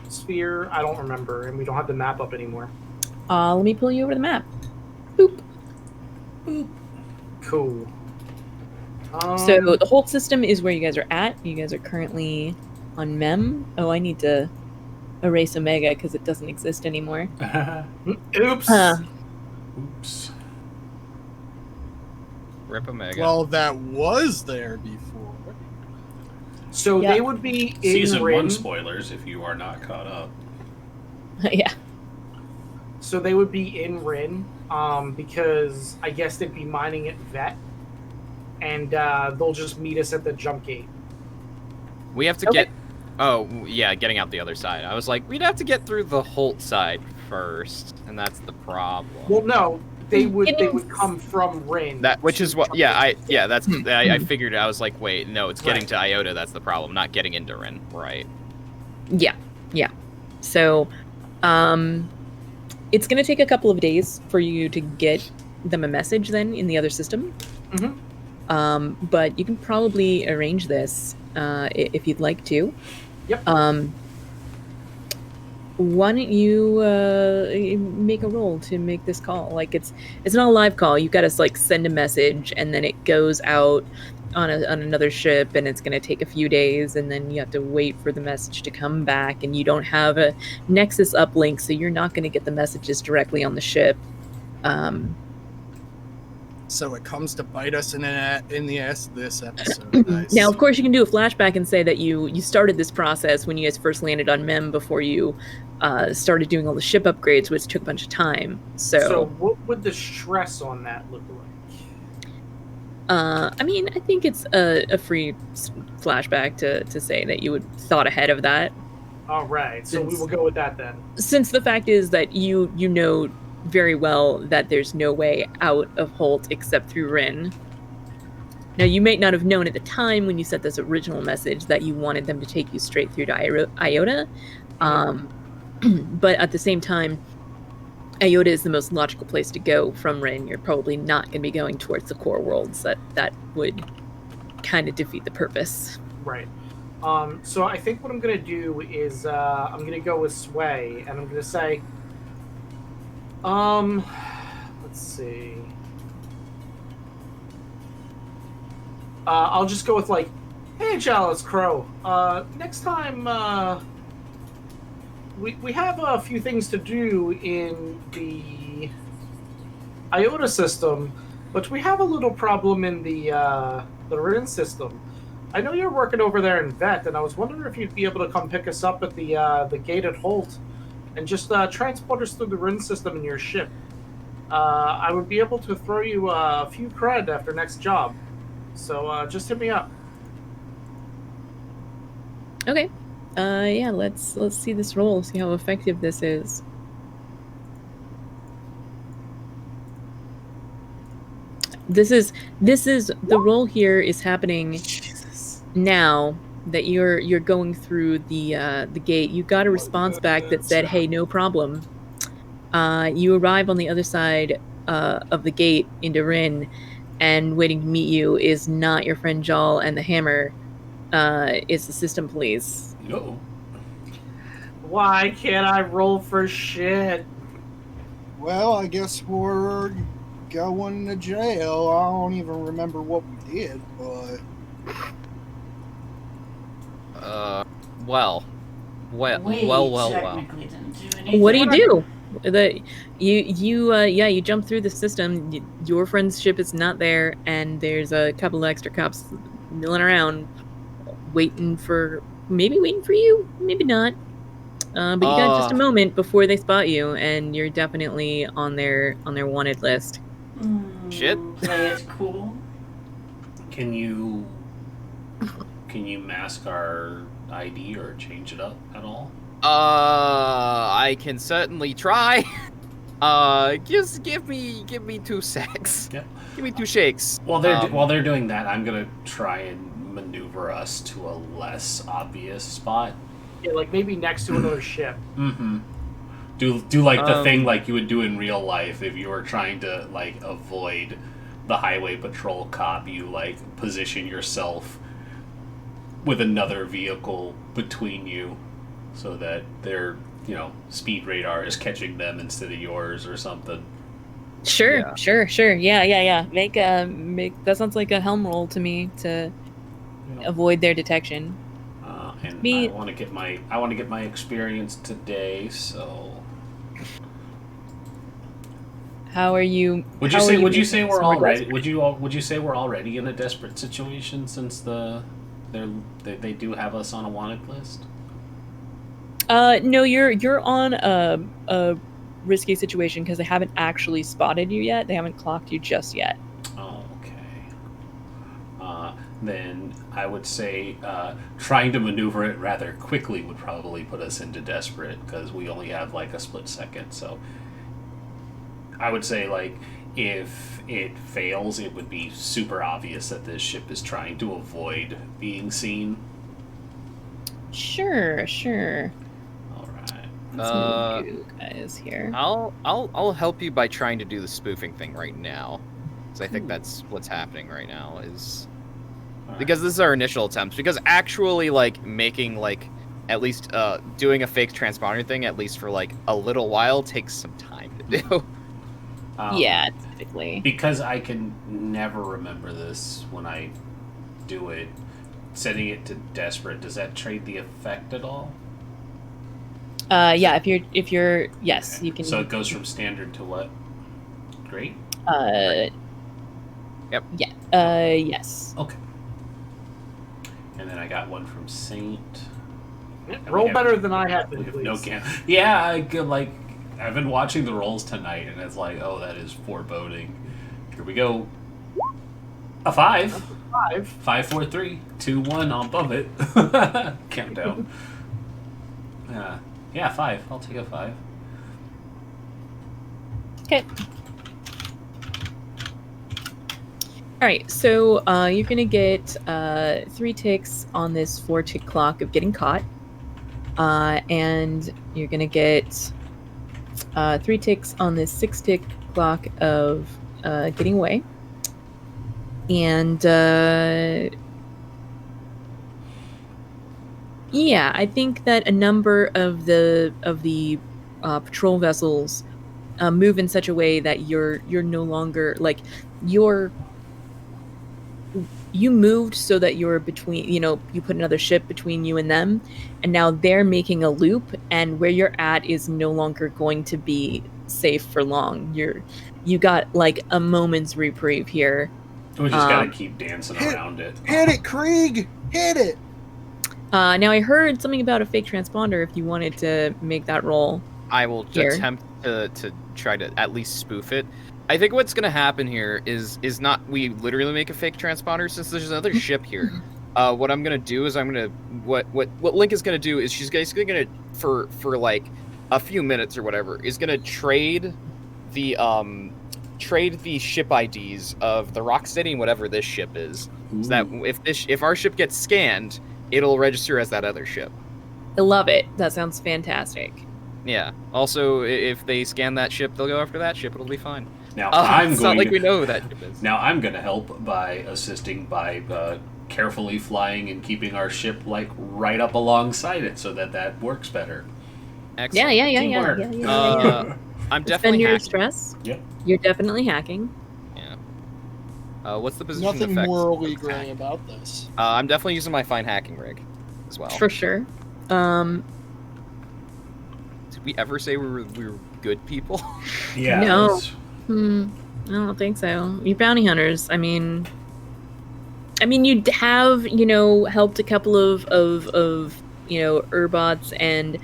sphere? I don't remember, and we don't have the map up anymore. Let me pull you over the map. Boop. Cool. So the Holt system is where you guys are at. You guys are currently on Mem. Oh, I need to erase Omega because it doesn't exist anymore. Oops. Oops. Rip Omega. Well, that was there before. So Yeah. they would be in Season Rin. 1 spoilers if you are not caught up. Yeah. So they would be in Rin, because I guess they'd be mining at Vet, and they'll just meet us at the jump gate. We have to get... Oh, yeah, getting out the other side. I was like, we'd have to get through the Holt side first, and that's the problem. Well, no, they would come from Rin. Which is what... Yeah, I figured. I was like, wait, no, it's getting to Iota that's the problem, not getting into Rin. Right. Yeah. So, it's going to take a couple of days for you to get them a message then in the other system. Mm-hmm. But you can probably arrange this if you'd like to. Yep. Why don't you make a roll to make this call? Like it's not a live call. You've got to like send a message and then it goes out on another ship and it's going to take a few days and then you have to wait for the message to come back and you don't have a Nexus uplink, so you're not going to get the messages directly on the ship. So it comes to bite us in the ass this episode. Nice. Now, of course, you can do a flashback and say that you started this process when you guys first landed on Mem before you started doing all the ship upgrades, which took a bunch of time. So what would the stress on that look like? I mean, I think it's a free flashback to say that you would thought ahead of that. All right, so we will go with that then. Since the fact is that you know very well that there's no way out of Holt except through Rin. Now, you may not have known at the time when you sent this original message that you wanted them to take you straight through to Iota, but at the same time, Iota is the most logical place to go from Rin. You're probably not going to be going towards the core worlds. That would kind of defeat the purpose. Right. So I think what I'm going to do is I'm going to go with Sway, and I'm going to say, let's see. I'll just go with like, hey, Chalice Crow. Next time, we have a few things to do in the Iota system, but we have a little problem in the Rin system. I know you're working over there in Vet, and I was wondering if you'd be able to come pick us up at the gate at Holt and just transport us through the Rin system in your ship. I would be able to throw you a few cred after next job. So just hit me up. Okay. Yeah, let's see this roll, see how effective this is. This is the roll here is happening now that you're going through the gate. You got a response back that said, "Hey, no problem." You arrive on the other side of the gate into Rin, and waiting to meet you is not your friend Jal and the Hammer. It's the system police. No. Why can't I roll for shit? Well, I guess we're going to jail. I don't even remember what we did, but... Well. Technically didn't do anything. What do you do? You jump through the system. Your friend's ship is not there, and there's a couple of extra cops milling around, waiting for you, maybe not. But you got just a moment before they spot you, and you're definitely on their wanted list. Shit. Play it cool. Can you mask our ID or change it up at all? I can certainly try. Just give me 2 secs. Yeah. Give me 2 shakes. While they're doing that, I'm gonna try and maneuver us to a less obvious spot. Yeah, like maybe next to another ship. Mm-hmm. Do like the thing like you would do in real life if you were trying to like avoid the highway patrol cop. You like position yourself with another vehicle between you, so that their speed radar is catching them instead of yours or something. Sure, Yeah. sure. Yeah. Make that sounds like a helm roll to me to avoid their detection. And Me- I want to get my experience today. So How are you? would how are you making say we're this more already desperate? would you say we're already in a desperate situation since they do have us on a wanted list? No, you're on a risky situation because they haven't actually spotted you yet. They haven't clocked you just yet. Oh, okay. Then I would say trying to maneuver it rather quickly would probably put us into desperate because we only have like a split second. So I would say like if it fails, it would be super obvious that this ship is trying to avoid being seen. Sure. All right. Let's move you guys here. I'll help you by trying to do the spoofing thing right now, because I think that's what's happening right now. Is because this is our initial attempts. Because actually, like making like at least doing a fake transponder thing at least for like a little while takes some time to do. Yeah, typically. Because I can never remember this when I do it. Setting it to desperate, does that trade the effect at all? Yeah. If you're yes, Okay. you can. So it goes from standard to what? Great. Yep. Yeah. Yes. Okay. And then I got one from Saint. Roll better than I have We been, have please. no cam. Yeah, I could, like I've been watching the rolls tonight, and it's like, oh, that is foreboding. Here we go. A 5. 5. 5, 4, 3, 2, 1 on above it. Countdown. Yeah, 5. I'll take a 5. Okay. All right, so you're gonna get 3 ticks on this 4-tick clock of getting caught, and you're gonna get 3 ticks on this 6-tick clock of getting away, and yeah, I think that a number of the patrol vessels move in such a way that you're no longer like you moved so that you're between, you put another ship between you and them, and now they're making a loop, and where you're at is no longer going to be safe for long. You got like a moment's reprieve here. We just gotta keep dancing around it. Hit it, Krieg! Hit it! Now I heard something about a fake transponder if you wanted to make that roll. I will Here. attempt to try to at least spoof it. I think what's going to happen here is not we literally make a fake transponder since there's another ship here. What I'm going to do is what Link is going to do is she's basically going to for like a few minutes or whatever is going to trade the ship IDs of the Rocksteady and whatever this ship is. So that if our ship gets scanned, it'll register as that other ship. I love it. That sounds fantastic. Yeah. Also, if they scan that ship, they'll go after that ship. It'll be fine. Now It's not like we know who that ship is. Now I'm going to help by assisting by carefully flying and keeping our ship like right up alongside it so that works better. Excellent. Yeah. Teamwork. I'm Spend definitely your hacking. stress. Yep. You're definitely hacking. Yeah. What's the position Nothing effect? morally gray about this. I'm definitely using my fine hacking rig as well. For sure. Did we ever say we were good people? Yeah. No. that's- I don't think so. You're bounty hunters. I mean, you'd have, helped a couple of Urbots and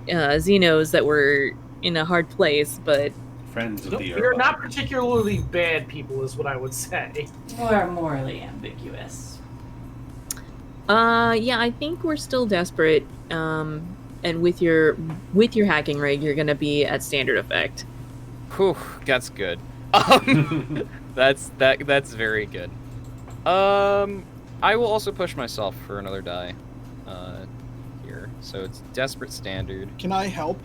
Xenos that were in a hard place, but Friends of the You're Earth. not particularly bad people, is what I would say. Or morally ambiguous. yeah, I think we're still desperate. And with your hacking rig, you're gonna be at standard effect. Whew, that's good. That's very good. I will also push myself for another die. Here, so it's desperate standard. Can I help?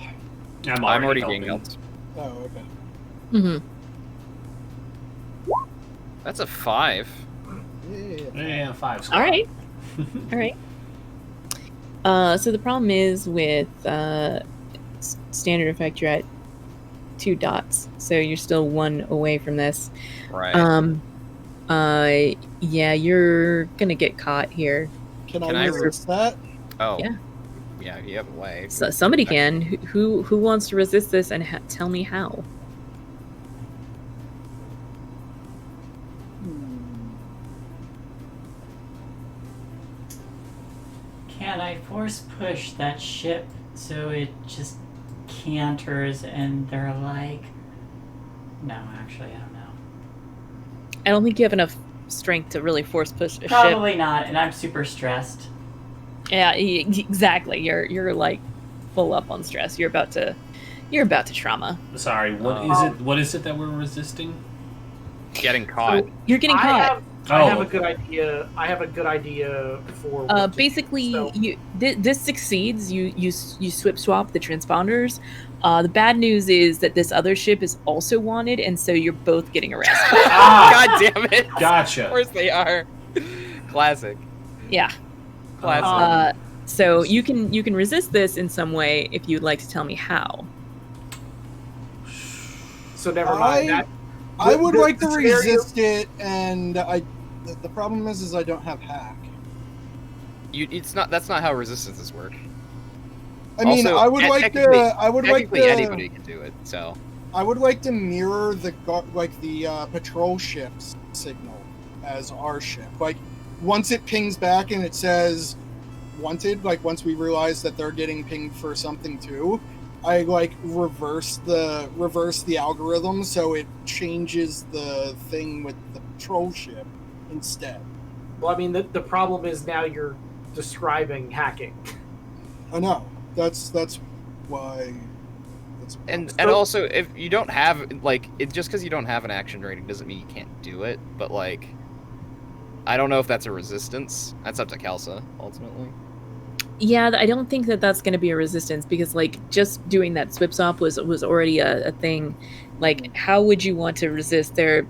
I'm I'm already being helping. helped. Oh, okay. Mm-hmm. That's a 5. Yeah. Yeah, 5. All right. All right. So the problem is with standard effect, you're at 2 dots, so you're still 1 away from this. Right. Yeah, you're gonna get caught here. Can Can I I resist that? Oh. Yeah. Yeah, you have a way. So somebody can. Who wants to resist this and tell me how? Can I force push that ship so it just canters and they're like... No, actually, I don't know. I don't think you have enough strength to really force push a ship. Probably not, and I'm super stressed. Yeah, exactly. You're like full up on stress. You're about to trauma. Sorry, what is it that we're resisting? Getting caught. You're getting caught. I have a good idea. I have a good idea for. what to do. Basically, So- this succeeds. You swap the transponders. The bad news is that this other ship is also wanted, and so you're both getting arrested. God damn it! Gotcha. Of course they are. Classic. Yeah. Classic. So you can resist this in some way if you'd like to tell me how. So never mind. I would like to scenario- resist it, and the problem is I don't have hack. That's not how resistances work. I mean, Also, I would like technically to. anybody can do it. So I would like to mirror the patrol ship's signal as our ship. Like once it pings back and it says wanted, like once we realize that they're getting pinged for something too, I like reverse the algorithm so it changes the thing with the patrol ship instead. Well, I mean, the problem is now you're describing hacking. I know. That's why. and also if you don't have just because you don't have an action rating doesn't mean you can't do it. But like, I don't know if that's a resistance. That's up to Kelsa ultimately. Yeah, I don't think that that's going to be a resistance because like just doing that swip swap was already a thing. Like, how would you want to resist? The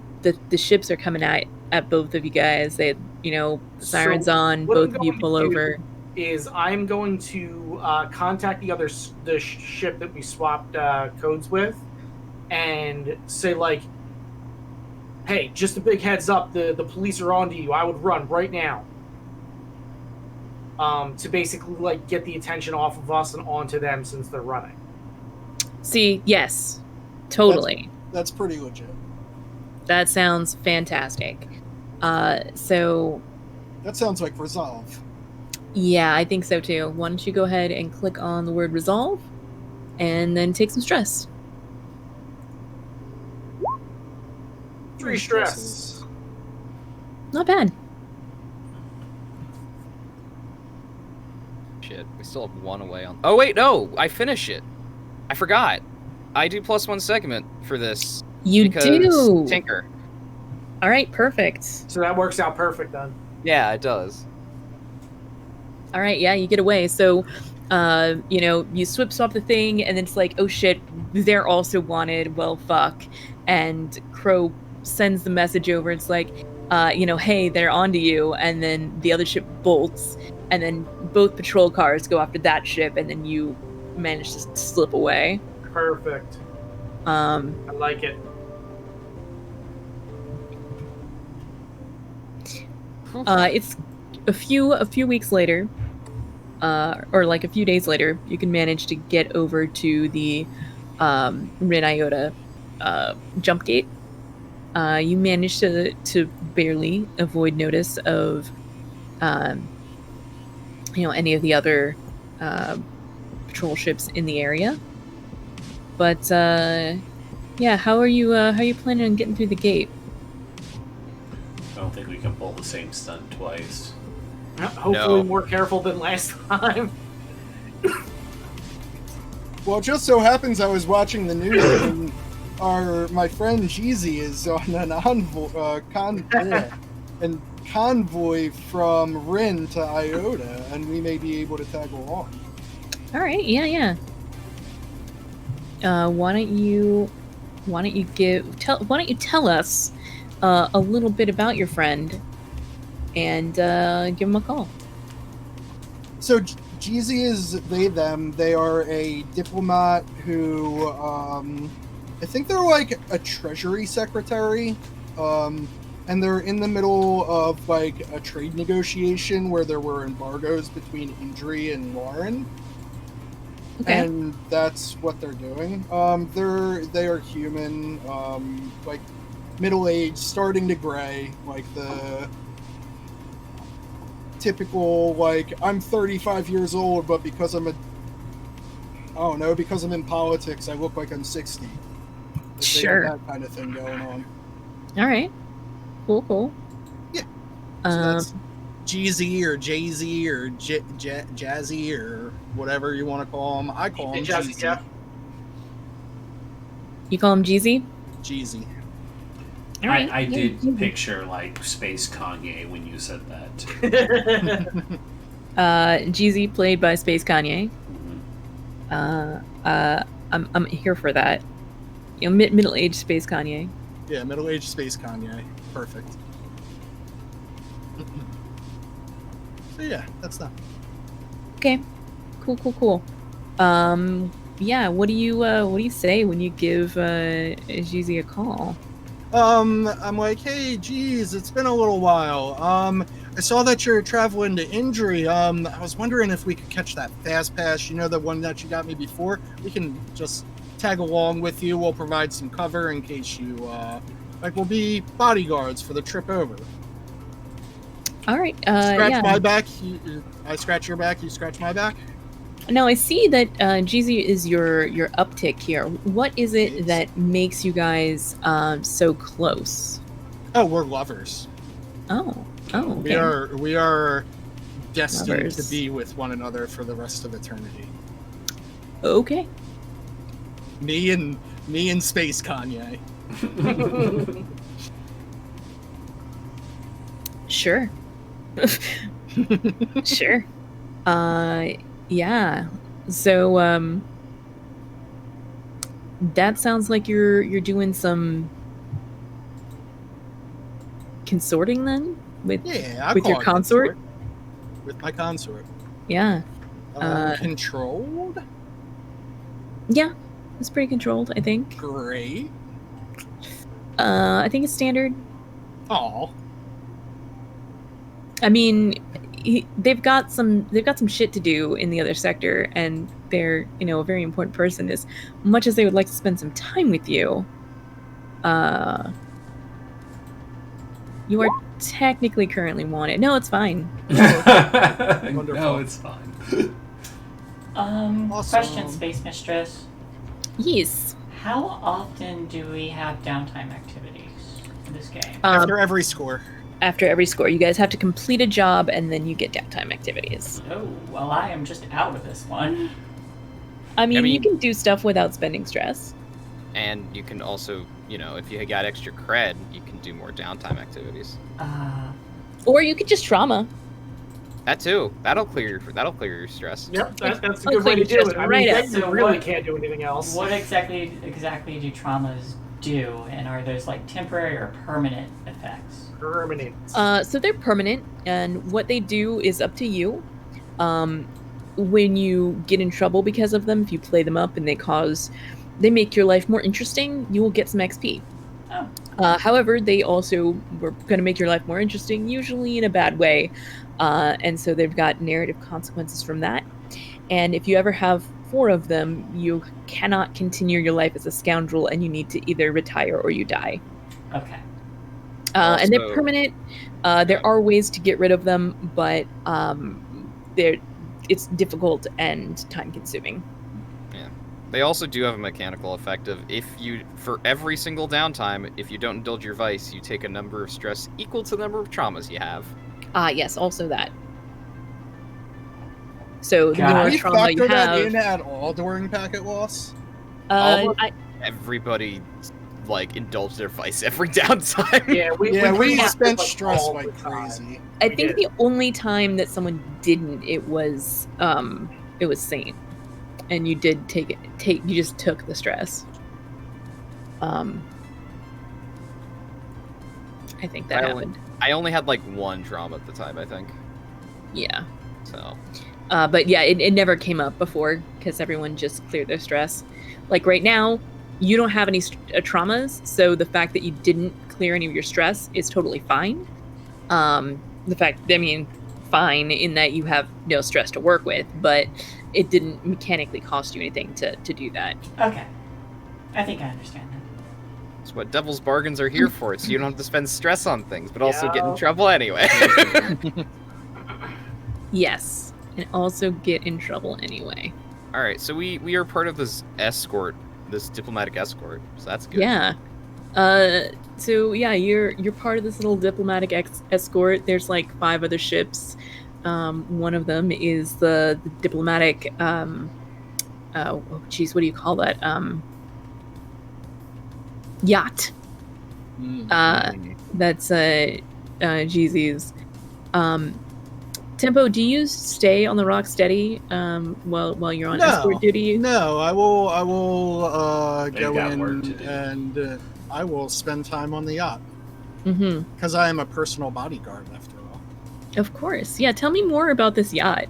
ships are coming at both of you guys. They, sirens on. what I'm Both of you going pull to do over. Is I'm going to contact the ship that we swapped codes with, and say like, "Hey, just a big heads up, the police are onto you. I would run right now." To basically like get the attention off of us and onto them since they're running. See, yes, totally. That's pretty legit. That sounds fantastic. So That sounds like resolve. yeah, I think so too. Why don't you go ahead and click on the word resolve, and then take some stress. 3 stress. Not bad. Shit, we still have 1 away on. Oh wait, no, I finish it. I forgot. I do +1 segment for this. You because do. Tinker. All right, perfect. So that works out perfect then. Yeah, it does. All right, yeah, you get away. So, you swip swap the thing, and then it's like, oh shit, they're also wanted. Well, fuck. And Crow sends the message over. It's like, hey, they're onto you. And then the other ship bolts, and then both patrol cars go after that ship, and then you manage to slip away. Perfect. I like it. It's a few weeks later, or like a few days later, you can manage to get over to the Rin Iota jump gate. You manage to barely avoid notice of any of the other patrol ships in the area. But yeah, how are you planning on getting through the gate? I don't think we can pull the same stunt twice. Hopefully more careful than last time. Well, it just so happens I was watching the news and my friend Jeezy is on an convoy from Rin to Iota, and we may be able to tag along. All right, yeah. Why don't you tell us a little bit about your friend and give him a call? So Jeezy is they, them. They are a diplomat who, I think they're like a treasury secretary, and they're in the middle of like a trade negotiation where there were embargoes between Indri and Lauren. Okay. And that's what they're doing. They are human, like middle-aged, starting to gray, like the typical, like, I'm 35 years old, but because I'm because I'm in politics, I look like I'm 60. Like, Sure. They have that kind of thing going on. All right. Cool. Yeah. So that's Jeezy or Jay-Z or Jazzy or whatever you want to call him. I call him Jazzy Jeezy. Jeff. You call him Jeezy? Jeezy. All right. I yeah, did Jeezy. picture like Space Kanye when you said that. Too. Jeezy, played by Space Kanye. Mhm. I'm here for that. You know, middle-aged Space Kanye. Yeah, middle-aged space Kanye. Perfect. So yeah, that's that. Okay. Cool. Yeah. What do you say when you give Jeezy a call? I'm like, hey, geez, it's been a little while. I saw that you're traveling to Indri. I was wondering if we could catch that fast pass. You know, the one that you got me before. We can just tag along with you. We'll provide some cover in case you, we'll be bodyguards for the trip over. All right. Scratch Yeah. my back. I scratch your back. You scratch my back. Now I see that Jeezy is your uptick here. What is it Yes. that makes you guys so close? Oh, we're lovers. Oh. Okay. We are destined Lovers. to be with one another for the rest of eternity. Okay. Me and Space Kanye. Sure. Sure. Yeah. So that sounds like you're doing some consorting then with Yeah, I with call your it consort? With my consort. Yeah. Controlled? Yeah. It's pretty controlled, I think. Great. I think it's standard. Aw. I mean, they've got some shit to do in the other sector, and they're a very important person. As much as they would like to spend some time with you, you are technically currently wanted. No, it's fine. Wonderful. No, it's fine. Awesome. Question, Space Mistress. Yes. How often do we have downtime activities in this game? After every score. After every score, you guys have to complete a job, and then you get downtime activities. Oh, well, I am just out of this one. I mean, you can do stuff without spending stress. And you can also, if you got extra cred, you can do more downtime activities. Or you could just trauma. That too. That'll clear your stress. Yep, that's a I'll good way to clear do it. I right mean, up. then you So really what- can't do anything else. What exactly do traumas do? And are those like temporary or permanent effects? Permanent. So they're permanent, and what they do is up to you. When you get in trouble because of them, if you play them up and they make your life more interesting, you will get some XP. Oh. However, they also were going to make your life more interesting, usually in a bad way. And so they've got narrative consequences from that. And if you ever have 4 of them, you cannot continue your life as a scoundrel, and you need to either retire or you die. Okay. And they're Also- permanent. There are ways to get rid of them, but it's difficult and time-consuming. They also do have a mechanical effect of for every single downtime, if you don't indulge your vice, you take a number of stress equal to the number of traumas you have. Yes, also that. So the God. more Can we trauma you factor that have, in at all during packet loss? Everybody indulge their vice every downtime. Yeah, we We have spent like, stress all like the time. crazy. I we think did. the only time that someone didn't, it was Saint, and you did you just took the stress. I think that happened. I only had one trauma at the time, I think. Yeah. So, but yeah, it never came up before because everyone just cleared their stress. Like right now, you don't have any traumas, so the fact that you didn't clear any of your stress is totally fine. Fine in that you have no stress to work with, but it didn't mechanically cost you anything to do that. Okay. I think I understand that. it's what devil's bargains are here for. So you don't have to spend stress on things, but also get in Yeah. trouble anyway. Yes, and also get in trouble anyway. All right, so we are part of this escort, this diplomatic escort. So that's good. Yeah. So yeah, you're part of this little diplomatic escort. There's like 5 other ships. One of them is the diplomatic. Oh, geez, what do you call that? Yacht. That's Jeezy's. Tempo, do you stay on the Rocksteady while you're on escort duty? No, I will They've go got work to in do. and I will spend time on the yacht Mm-hmm. because I am a personal bodyguard after all. Of course. Yeah, tell me more about this yacht.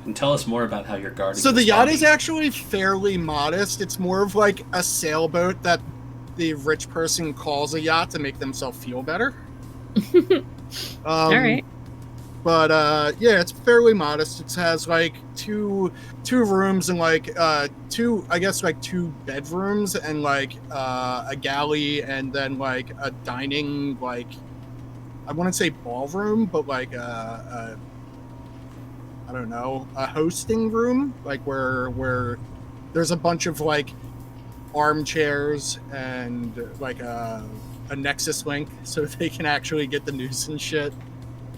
And tell us more about how you're guarding. So the this yacht body. is actually fairly modest. It's more of like a sailboat that the rich person calls a yacht to make themselves feel better. All right. But yeah, it's fairly modest. It has like two rooms and like two bedrooms and like a galley and then like a dining, like I wouldn't say ballroom, but like I don't know, a hosting room, like where there's a bunch of like armchairs and like a Nexus link so they can actually get the news and shit.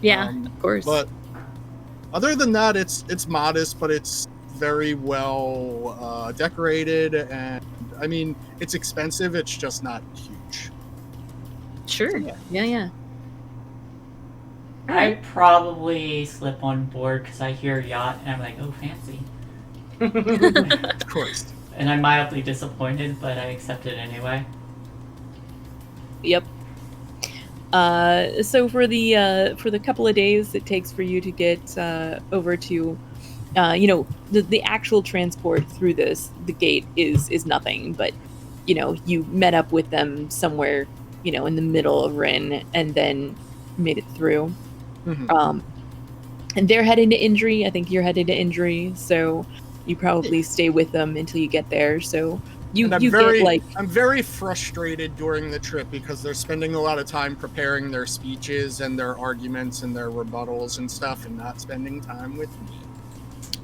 Yeah, of course. But other than that, it's modest, but it's very well decorated, and I mean, it's expensive. It's just not huge. Sure. Yeah. I probably slip on board because I hear yacht and I'm like, oh, fancy. Of course. And I'm mildly disappointed, but I accept it anyway. Yep. So for the couple of days it takes for you to get over to, the actual transport through the gate is nothing, but you met up with them somewhere in the middle of Rin and then made it through. Mhm. And they're heading to Indri. I think you're headed to Indri, so you probably stay with them until you get there. So you And get like I'm very frustrated during the trip because they're spending a lot of time preparing their speeches and their arguments and their rebuttals and stuff, and not spending time with me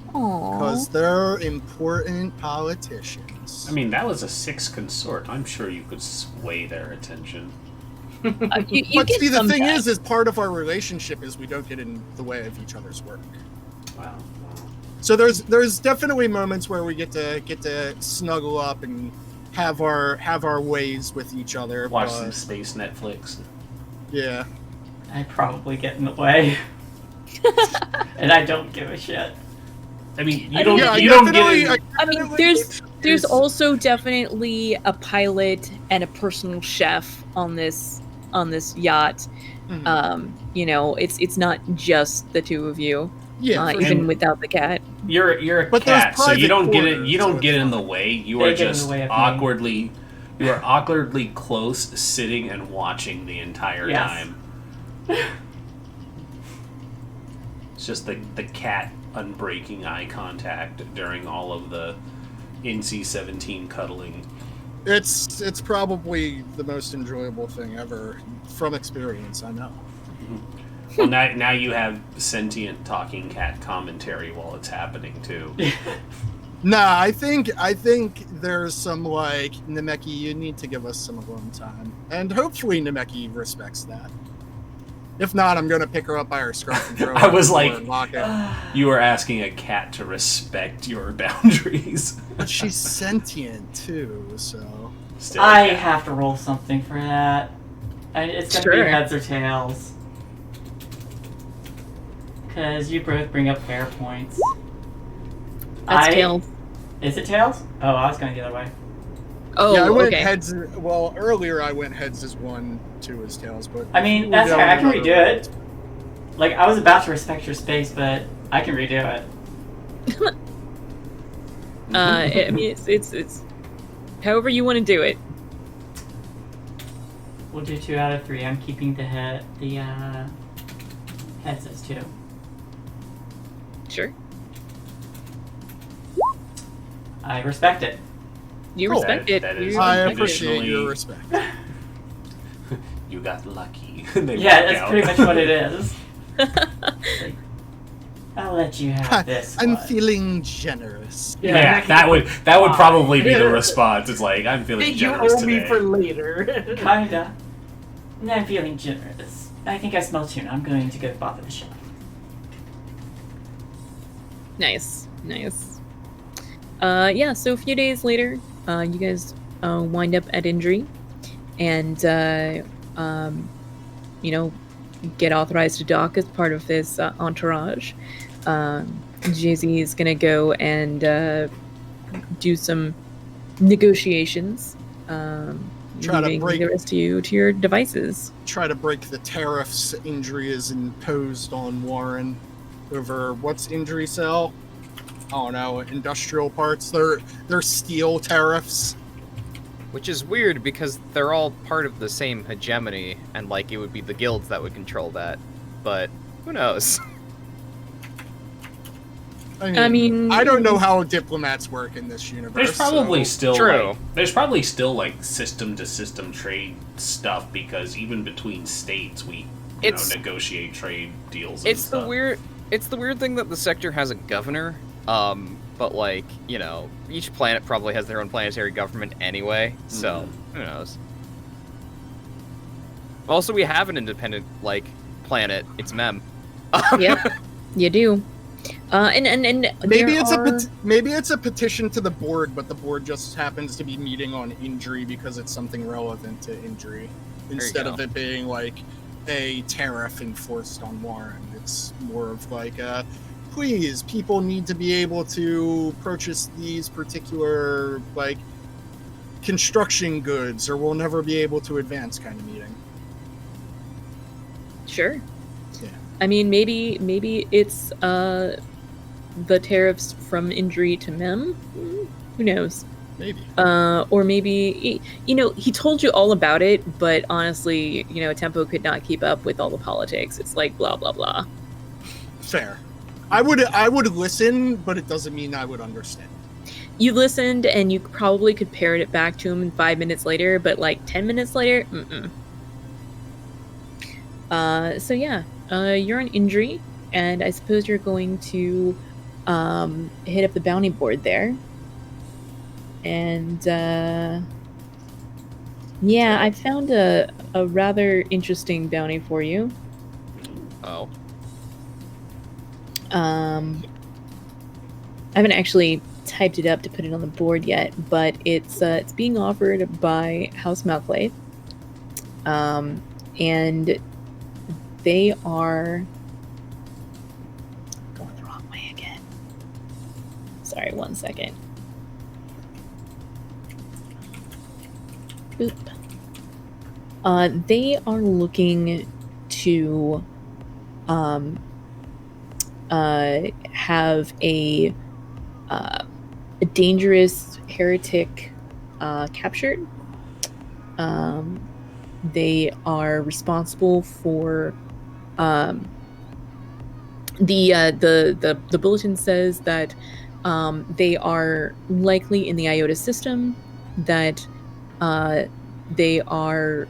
because they're important politicians. I mean, that was a 6 consort. I'm sure you could sway their attention. you But get see, the some thing back. is part of our relationship is we don't get in the way of each other's work. Wow. So there's definitely moments where we get to snuggle up and have our ways with each other. Watch but, some space Netflix. Yeah. I probably get in the way. And I don't give a shit. I mean, I don't mean, you don't get in. I mean, there's also definitely a pilot and a personal chef on this yacht. Mhm. It's not just the two of you. Yeah, for Even sure. without the cat. You're a But there's cat, so you private don't get it. quarters, You so don't it's get in the fine. way. You They are get in the just way of me. awkwardly. You are awkwardly close, sitting and watching the entire Yes. time. It's just the cat unbreaking eye contact during all of the NC-17 cuddling. It's probably the most enjoyable thing ever from experience. I know. Well, now you have sentient talking cat commentary while it's happening too. Nah, I think there's some like Nemeki. You need to give us some alone time, and hopefully Nemeki respects that. If not, I'm gonna pick her up by her scruff and throw her I was out the door like- and lock it. You are asking a cat to respect your boundaries. But she's sentient too, so Still, I cat. have to roll something for that. It's gonna Sure. be heads or tails. Because you both bring up fair points. That's tails. Is it tails? Oh, I was going the other way. Oh, yeah, I went okay. heads. Well, earlier I went heads as 1, 2 as tails, but I mean, we that's go fair. I can another redo way. it. Like, I was about to respect your space, but I can redo it. I mean, it's however you want to do it. We'll do 2 out of 3. I'm keeping the heads as 2. Sure. I respect it. You Cool. respect That- it. that is You I respect it. appreciate your respect. You got lucky. They Yeah, walk that's out. pretty much what it is. Like, I'll let you have this I'm one. feeling generous. Yeah, that would probably be the response. It's like, I'm feeling Think you generous owe today. me for later. Kinda. I'm feeling generous. I think I smell tuna. I'm going to go bother the chef. Nice. Yeah, so a few days later, you guys wind up at Indri and, get authorized to dock as part of this entourage. Jay-Z is going to go and do some negotiations, Try to leaving break- the rest of you to your devices. Try to break the tariffs Indri is imposed on Warren over what's Indri sell? I don't know, industrial parts. They're steel tariffs. Which is weird because they're all part of the same hegemony, and like it would be the guilds that would control that. But who knows? I mean- I don't know how diplomats work in this universe. There's probably so- still True. like, there's probably still like system to system trade stuff because even between states we negotiate trade deals. And It's stuff. the weird thing that the sector has a governor. But like, each planet probably has their own planetary government anyway, so who knows? Also, we have an independent planet. It's Mem. Yep, you do. And Maybe there maybe it's a petition to the board, but the board just happens to be meeting on injury because it's something relevant to injury instead of go. it being like a tariff enforced on Warren. It's more of like please, people need to be able to purchase these particular construction goods or we'll never be able to advance kind of meeting. Sure. Yeah. I mean, maybe it's the tariffs from Indri to Mem. Who knows? Maybe. Or maybe he told you all about it, but honestly, Tempo could not keep up with all the politics. It's like blah blah blah. Fair. I would listen, but it doesn't mean I would understand. You listened, and you probably could parrot it back to him 5 minutes later, but 10 minutes later, so yeah, you're an injury, and I suppose you're going to hit up the bounty board there. And yeah, I found a rather interesting bounty for you. Oh. I haven't actually typed it up to put it on the board yet, but it's being offered by House Malclay. And they are going the wrong way again. Sorry, 1 second. Boop. They are looking to have a dangerous heretic captured. They are responsible for the bulletin says that they are likely in the IOTA system, that they are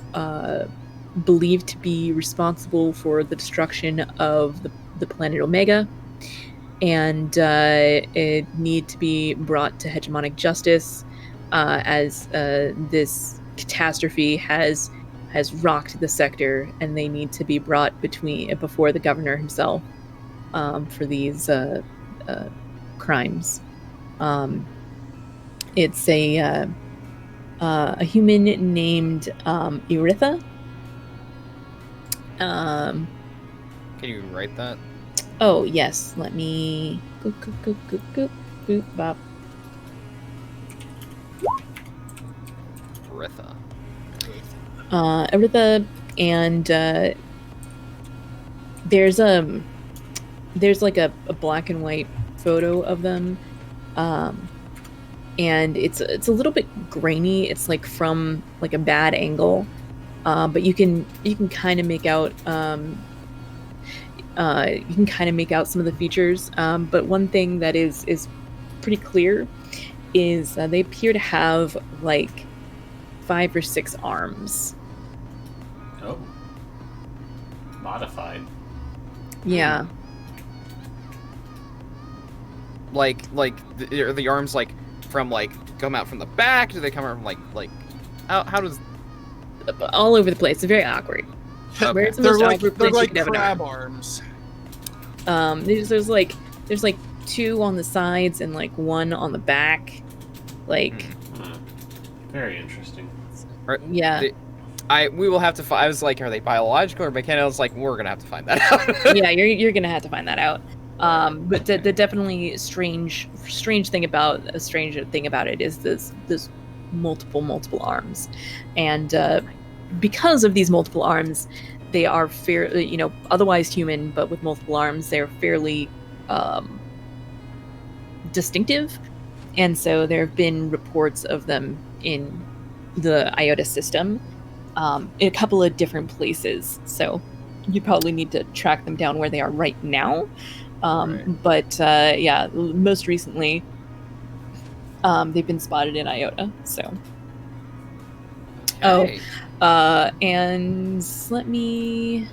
believed to be responsible for the destruction of the planet Omega, and it need to be brought to hegemonic justice as this catastrophe has rocked the sector, and they need to be brought before the governor himself for these crimes. It's a human named Eritha. Can you write that? Oh yes, let me boop bop. Ritha. Eritha, and there's there's like a black and white photo of them, and it's a little bit grainy. It's like from like a bad angle, but you can kind of make out some of the features. But one thing that is pretty clear is they appear to have like 5 or 6 arms. Oh. Modified. Yeah. Are the arms like from like come out from the back? Do they come out from like how does? All over the place. It's very awkward. Okay. Where it's the They're most like awkward they're place you like could have an crab arm. arms. There's like 2 on the sides and like 1 on the back. Like Very interesting. yeah. We will have to. I was like, are they biological or mechanical? I was like, we're gonna have to find that out. Yeah, you're gonna have to find that out. But the definitely stranger thing about it is this multiple arms, and because of these multiple arms, they are fairly, otherwise human, but with multiple arms, they're fairly distinctive, and so there have been reports of them in the IOTA system, in a couple of different places. So you probably need to track them down where they are right now. But yeah, most recently, they've been spotted in IOTA. So, Okay. and let me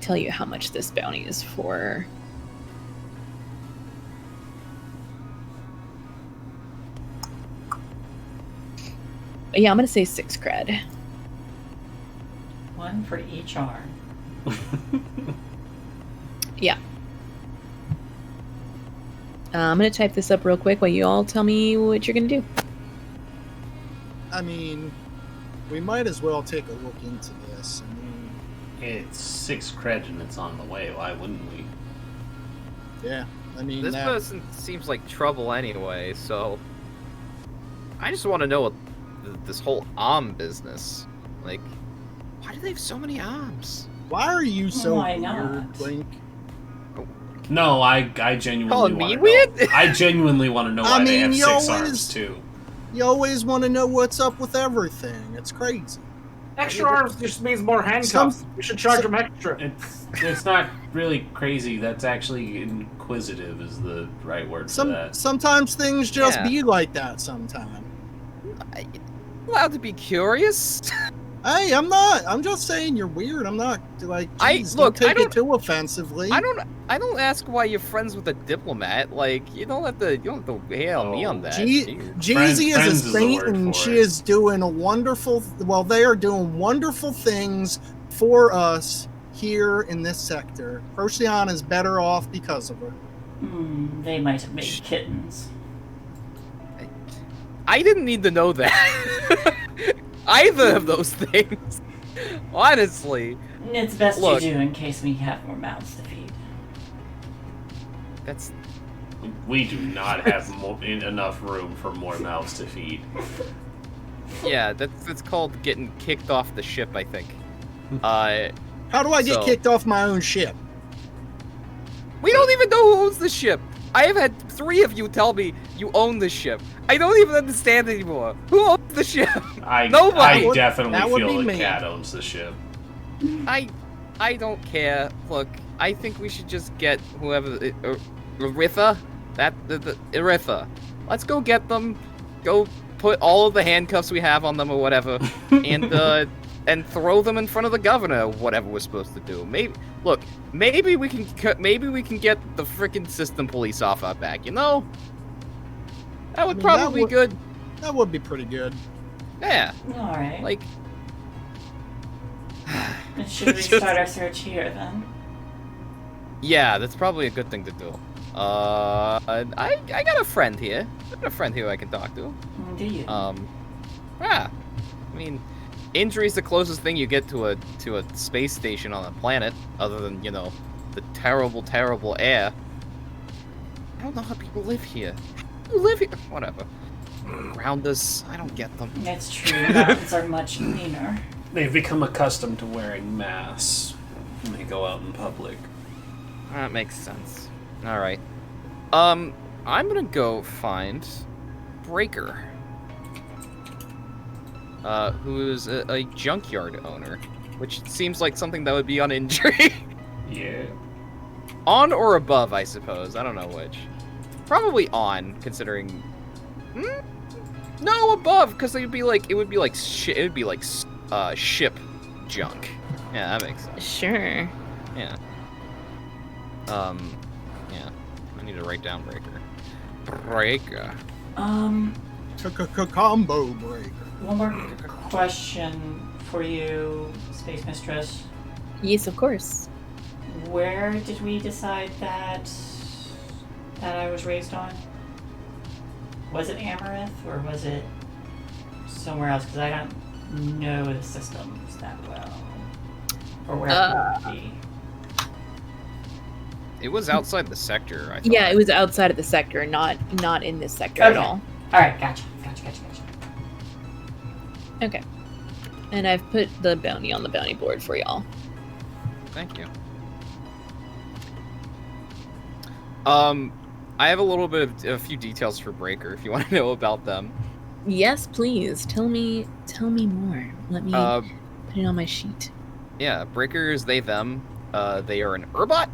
tell you how much this bounty is for. Yeah, I'm gonna say 6 cred. 1 for each arm. Yeah. I'm gonna type this up real quick while you all tell me what you're gonna do. I mean, we might as well take a look into this. I mean, It's 6 cred and it's on the way. Why wouldn't we? yeah. I mean, This person seems like trouble anyway, so I just want to know what this whole arm business. Like, why do they have so many arms? why are you so Why weird, not? Link? No, I genuinely Calling want me to weird? know. I genuinely want to know why I they mean, have you 6 always- arms too. You always want to know what's up with everything. It's crazy. Extra arms just means more handcuffs. We should charge them extra. It's not really crazy. That's actually inquisitive is the right word for that. Sometimes things just Yeah. be like that. Sometimes. Allowed to be curious. Hey, I'm not. I'm just saying you're weird. I'm not like. Geez, look, don't I take it too offensively. I don't ask why you're friends with a diplomat. Like, you don't have to hail me on that. Jeezy Friends is is a the saint, word and for she it. is doing a wonderful. Well, they are doing wonderful things for us here in this sector. Procyon is better off because of her. They might have made kittens. I didn't need to know that. Either of those things. Honestly. It's best Look. you do in case we have more mouths to feed. That's We do not have enough room for more mouths to feed. yeah, that's called getting kicked off the ship, I think. How do I get So- kicked off my own ship? We don't even know who owns the ship. I have had 3 of you tell me you own the ship. I don't even understand anymore. Who owns the ship? Nobody. I definitely That would feel be the me. cat owns the ship. I don't care. Look, I think we should just get whoever Eritha. Eritha. Let's go get them. Go put all of the handcuffs we have on them or whatever, and throw them in front of the governor or whatever we're supposed to do. Maybe we can get the freaking system police off our back. You know, that would probably be good. That would be pretty good. Yeah, All right. like. Should we start our search here then? Yeah, that's probably a good thing to do. I got a friend here. I got a friend here I can talk to. Do you? Yeah. I mean, injury's the closest thing you get to a space station on a planet, other than, the terrible, terrible air. I don't know how people live here. Who live here? Whatever. Grounders, I don't get them. It's true. Mountains are much cleaner. They've become accustomed to wearing masks. When they go out in public. That makes sense. All right. I'm gonna go find Breaker, who is a junkyard owner, which seems like something that would be on injury. Yeah. On or above, I suppose. I don't know which. Probably on, considering. No, above, because it would be like ship junk. Yeah, that makes sense. Sure. Yeah. Yeah. I need to write down Breaker. Breaker. Combo breaker. One more question for you, Space Mistress. Yes, of course. Where did we decide that I was raised on? Was it Amarith or was it somewhere else? Because I don't know the systems that well, or where it would be. It was outside the sector, I thought. Yeah, it was outside of the sector, not in this sector at Okay. all. All right, gotcha. Okay. And I've put the bounty on the bounty board for y'all. Thank you. I have a few details for Breaker if you want to know about them. Yes, please. Tell me more. Let me put it on my sheet. Yeah, Breaker is they, them. They are an Urbot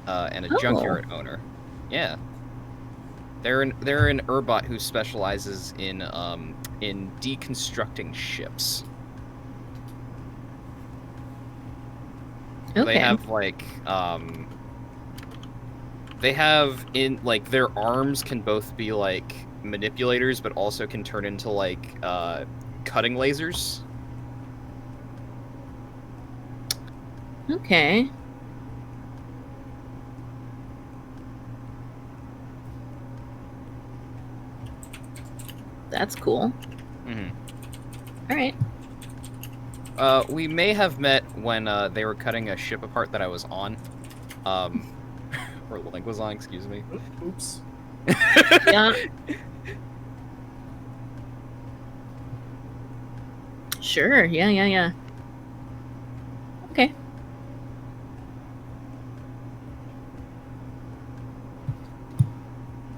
and a junkyard owner. Yeah. They're an Urbot who specializes in deconstructing ships. Okay. They have their arms can both be like manipulators, but also can turn into like cutting lasers. Okay. That's cool. Mm-hmm. All right. We may have met when they were cutting a ship apart that I was on. Or Link was on, excuse me. Oops. Yeah. Sure. Yeah. Okay.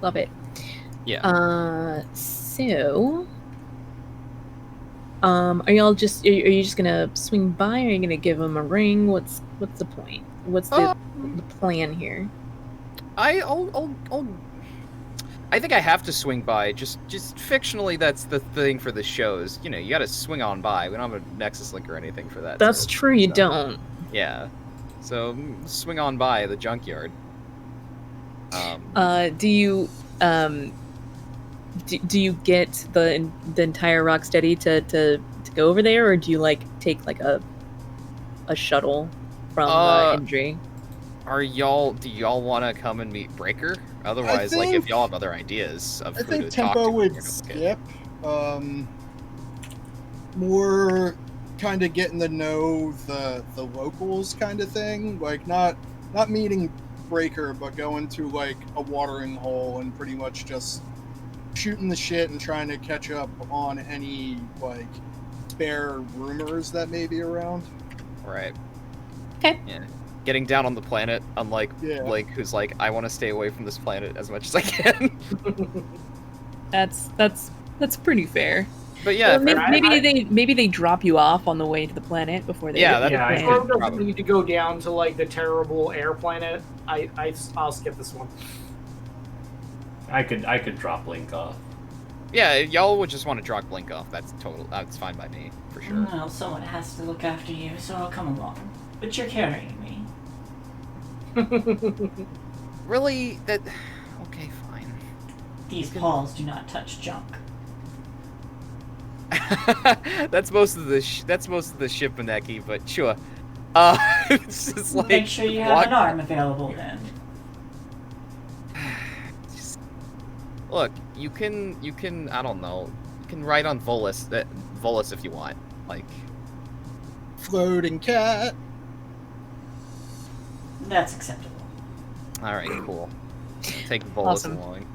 Love it. Yeah. So, are y'all just are you just gonna swing by? Or are you gonna give him a ring? What's the point? What's the plan here? I think I have to swing by. Just fictionally, that's the thing for the shows. You know, you got to swing on by. We don't have a Nexus link or anything for that. That's so, true. You don't. Yeah. So swing on by the junkyard. Do you do you get the entire Rocksteady to go over there, or do you like take like a shuttle from Indri? Do y'all want to come and meet Breaker? Otherwise, like if y'all have other ideas of I who think to talk Tempo to, would you're gonna skip. More kind of getting to know the locals kind of thing. Like not meeting Breaker, but going to like a watering hole and pretty much just shooting the shit and trying to catch up on any like spare rumors that may be around. Right. Okay. Yeah. Getting down on the planet, unlike Yeah. Blake, who's like, I want to stay away from this planet as much as I can. That's pretty fair. But yeah, Well, maybe they drop you off on the way to the planet before they. Yeah, that'd Yeah, be I great. sort of doesn't Probably. need to go down to like the terrible air planet. I'll skip this one. I could drop Link off. Yeah, y'all would just want to drop Blink off. That's fine by me, for sure. Well, someone has to look after you, so I'll come along. But you're carrying me. Really? That? Okay, fine. These paws do not touch junk. That's most of the ship, Maneki, but sure. It's just like Make sure you have an arm available then. Look, you can I don't know. You can ride on Volus if you want. Like Floating cat. That's acceptable. all right, cool. Take Volus Awesome. along.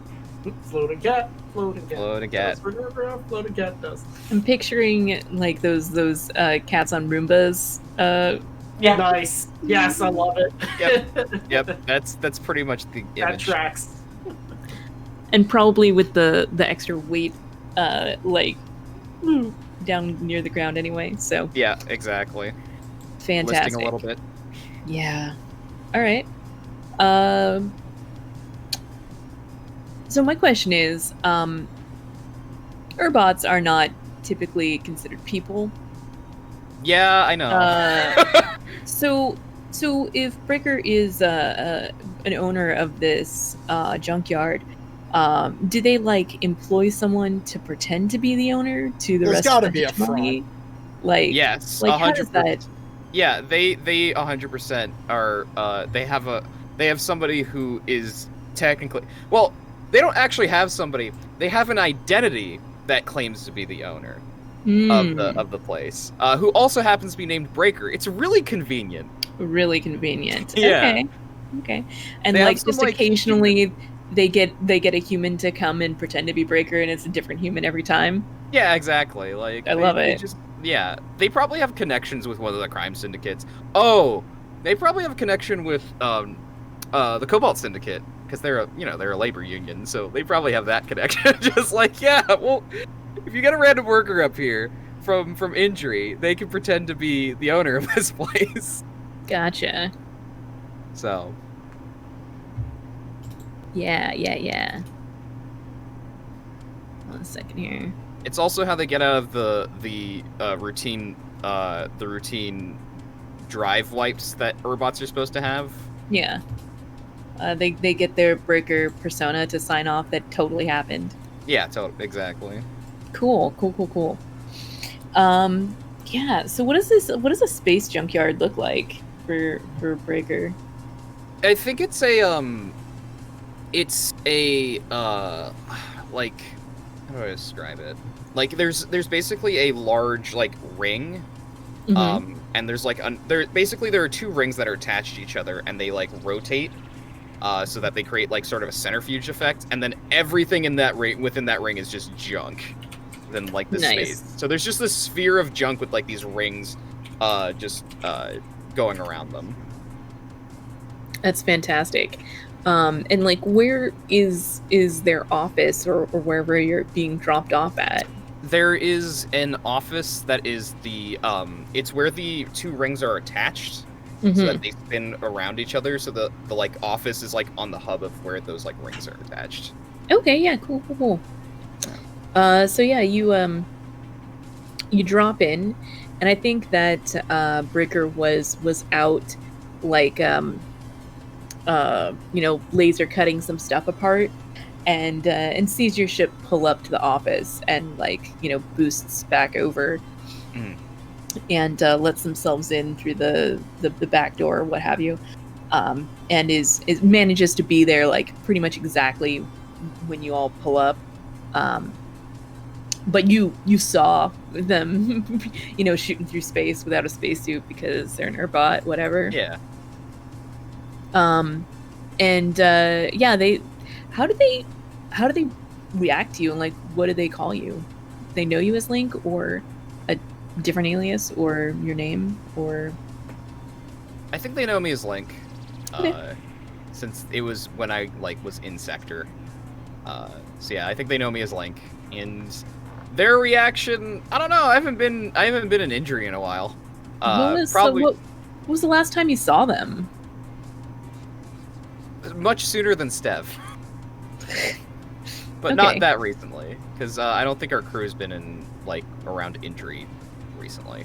Floating cat. Floating cat. Floating cat does. I'm picturing like those cats on Roombas Yeah. Nice. Yes, I love it. Yep, that's pretty much the That image. tracks. And probably with the extra weight, like down near the ground anyway. So Yeah, exactly. fantastic. Listing a little bit. Yeah. All right. So my question is, Urbots are not typically considered people. Yeah, I know. So if Breaker is an owner of this junkyard, do they like employ someone to pretend to be the owner to the There's rest gotta of the be a front. community? Like, Yes, like how does 100%. that? Yeah, they 100% are. They have somebody who is technically, well, they don't actually have somebody. They have an identity that claims to be the owner of the place, who also happens to be named Breaker. It's really convenient. Really convenient. Yeah. Okay. And They have like some, just like, occasionally they get a human to come and pretend to be Breaker, and it's a different human every time. Yeah, exactly. Like I love they it. just, yeah, they probably have connections with one of the crime syndicates. Oh, they probably have a connection with the Cobalt Syndicate, because they're a labor union, so they probably have that connection. Just like, yeah, well, if you get a random worker up here from injury, they can pretend to be the owner of this place. Gotcha. So Yeah. One second here. it's also how they get out of the routine drive wipes that robots are supposed to have. Yeah. They get their Breaker persona to sign off that totally happened. Yeah, exactly. Cool. Yeah. So what does a space junkyard look like for Breaker? I think it's a like, how do I describe it? Like there's basically a large like ring, Mhm. and there's like there are two rings that are attached to each other, and they like rotate, so that they create like sort of a centrifuge effect, and then everything in that within that ring is just junk. Then like the Nice. space. So there's just this sphere of junk with like these rings, just going around them. That's fantastic. And like, where is their office or wherever you're being dropped off at? There is an office that is it's where the two rings are attached, so that they spin around each other. So the like office is like on the hub of where those like rings are attached. Okay, yeah, cool. So yeah, you drop in, and I think that Breaker was out like laser cutting some stuff apart, and sees your ship pull up to the office, and like boosts back over, and lets themselves in through the back door or what have you, and is manages to be there like pretty much exactly when you all pull up. But you saw them, shooting through space without a spacesuit because they're an Urbot, whatever. Yeah. How do they react to you, and like what do they call you? They know you as Link, or a different alias, or your name, or I think they know me as Link. Okay. Since it was when I was in Sector. So yeah, I think they know me as Link, and their reaction, I don't know. I haven't been in injury in a while. what was the last time you saw them? Much sooner than Stev. But Okay. not that recently, because I don't think our crew's been in around injury recently.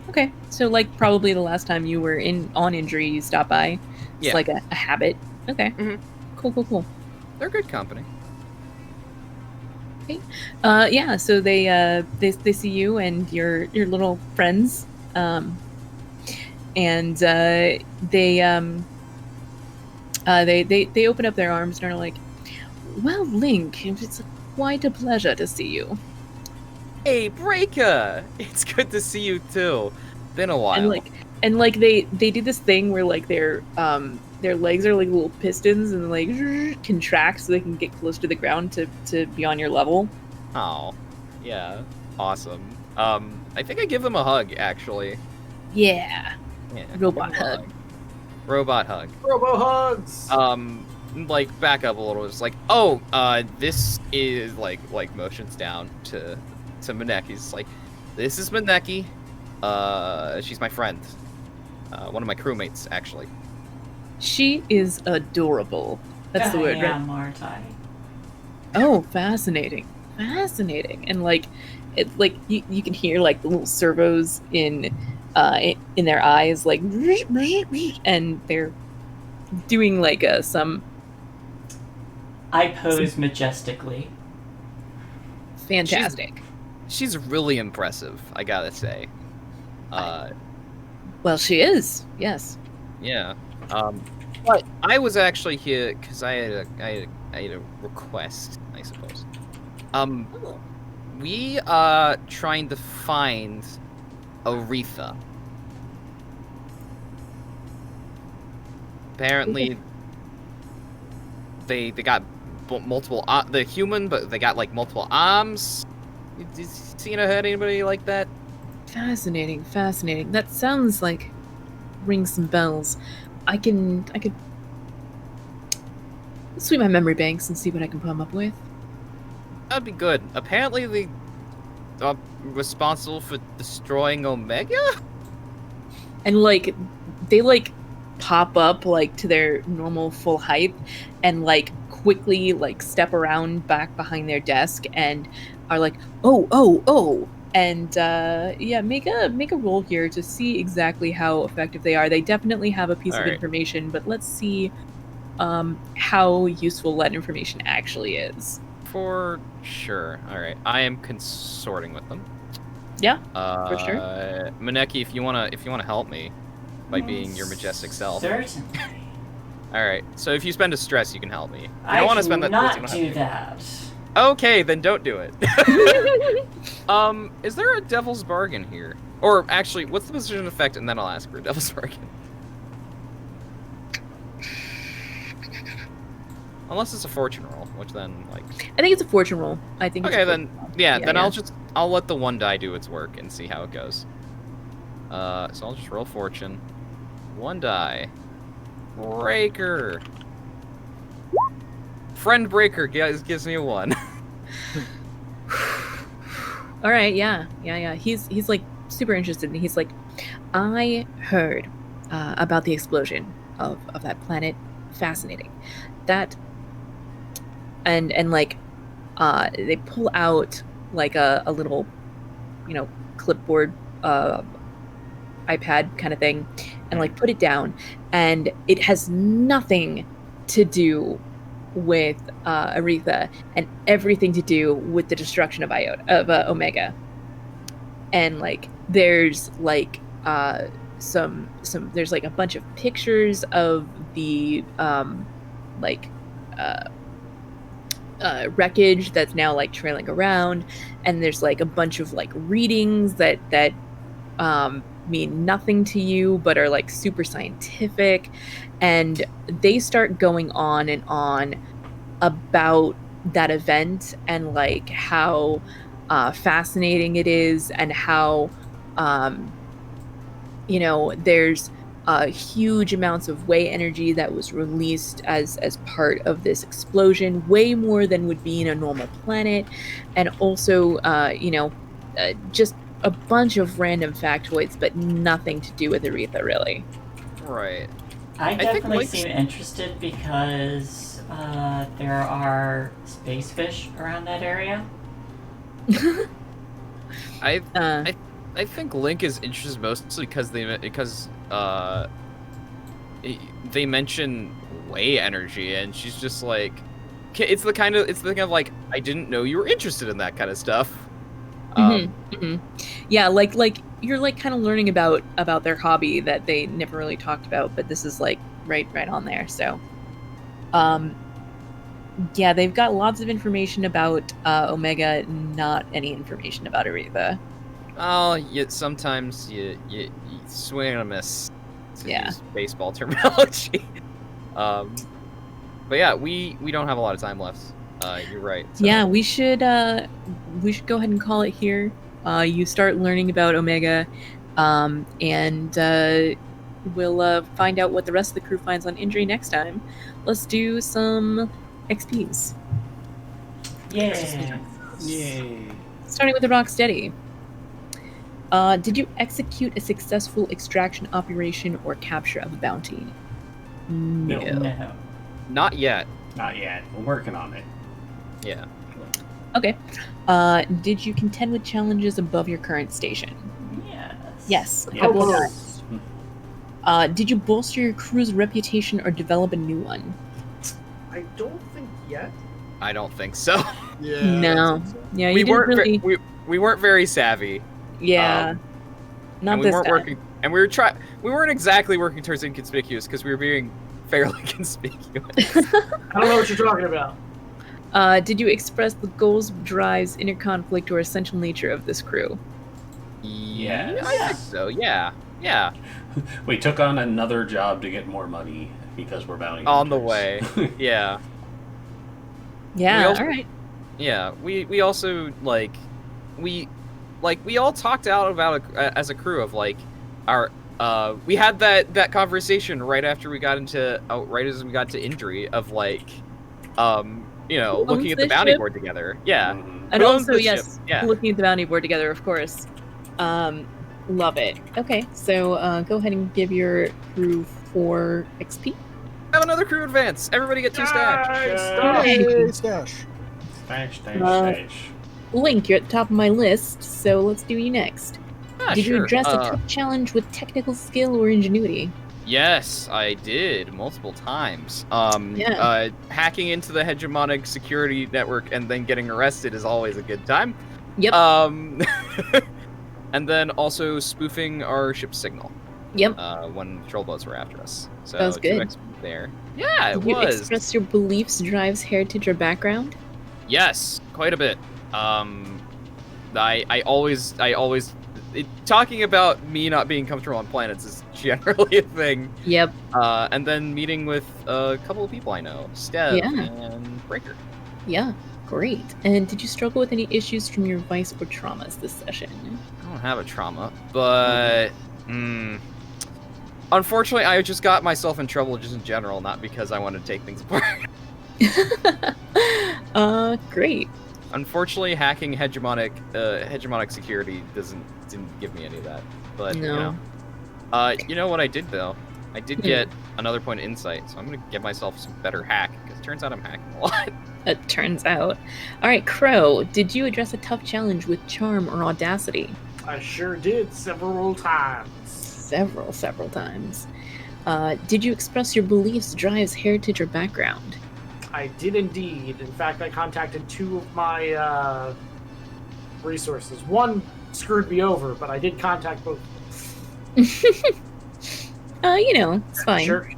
Okay, so like probably the last time you were on injury, you stopped by. It's Yeah. like a habit. Okay. Mhm. Cool. They're good company. Yeah. So they see you and your little friends, and they open up their arms and are like, "Well, Link, it's quite a pleasure to see you." Hey, Breaker! It's good to see you too. Been a while. And they do this thing where like their legs are like little pistons and like contract so they can get close to the ground to be on your level. Oh, yeah, awesome. I think I give them a hug, actually. Yeah. Yeah, Robot give 'em a hug. Robot hug. Robo hugs. Like back up a little. It's like, this is like motions down to Maneki. It's like, this is Maneki. She's my friend. One of my crewmates, actually. She is adorable. That's the word, yeah, right? aren't I? Oh, fascinating. Fascinating. And like you can hear like the little servos in their eyes, like, and they're doing like some I pose majestically. fantastic. She's really impressive, I gotta say. Well, she is. Yes. Yeah. But I was actually here because I had a request, I suppose. We are trying to find Aretha. Apparently, they got multiple the human, but they got like multiple arms. You seen or heard anybody like that? Fascinating. Fascinating. That sounds like rings some bells. I could sweep my memory banks and see what I can come up with. That'd be good. Apparently, they are responsible for destroying Omega. And like they like pop up like to their normal full height and like quickly like step around back behind their desk and are like, oh, and yeah, make a roll here to see exactly how effective they are. They definitely have a piece of Alright. information, but let's see how useful that information actually is. For sure. All right, I am consorting with them. Yeah, for sure. Maneki, if you wanna help me by being your majestic self. Certainly. All right. So if you spend a stress, you can help me. If you I don't want to spend that stress, you cannot don't do have that. to. Okay, then don't do it. Is there a devil's bargain here? Or actually, what's the position effect? And then I'll ask for a devil's bargain. Unless it's a fortune roll, which then like. I think it's a fortune roll. I think. Okay, it's a then fortune roll. yeah, then I'll let the one die do its work and see how it goes. So I'll just roll fortune. One die. Breaker. Friend breaker gives me a 1. All right, yeah. He's like super interested, and he's like, I heard about the explosion of that planet. Fascinating. That and like they pull out like a little, clipboard iPad kind of thing, and like put it down, and it has nothing to do with Aretha and everything to do with the destruction of Omega. And like there's like some there's like a bunch of pictures of the wreckage that's now like trailing around, and there's like a bunch of like readings that mean nothing to you but are like super scientific, and they start going on and on about that event and like how fascinating it is, and how there's huge amounts of way energy that was released as part of this explosion, way more than would be in a normal planet, and also just a bunch of random factoids, but nothing to do with Aretha, really. Right. I think definitely Link's- seem interested because there are space fish around that area. I think Link is interested mostly because they mention way energy, and she's just like, it's the thing of like, I didn't know you were interested in that kind of stuff. Yeah, like you're like kind of learning about their hobby that they never really talked about, but this is like right on there. So yeah, they've got lots of information about Omega, not any information about Aretha. Oh, sometimes you swing and a miss, to use baseball terminology. But yeah, we don't have a lot of time left. You're right. So. Yeah, we should go ahead and call it here. You start learning about Omega, and we'll find out what the rest of the crew finds on injury next time. Let's do some XPs. Yeah. Yay. Starting with the Rocksteady. Did you execute a successful extraction operation or capture of a bounty? No. No. Not yet. Not yet. We're working on it. Yeah. Okay. Did you contend with challenges above your current station? Yes. Yes. Yeah. Couple of Yes. times. Did you bolster your crew's reputation or develop a new one? I don't think yet. I don't think so. Yeah. No. that's it. Yeah, you we didn't weren't really. we weren't very savvy. Yeah. Not and we this weren't time. working, and we weren't exactly working towards inconspicuous because we were being fairly conspicuous. I don't know what you're talking about. Did you express the goals, drives, inner conflict, or essential nature of this crew? Yeah, Yes. I think so. Yeah, yeah. We took on another job to get more money because we're bounty On the hunters. way. Yeah, Yeah. also- All right. yeah. We also we all talked out about as a crew of our we had that conversation right after we got into right as we got to injury of Who looking owns at the this bounty ship? board together. Yeah. Mhm. And Who owns also, this yes, ship? Yeah. looking at the bounty board together, of course. Love it. Okay, so go ahead and give your crew 4 XP. Have another crew advance. Everybody get 2 stacks. Nice Stop. stuff. Yay, stash. Stash, stash, Uh, stash. Link, you're at the top of my list, so let's do you next. Ah, Did you sure. address a tough challenge with technical skill or ingenuity? Yes, I did multiple times. Yeah. Hacking into the hegemonic security network and then getting arrested is always a good time. Yep. And then also spoofing our ship's signal Yep. when patrol boats were after us. So That was good. 2 XP there. Yeah, it Did you was. express your beliefs, drives, heritage, or background? Yes, quite a bit. I always talking about me not being comfortable on planets is generally a thing. Yep. And then meeting with a couple of people I know, Stev Yeah. and Breaker. Yeah. Great. And did you struggle with any issues from your vice or traumas this session? I don't have a trauma, but unfortunately, I just got myself in trouble just in general, not because I wanted to take things apart. Great. Unfortunately, hacking hegemonic security didn't give me any of that. But No. you know what I did though? I did get another point of insight, so I'm gonna give myself some better hack because it turns out I'm hacking a lot. It turns out. All right, Crow, did you address a tough challenge with charm or audacity? I sure did several times. Several times. Did you express your beliefs, drives, heritage, or background? I did indeed. In fact, I contacted 2 of my resources. One screwed me over, but I did contact both. It's fine. Sure.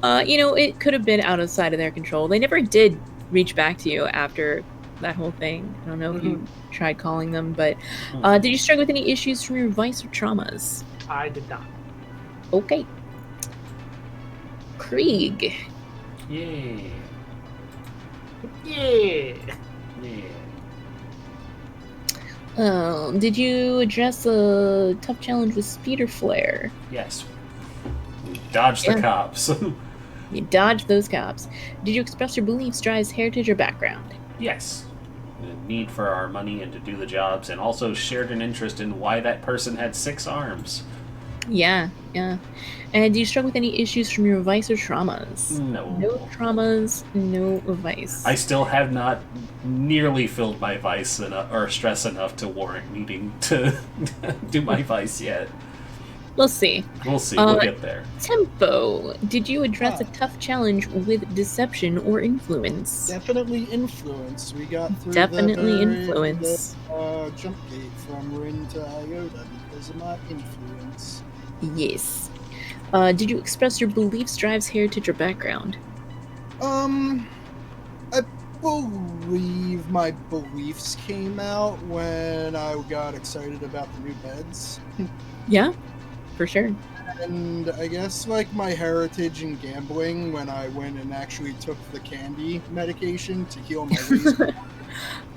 It could have been out of sight of their control. They never did reach back to you after that whole thing. I don't know if you tried calling them, but did you struggle with any issues from your vice or traumas? I did not. Okay. Krieg. Yay. Yeah. Yeah. Did you address a tough challenge with speed or flare? Yes. Dodge the Yeah. cops. You dodged those cops. Did you express your beliefs, drives, heritage, or background? Yes. The need for our money and to do the jobs, and also shared an interest in why that person had 6 arms. Yeah. And do you struggle with any issues from your vice or traumas? No. No traumas, no vice. I still have not nearly filled my vice or stress enough to warrant needing to do my vice yet. We'll see. We'll see. We'll get there. Tempo. Did you address a tough challenge with deception or influence? Definitely influence. We got through Definitely the influence. jump gate from Rin to Iota because of my influence. Yes. Did you express your beliefs, drives, heritage, or background? I believe my beliefs came out when I got excited about the new beds. Yeah, for sure. And I guess my heritage in gambling when I went and actually took the candy medication to heal my Rhys.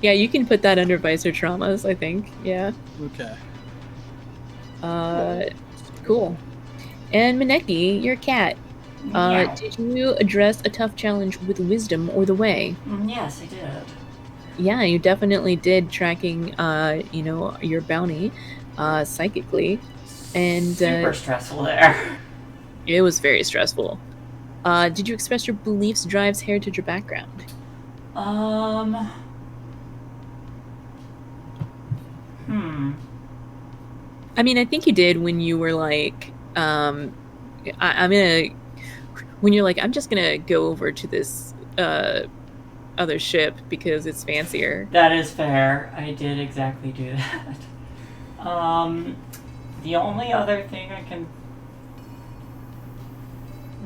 Yeah, you can put that under vice or traumas, I think. Yeah. Okay. Cool. And Maneki, your cat. Meow. Did you address a tough challenge with wisdom or the way? Yes, I did. Yeah, you definitely did, tracking, your bounty, psychically, and Super stressful there. it was very stressful. Did you express your beliefs, drives, heritage, or background? I mean, I think you did when you were like, I'm gonna, when you're like, I'm just gonna go over to this other ship because it's fancier. That is fair. I did exactly do that. The only other thing I can...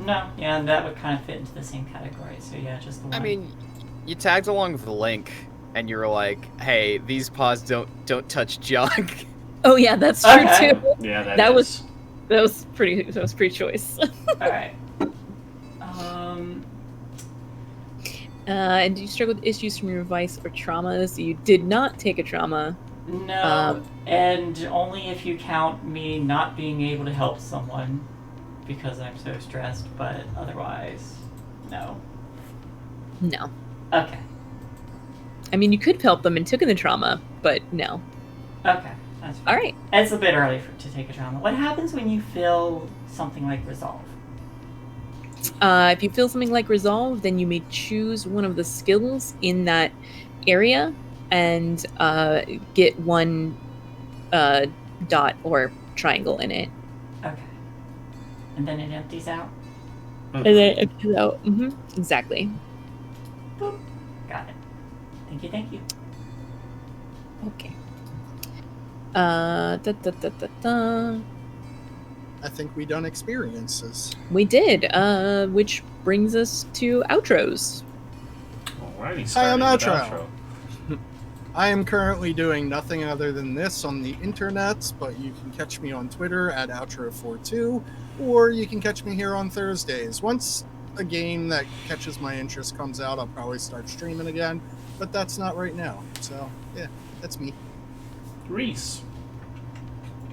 No, yeah, that would kind of fit into the same category, so yeah, just the one. I mean, you tagged along with the link, and you were like, "Hey, these paws don't touch junk." Oh yeah, that's true Okay. too. Yeah, That is. was pretty choice. Alright. And do you struggle with issues from your vice or traumas? You did not take a trauma. No, and only if you count me not being able to help someone because I'm so stressed, but otherwise, no. No. Okay. I mean, you could help them and took in the trauma, but no. Okay, that's fine. All right. It's a bit early to take a trauma. What happens when you feel something like resolve? If you feel something like resolve, then you may choose one of the skills in that area and get one dot or triangle in it. Okay. And then it empties out? And then it comes out. Exactly. Boop. Got it. Thank you. Okay. Da, da, da, da, da. I think we done experiences. We did, which brings us to outros. Alrighty, Hi, I'm starting with Outro. I am currently doing nothing other than this on the internets, but you can catch me on Twitter at Outro42, or you can catch me here on Thursdays. Once a game that catches my interest comes out, I'll probably start streaming again, but that's not right now. So, yeah, that's me. Rhys.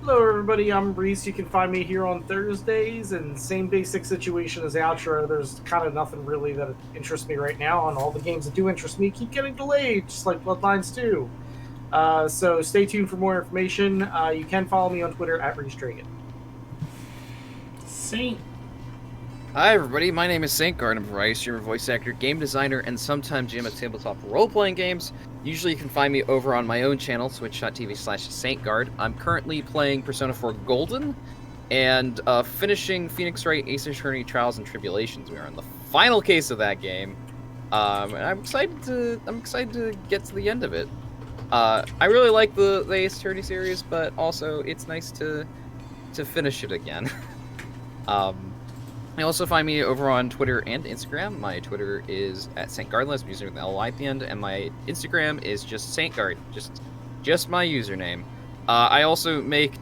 Hello, everybody. I'm Rhys. You can find me here on Thursdays, and same basic situation as Outro. There's kind of nothing really that interests me right now, and all the games that do interest me keep getting delayed, just like Bloodlines 2. So stay tuned for more information. You can follow me on Twitter at Rocksteady. Saint. Hi everybody, my name is Saintguard. I'm a variety streamer, voice actor, game designer, and sometimes GM at tabletop role-playing games. Usually you can find me over on my own channel, twitch.tv/Saintguard. I'm currently playing Persona 4 Golden, and finishing Phoenix Wright Ace Attorney Trials and Tribulations. We are in the final case of that game. And I'm excited to get to the end of it. I really like the Ace Attorney series, but also it's nice to finish it again. You also find me over on Twitter and Instagram. My Twitter is at Saintguard, I'm using with an LY at the end, and my Instagram is just Saintguard, just my username. I also make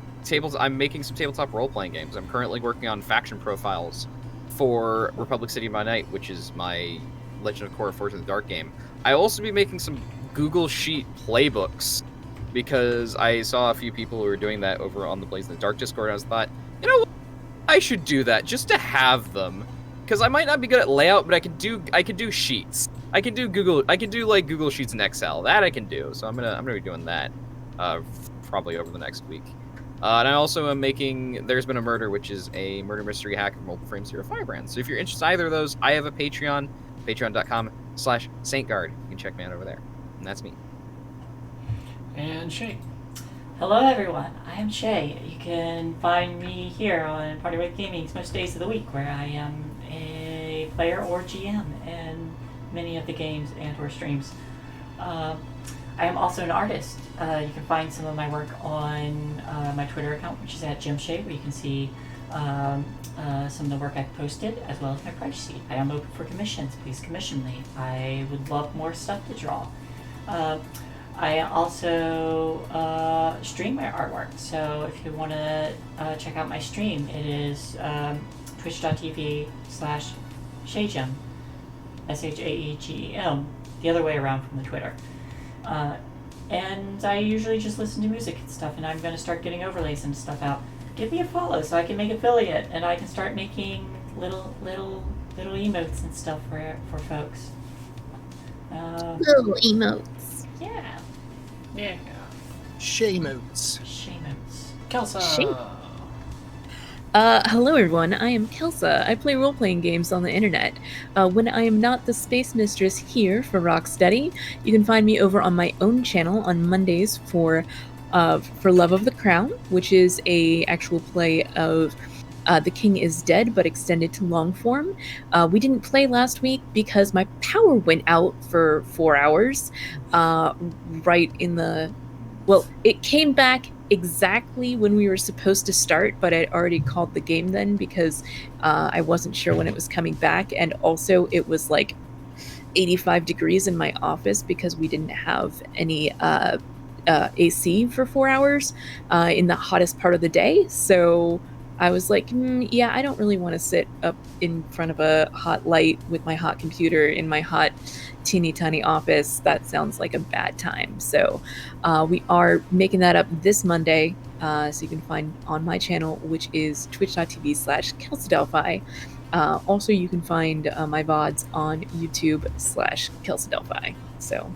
I'm making some tabletop role-playing games. I'm currently working on faction profiles for Republic City by Night, which is my Legend of Korra Forge of the Dark game. I'll also be making some Google Sheet playbooks, because I saw a few people who were doing that over on the Blaze in the Dark Discord, and I was thought, you know what? I should do that just to have them, because I might not be good at layout, but I can do sheets. I can do like Google Sheets in Excel. That I can do. So I'm gonna be doing that probably over the next week. And I also am making There's Been a Murder, which is a murder mystery hack of Mobile Frame Zero Firebrand. So if you're interested in either of those, I have a Patreon, patreon.com/Saintguard. You can check me out over there. And that's me. And Shae. Hello everyone, I am Shae. You can find me here on Party Wave Gaming's most days of the week, where I am a player or GM in many of the games and or streams. I am also an artist. You can find some of my work on my Twitter account, which is at JimShae, where you can see some of the work I've posted, as well as my price sheet. I am open for commissions. Please commission me. I would love more stuff to draw. I also stream my artwork, so if you want to check out my stream, it is twitch.tv/Shaegem, SHAEGEM, the other way around from the Twitter. And I usually just listen to music and stuff, and I'm going to start getting overlays and stuff out. Give me a follow so I can make affiliate, and I can start making little emotes and stuff for folks. Little emotes. Yeah. Yeah. Shae modes. Shamotes. Kelsa. Shae. Hello everyone, I am Kelsa. I play role-playing games on the internet. When I am not the Space Mistress here for Rocksteady, you can find me over on my own channel on Mondays for Love of the Crown, which is a actual play of The King is Dead, but extended to long form. We didn't play last week because my power went out for 4 hours, right in the... Well, it came back exactly when we were supposed to start, but I'd already called the game then because I wasn't sure when it was coming back, and also it was like 85 degrees in my office because we didn't have any AC for 4 hours in the hottest part of the day. So I was like, yeah, I don't really want to sit up in front of a hot light with my hot computer in my hot teeny tiny office. That sounds like a bad time. So we are making that up this Monday. So you can find on my channel, which is twitch.tv/KelsaDelphi. Also, you can find my VODs on YouTube/KelsaDelphi. So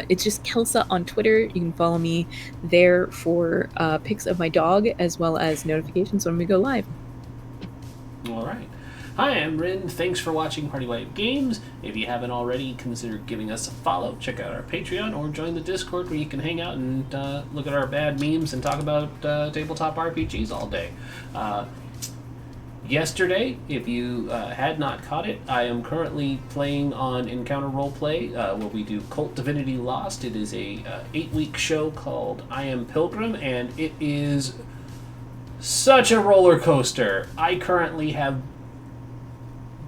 it's just Kelsa on Twitter. You can follow me there for pics of my dog as well as notifications when we go live. All right. Hi, I'm Rin. Thanks for watching Party Wipe Games. If you haven't already, consider giving us a follow. Check out our Patreon or join the Discord where you can hang out and look at our bad memes and talk about tabletop RPGs all day. Yesterday, if you had not caught it, I am currently playing on Encounter Roleplay, where we do Cult Divinity Lost. It is a 8-week show called I Am Pilgrim, and it is such a roller coaster. I currently have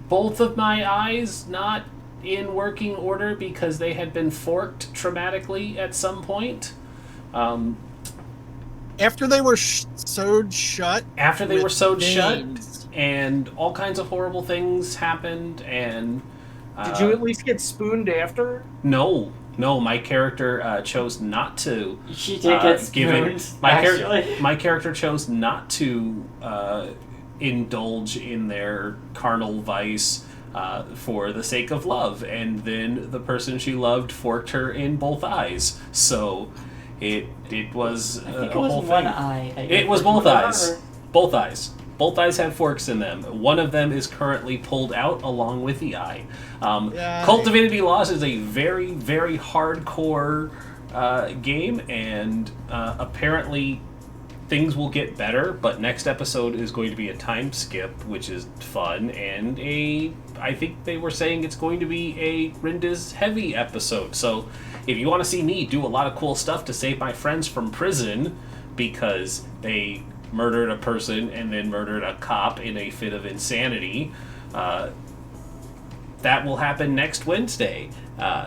both of my eyes not in working order because they had been forked traumatically at some point. After they were sewed shut. After they were sewed veins. shut, and all kinds of horrible things happened, and... Did you at least get spooned after? No, my character chose not to. She did get spooned, My character chose not to indulge in their carnal vice for the sake of love, and then the person she loved forked her in both eyes. So it was I think a it was whole one thing. eye. It was both eyes. Both eyes. Both eyes have forks in them. One of them is currently pulled out along with the eye. Cult Divinity Lost is a very, very hardcore game, and apparently things will get better, but next episode is going to be a time skip, which is fun, and I think they were saying it's going to be a Rinda's heavy episode. So if you want to see me do a lot of cool stuff to save my friends from prison because they murdered a person and then murdered a cop in a fit of insanity, that will happen next Wednesday.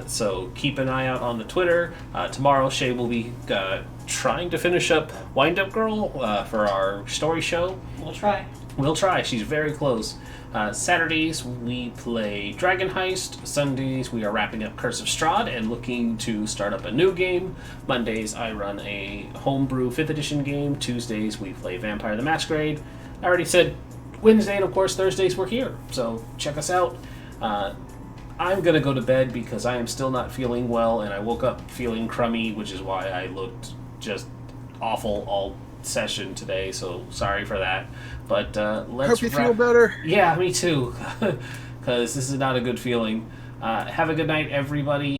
So keep an eye out on the Twitter. Tomorrow, Shae will be trying to finish up Wind Up Girl for our story show. We'll try. She's very close. Saturdays, we play Dragon Heist. Sundays, we are wrapping up Curse of Strahd and looking to start up a new game. Mondays, I run a homebrew 5th edition game. Tuesdays, we play Vampire the Masquerade. I already said Wednesday, and of course, Thursdays, we're here. So check us out. I'm going to go to bed because I am still not feeling well, and I woke up feeling crummy, which is why I looked just awful all session today, so sorry for that. But let's hope you feel better. Yeah, me too, because this is not a good feeling. Have a good night, everybody.